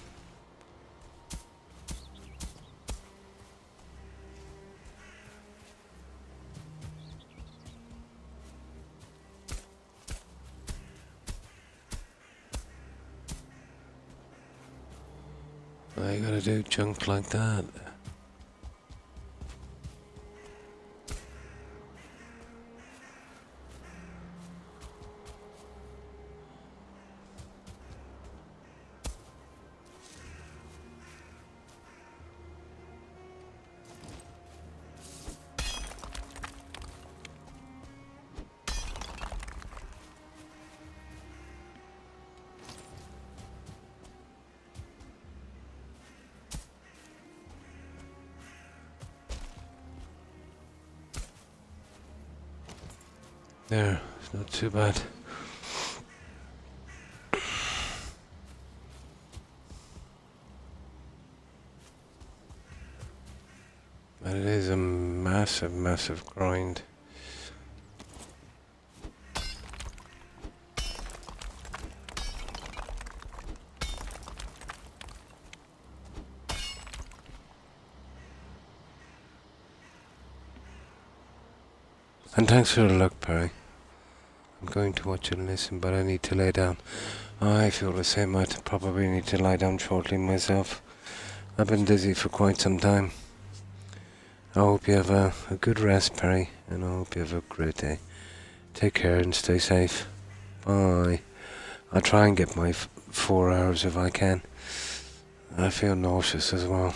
I gotta do junk like that. There, it's not too bad. But it is a massive, massive grind. And thanks for the luck, Perry. I'm going to watch and listen, but I need to lay down. I feel the same. I probably need to lie down shortly myself. I've been dizzy for quite some time. I hope you have a good rest, Perry, and I hope you have a great day. Take care and stay safe. Bye. I'll try and get my 4 hours if I can. I feel nauseous as well.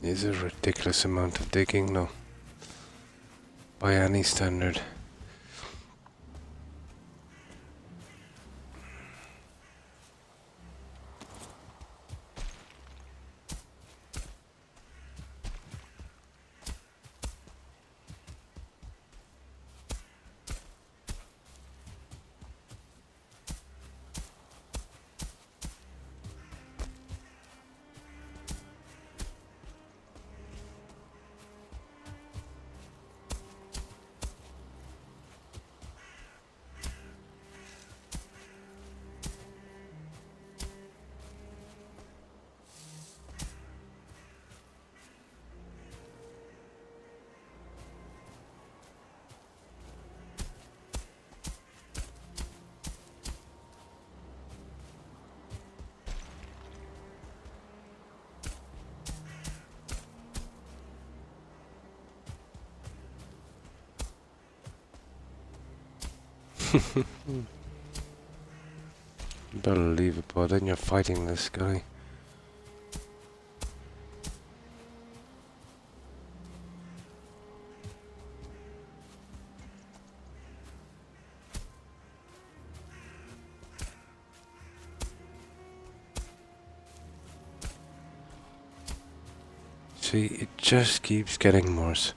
Is a ridiculous amount of digging, though, by any standard. You better leave it, bud, then you're fighting this guy. See, it just keeps getting worse.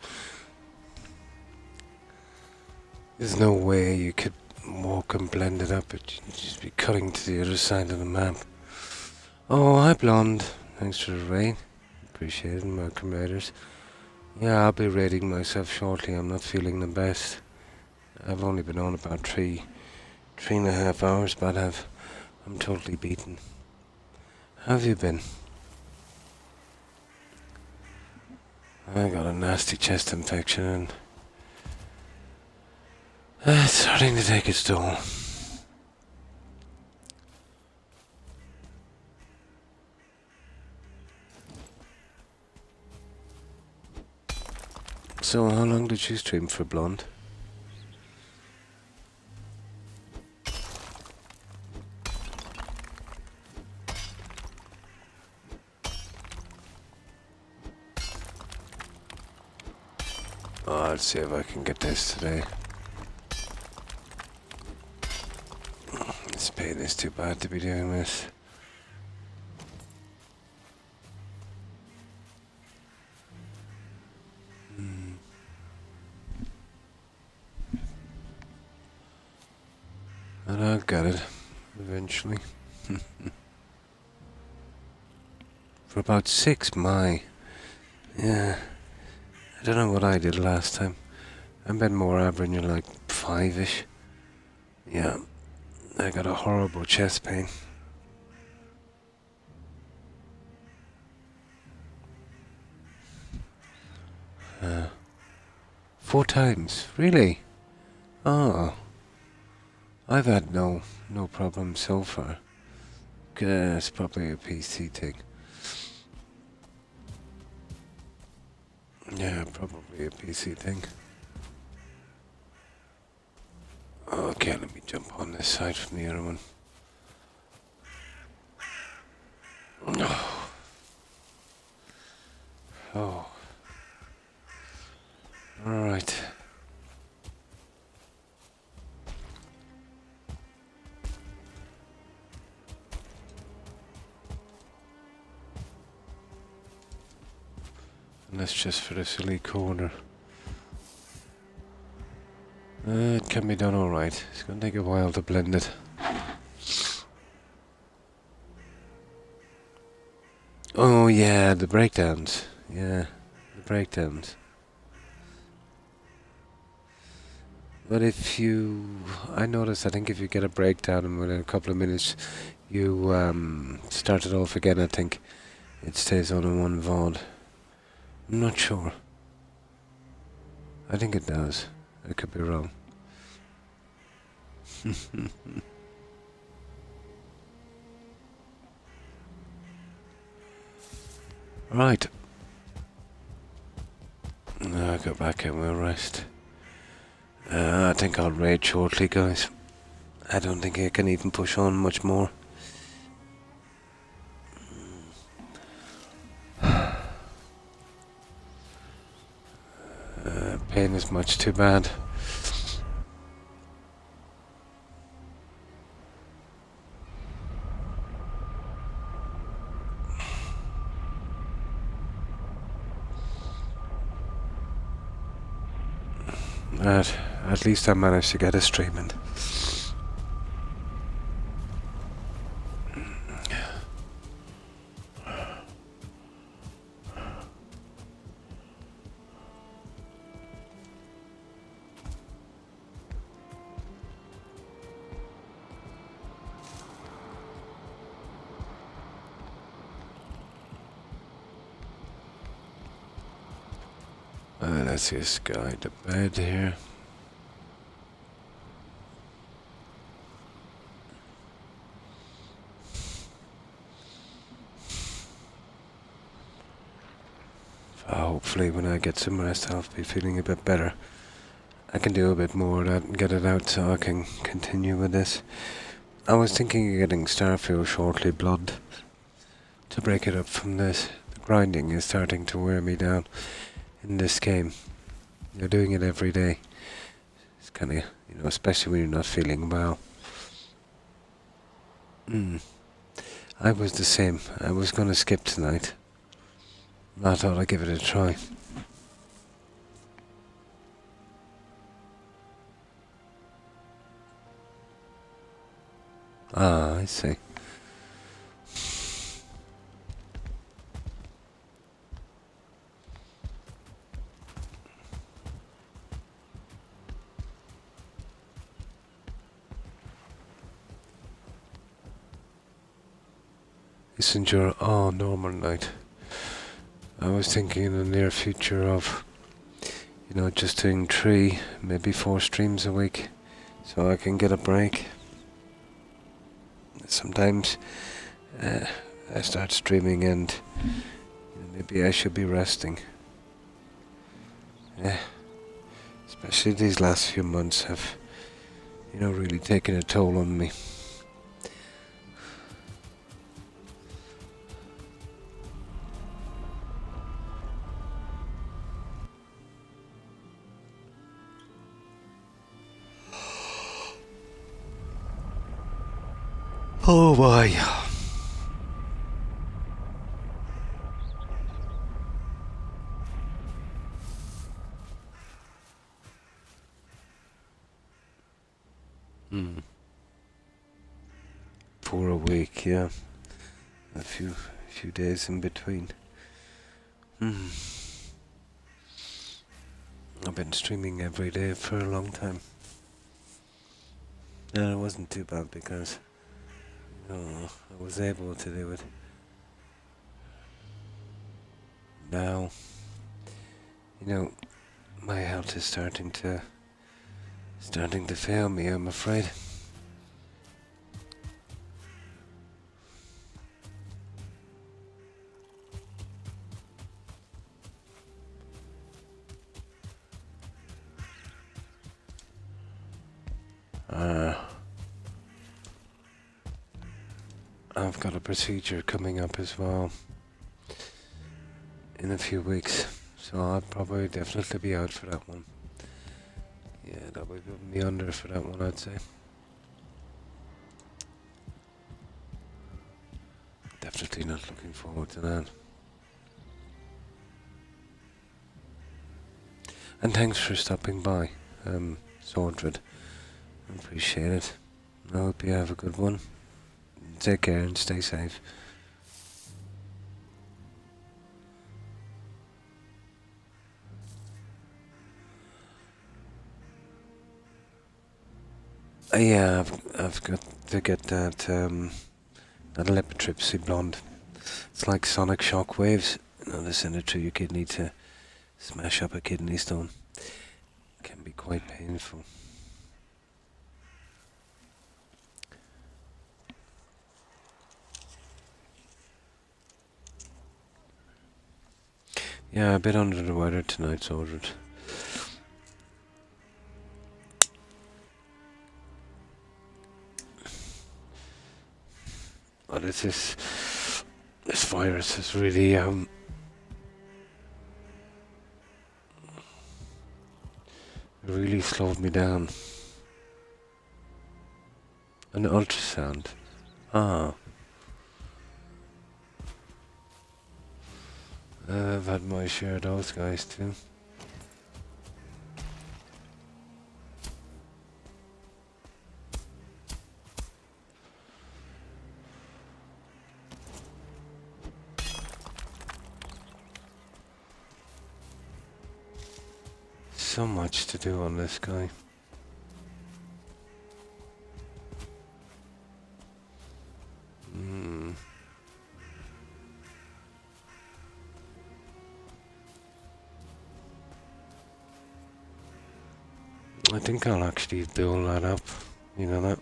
There's no way you could walk and blend it up. You'd just be cutting to the other side of the map. Oh, hi, Blonde. Thanks for the raid. Appreciate it, welcome raiders. Yeah, I'll be raiding myself shortly. I'm not feeling the best. I've only been on about 3.5 hours, but I'm totally beaten. How have you been? I got a nasty chest infection and it's starting to take its toll. So how long did you stream for, Blonde? Oh, I'll see if I can get this today. This pain is too bad to be doing this. And I'll get it, eventually. For about 6, yeah. I don't know what I did last time. I bet more averaging like 5-ish. Yeah, I got a horrible chest pain. Uh, 4 times, really? Oh, I've had no problem so far. It's probably a PC thing. Yeah, probably a PC thing. Okay, let me jump on this side from the other one. Oh. Oh. Alright. And that's just for the silly corner. It can be done alright. It's going to take a while to blend it. Oh yeah, the breakdowns. Yeah, the breakdowns. But I noticed, I think if you get a breakdown and within a couple of minutes you start it off again, I think it stays on in one VOD. I'm not sure. I think it does. I could be wrong. Right. I'll go back and we'll rest. I think I'll raid shortly, guys. I don't think I can even push on much more. Pain is much too bad. At least I managed to get a stream in. Let's just guide the bed here. Hopefully when I get some rest I'll be feeling a bit better. I can do a bit more of that and get it out so I can continue with this. I was thinking of getting Starfield shortly blood to break it up from this. The grinding is starting to wear me down in this game. You're doing it every day. It's kind of, especially when you're not feeling well. I was the same. I was going to skip tonight. I thought I'd give it a try. Ah, I see. Isn't your normal night? I was thinking in the near future of, just doing 3, maybe 4 streams a week, so I can get a break. Sometimes I start streaming and maybe I should be resting. Yeah, especially these last few months have, really taken a toll on me. Oh boy. For a week, yeah. A few days in between. I've been streaming every day for a long time. And it wasn't too bad because I was able to do it. Now, my health is starting to fail me, I'm afraid. I've got a procedure coming up as well in a few weeks, so I'll probably definitely be out for that one. Yeah, that would put me under for that one, I'd say. Definitely not looking forward to that. And thanks for stopping by. sorted. Appreciate it. I hope you have a good one. Take care and stay safe. Yeah, I've got to get that that lithotripsy blonde. It's like sonic shock waves. They send it through your kidney to smash up a kidney stone. It can be quite painful. Yeah, a bit under the weather tonight, Soldier. But this virus has really really slowed me down. An ultrasound. Ah. I've had my share of those guys too. So much to do on this guy. I think I'll actually build that up. You know that?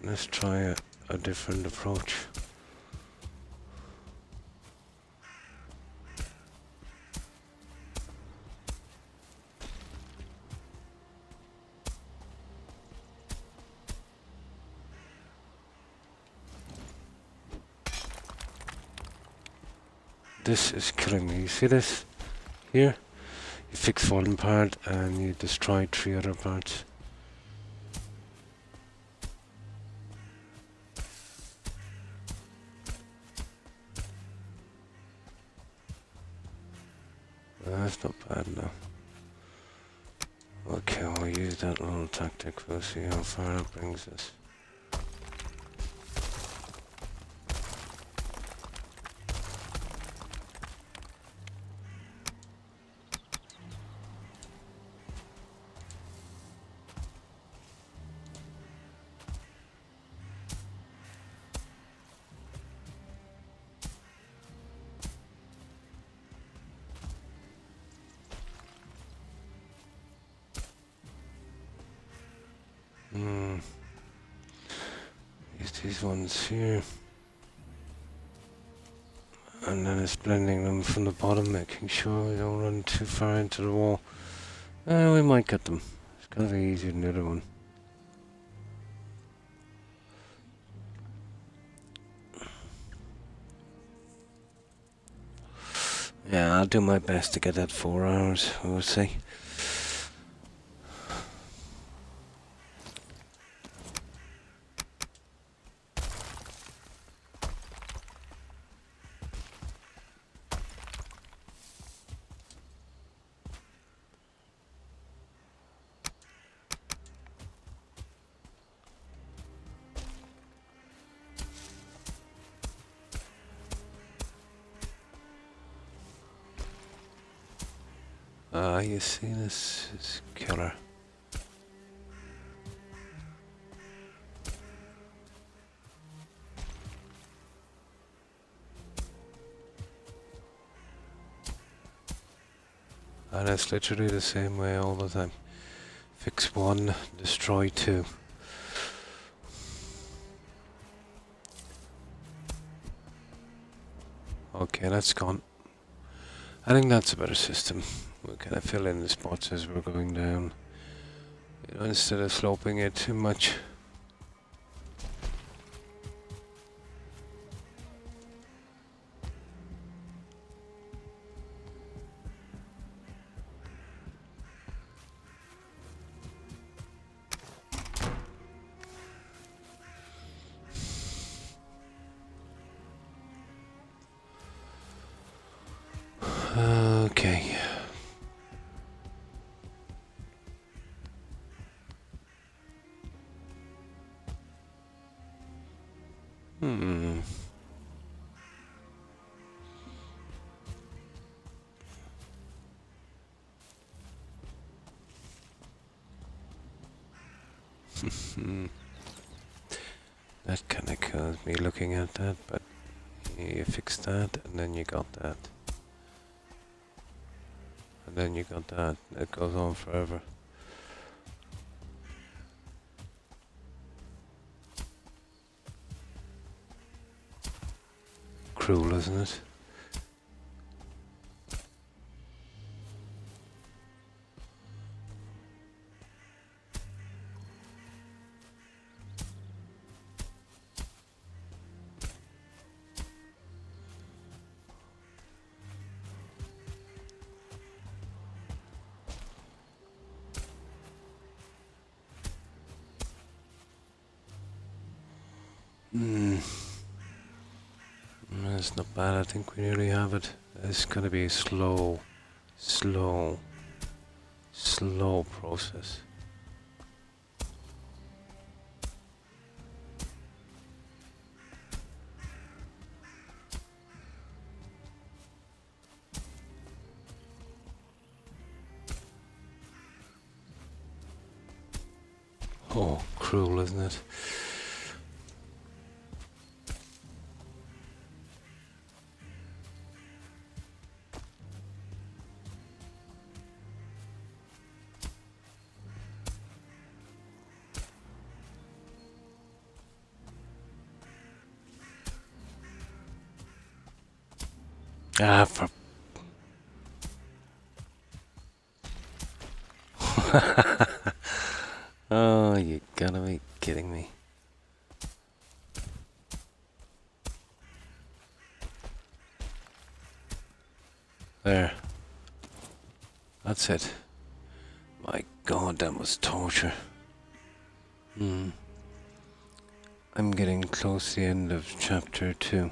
Let's try a different approach. This is killing me. You see this? Here? You fix one part and you destroy 3 other parts. That's not bad now. Okay, we'll use that little tactic. We'll see how far it brings us. Use these ones here. And then it's blending them from the bottom, making sure we don't run too far into the wall. We might get them. It's gonna be easier than the other one. Yeah, I'll do my best to get that 4 hours, we'll see. You see, this is killer. And it's literally the same way all the time. Fix 1, destroy 2. Okay, that's gone. I think that's a better system. We'll kind of fill in the spots as we're going down, you know, instead of sloping it too much. Hmm. That kind of kills me looking at that, but you fix that, and then you got that. And then you got that. It goes on forever. Cruel, isn't it? Hmm. That's not bad. I think we nearly have it. It's gonna be a slow process. Oh, cruel, isn't it? Ah, for... Oh, you gotta be kidding me. There. That's it. My God, that was torture. Hmm. I'm getting close to the end of chapter 2.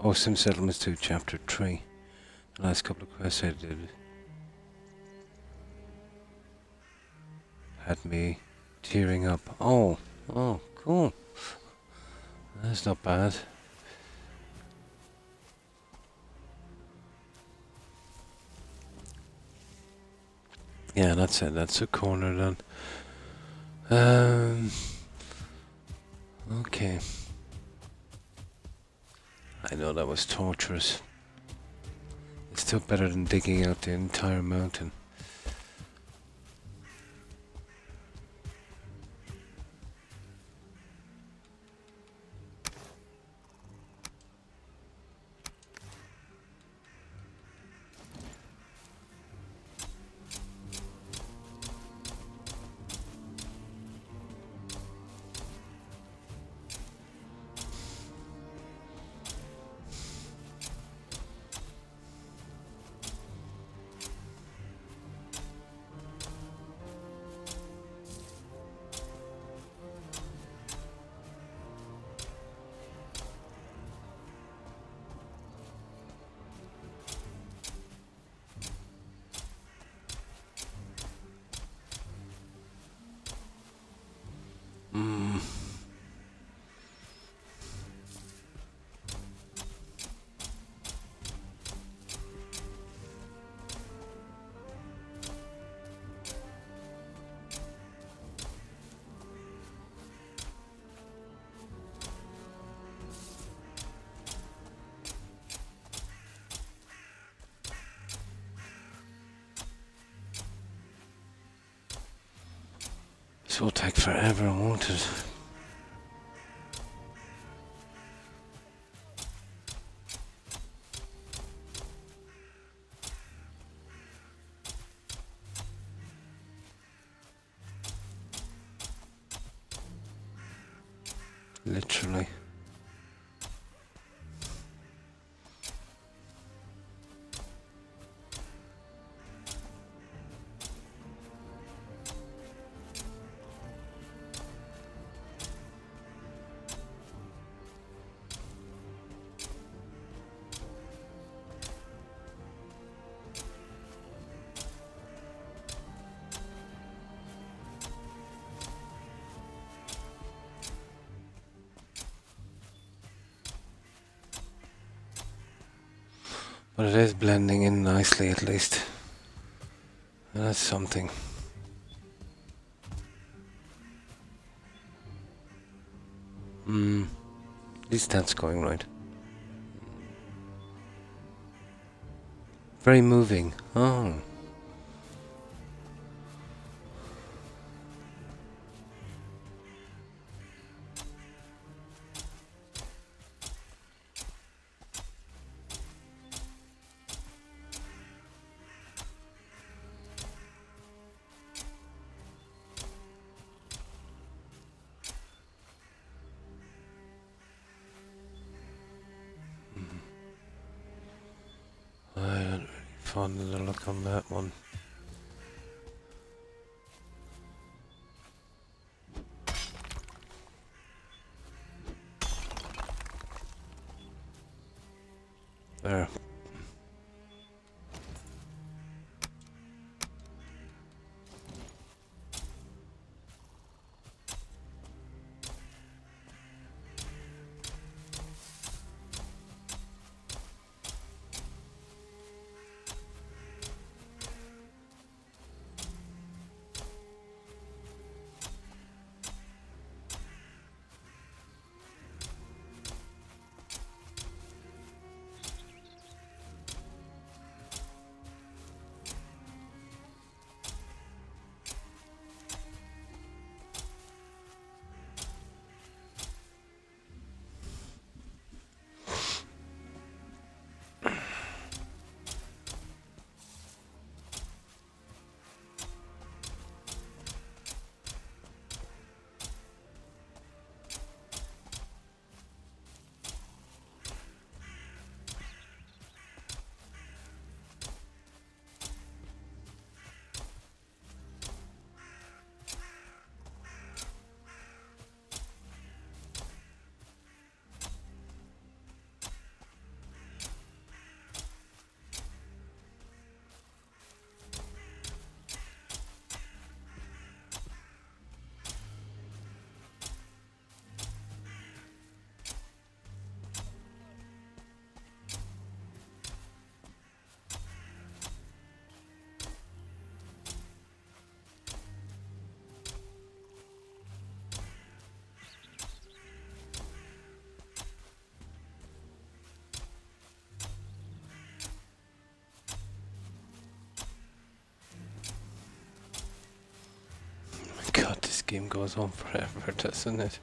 Oh, Sim Settlements 2, chapter 3. The last couple of quests I did had me tearing up. Oh, cool. That's not bad. Yeah, that's it. That's a corner done. Okay. I know that was torturous. It's still better than digging out the entire mountain. Hmm. This will take forever, won't it? Literally. But it is blending in nicely at least. That's something. At least that's going right. Very moving. Oh. I don't really fond of the look on that one. There. God, this game goes on forever, doesn't it?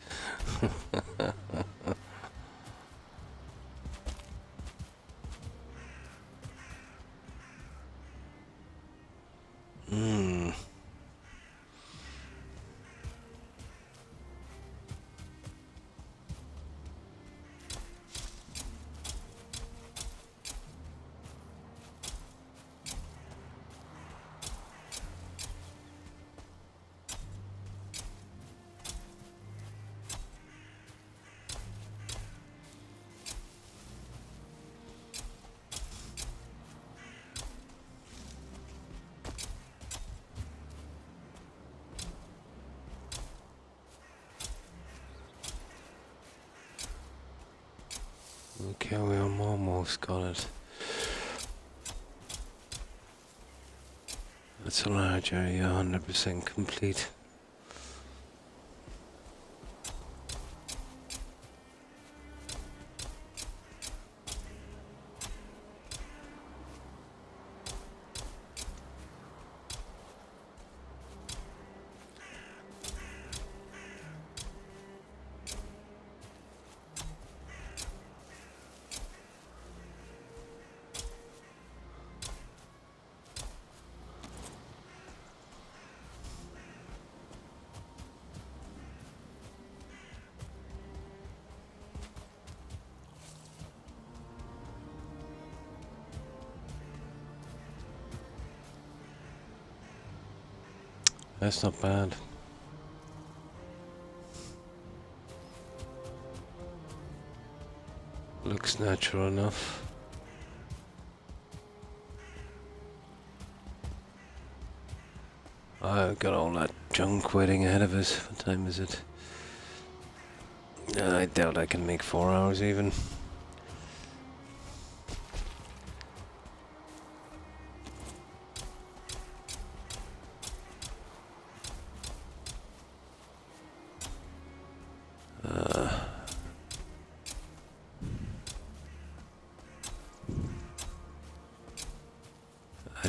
Okay, we almost got it. That's a large area, 100% complete. That's not bad. Looks natural enough. I've got all that junk waiting ahead of us. What time is it? I doubt I can make 4 hours even.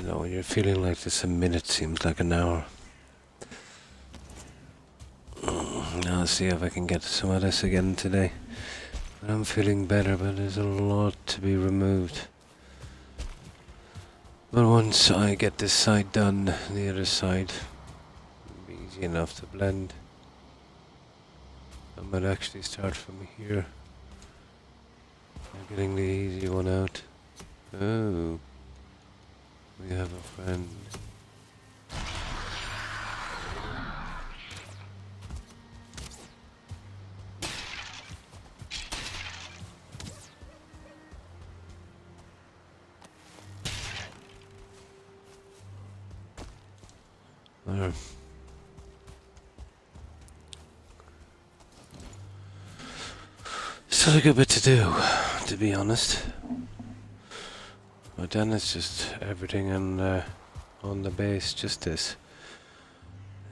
don't know, when you're feeling like this, a minute seems like an hour. I'll see if I can get some of this again today. I'm feeling better, but there's a lot to be removed. But once I get this side done, the other side will be easy enough to blend. I might actually start from here. I'm getting the easy one out. Oh, we have a friend. There. Still a good bit to do, to be honest. But then it's just everything on the base, just this.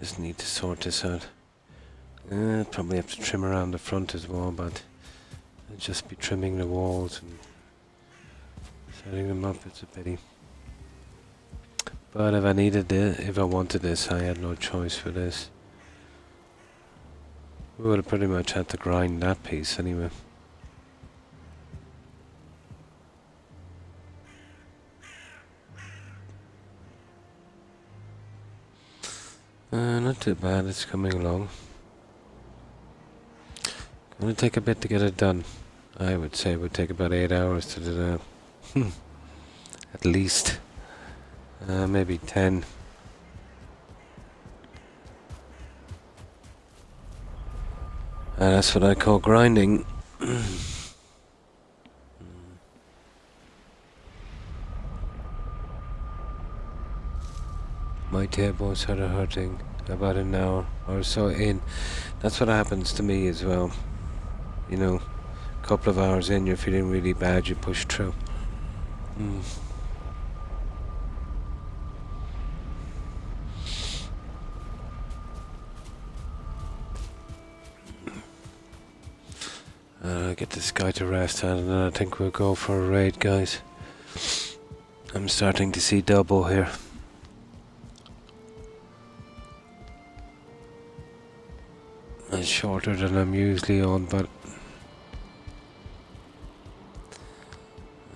Just need to sort this out. Probably have to trim around the front as well, but I'll just be trimming the walls and setting them up. It's a pity. But if I needed this, if I wanted this, I had no choice for this. We would have pretty much had to grind that piece anyway. Not too bad, it's coming along. Gonna take a bit to get it done. I would say it would take about 8 hours to do that. At least. Maybe 10. That's what I call grinding. My table started hurting about an hour or so in. That's what happens to me as well. You know, a couple of hours in, you're feeling really bad, you push through. Get this guy to rest, and then I think we'll go for a raid, guys. I'm starting to see double here. It's shorter than I'm usually on, but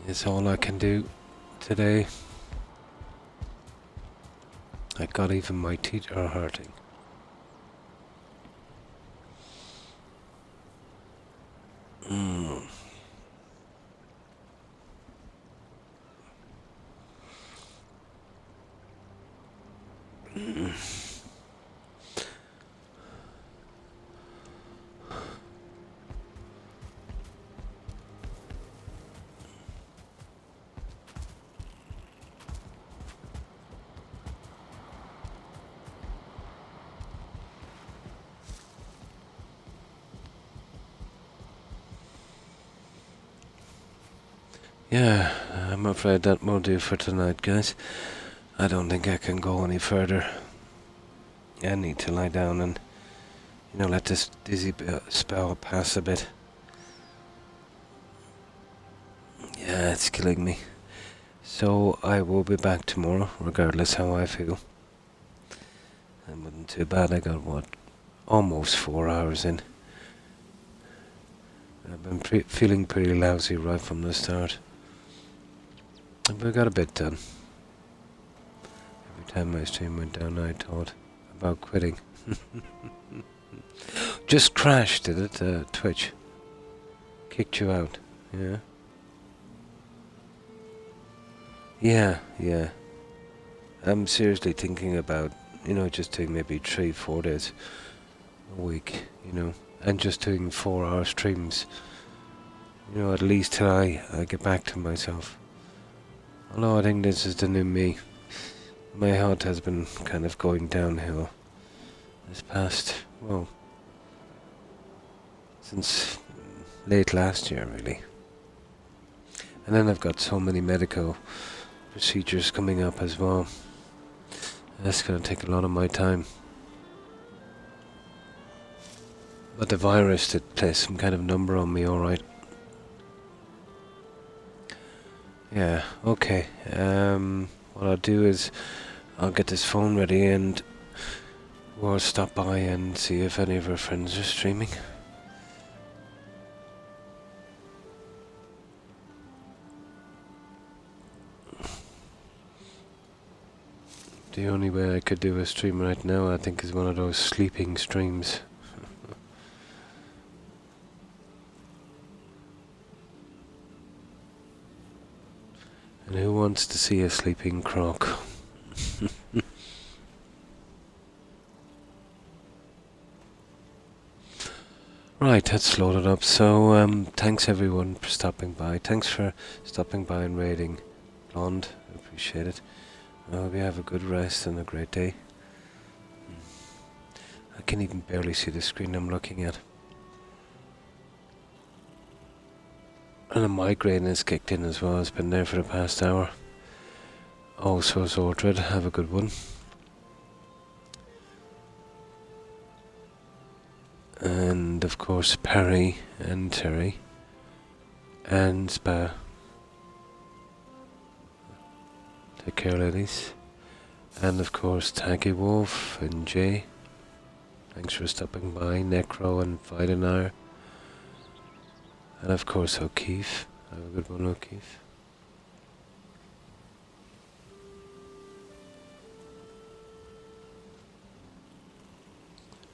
it's all I can do today. I got even my teeth are hurting. Yeah, I'm afraid that will do for tonight, guys. I don't think I can go any further. I need to lie down and, let this dizzy spell pass a bit. Yeah, it's killing me. So I will be back tomorrow, regardless how I feel. It wasn't too bad. I got, almost 4 hours in. I've been feeling pretty lousy right from the start. But we got a bit done. Every time my stream went down, I thought about quitting. Just crashed, did it? Twitch kicked you out, yeah? Yeah. I'm seriously thinking about, just doing maybe 3-4 days a week, and just doing 4-hour streams, at least till I get back to myself. Although I think this is the new me. My health has been kind of going downhill this past, since late last year, really. And then I've got so many medical procedures coming up as well. That's going to take a lot of my time. But the virus did play some kind of number on me, alright. Yeah, okay. what I'll do is I'll get this phone ready and we'll stop by and see if any of our friends are streaming. The only way I could do a stream right now, I think, is one of those sleeping streams. And who wants to see a sleeping croc? Right, that's loaded up. So, thanks everyone for stopping by. Thanks for stopping by and raiding Blonde. I appreciate it. I hope you have a good rest and a great day. I can even barely see the screen I'm looking at. And a migraine has kicked in as well. It's been there for the past hour. Oh, so is Ordred. Have a good one. And of course Perry and Terry and Spa. Take care, ladies. And of course Taggy Wolf and Jay. Thanks for stopping by. Necro and Videnar. And of course O'Keefe. Have a good one, O'Keefe.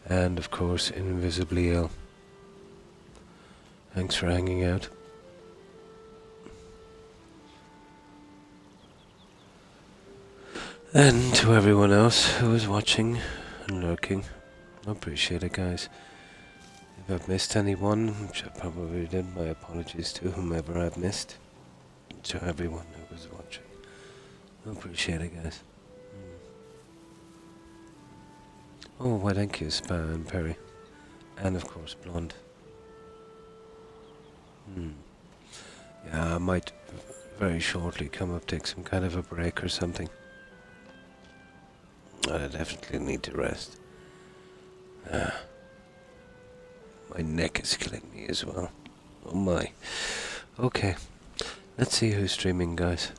And of course Invisibly Ill. Thanks for hanging out. And to everyone else who is watching and lurking, I appreciate it, guys. If I've missed anyone, which I probably did, my apologies to whomever I've missed. To everyone who was watching, I appreciate it, guys. Oh, why thank you, Spa and Perry. And of course, Blonde. Yeah, I might very shortly come up, take some kind of a break or something. I definitely need to rest. My neck is killing me as well. Oh my. Okay, let's see who's streaming, guys.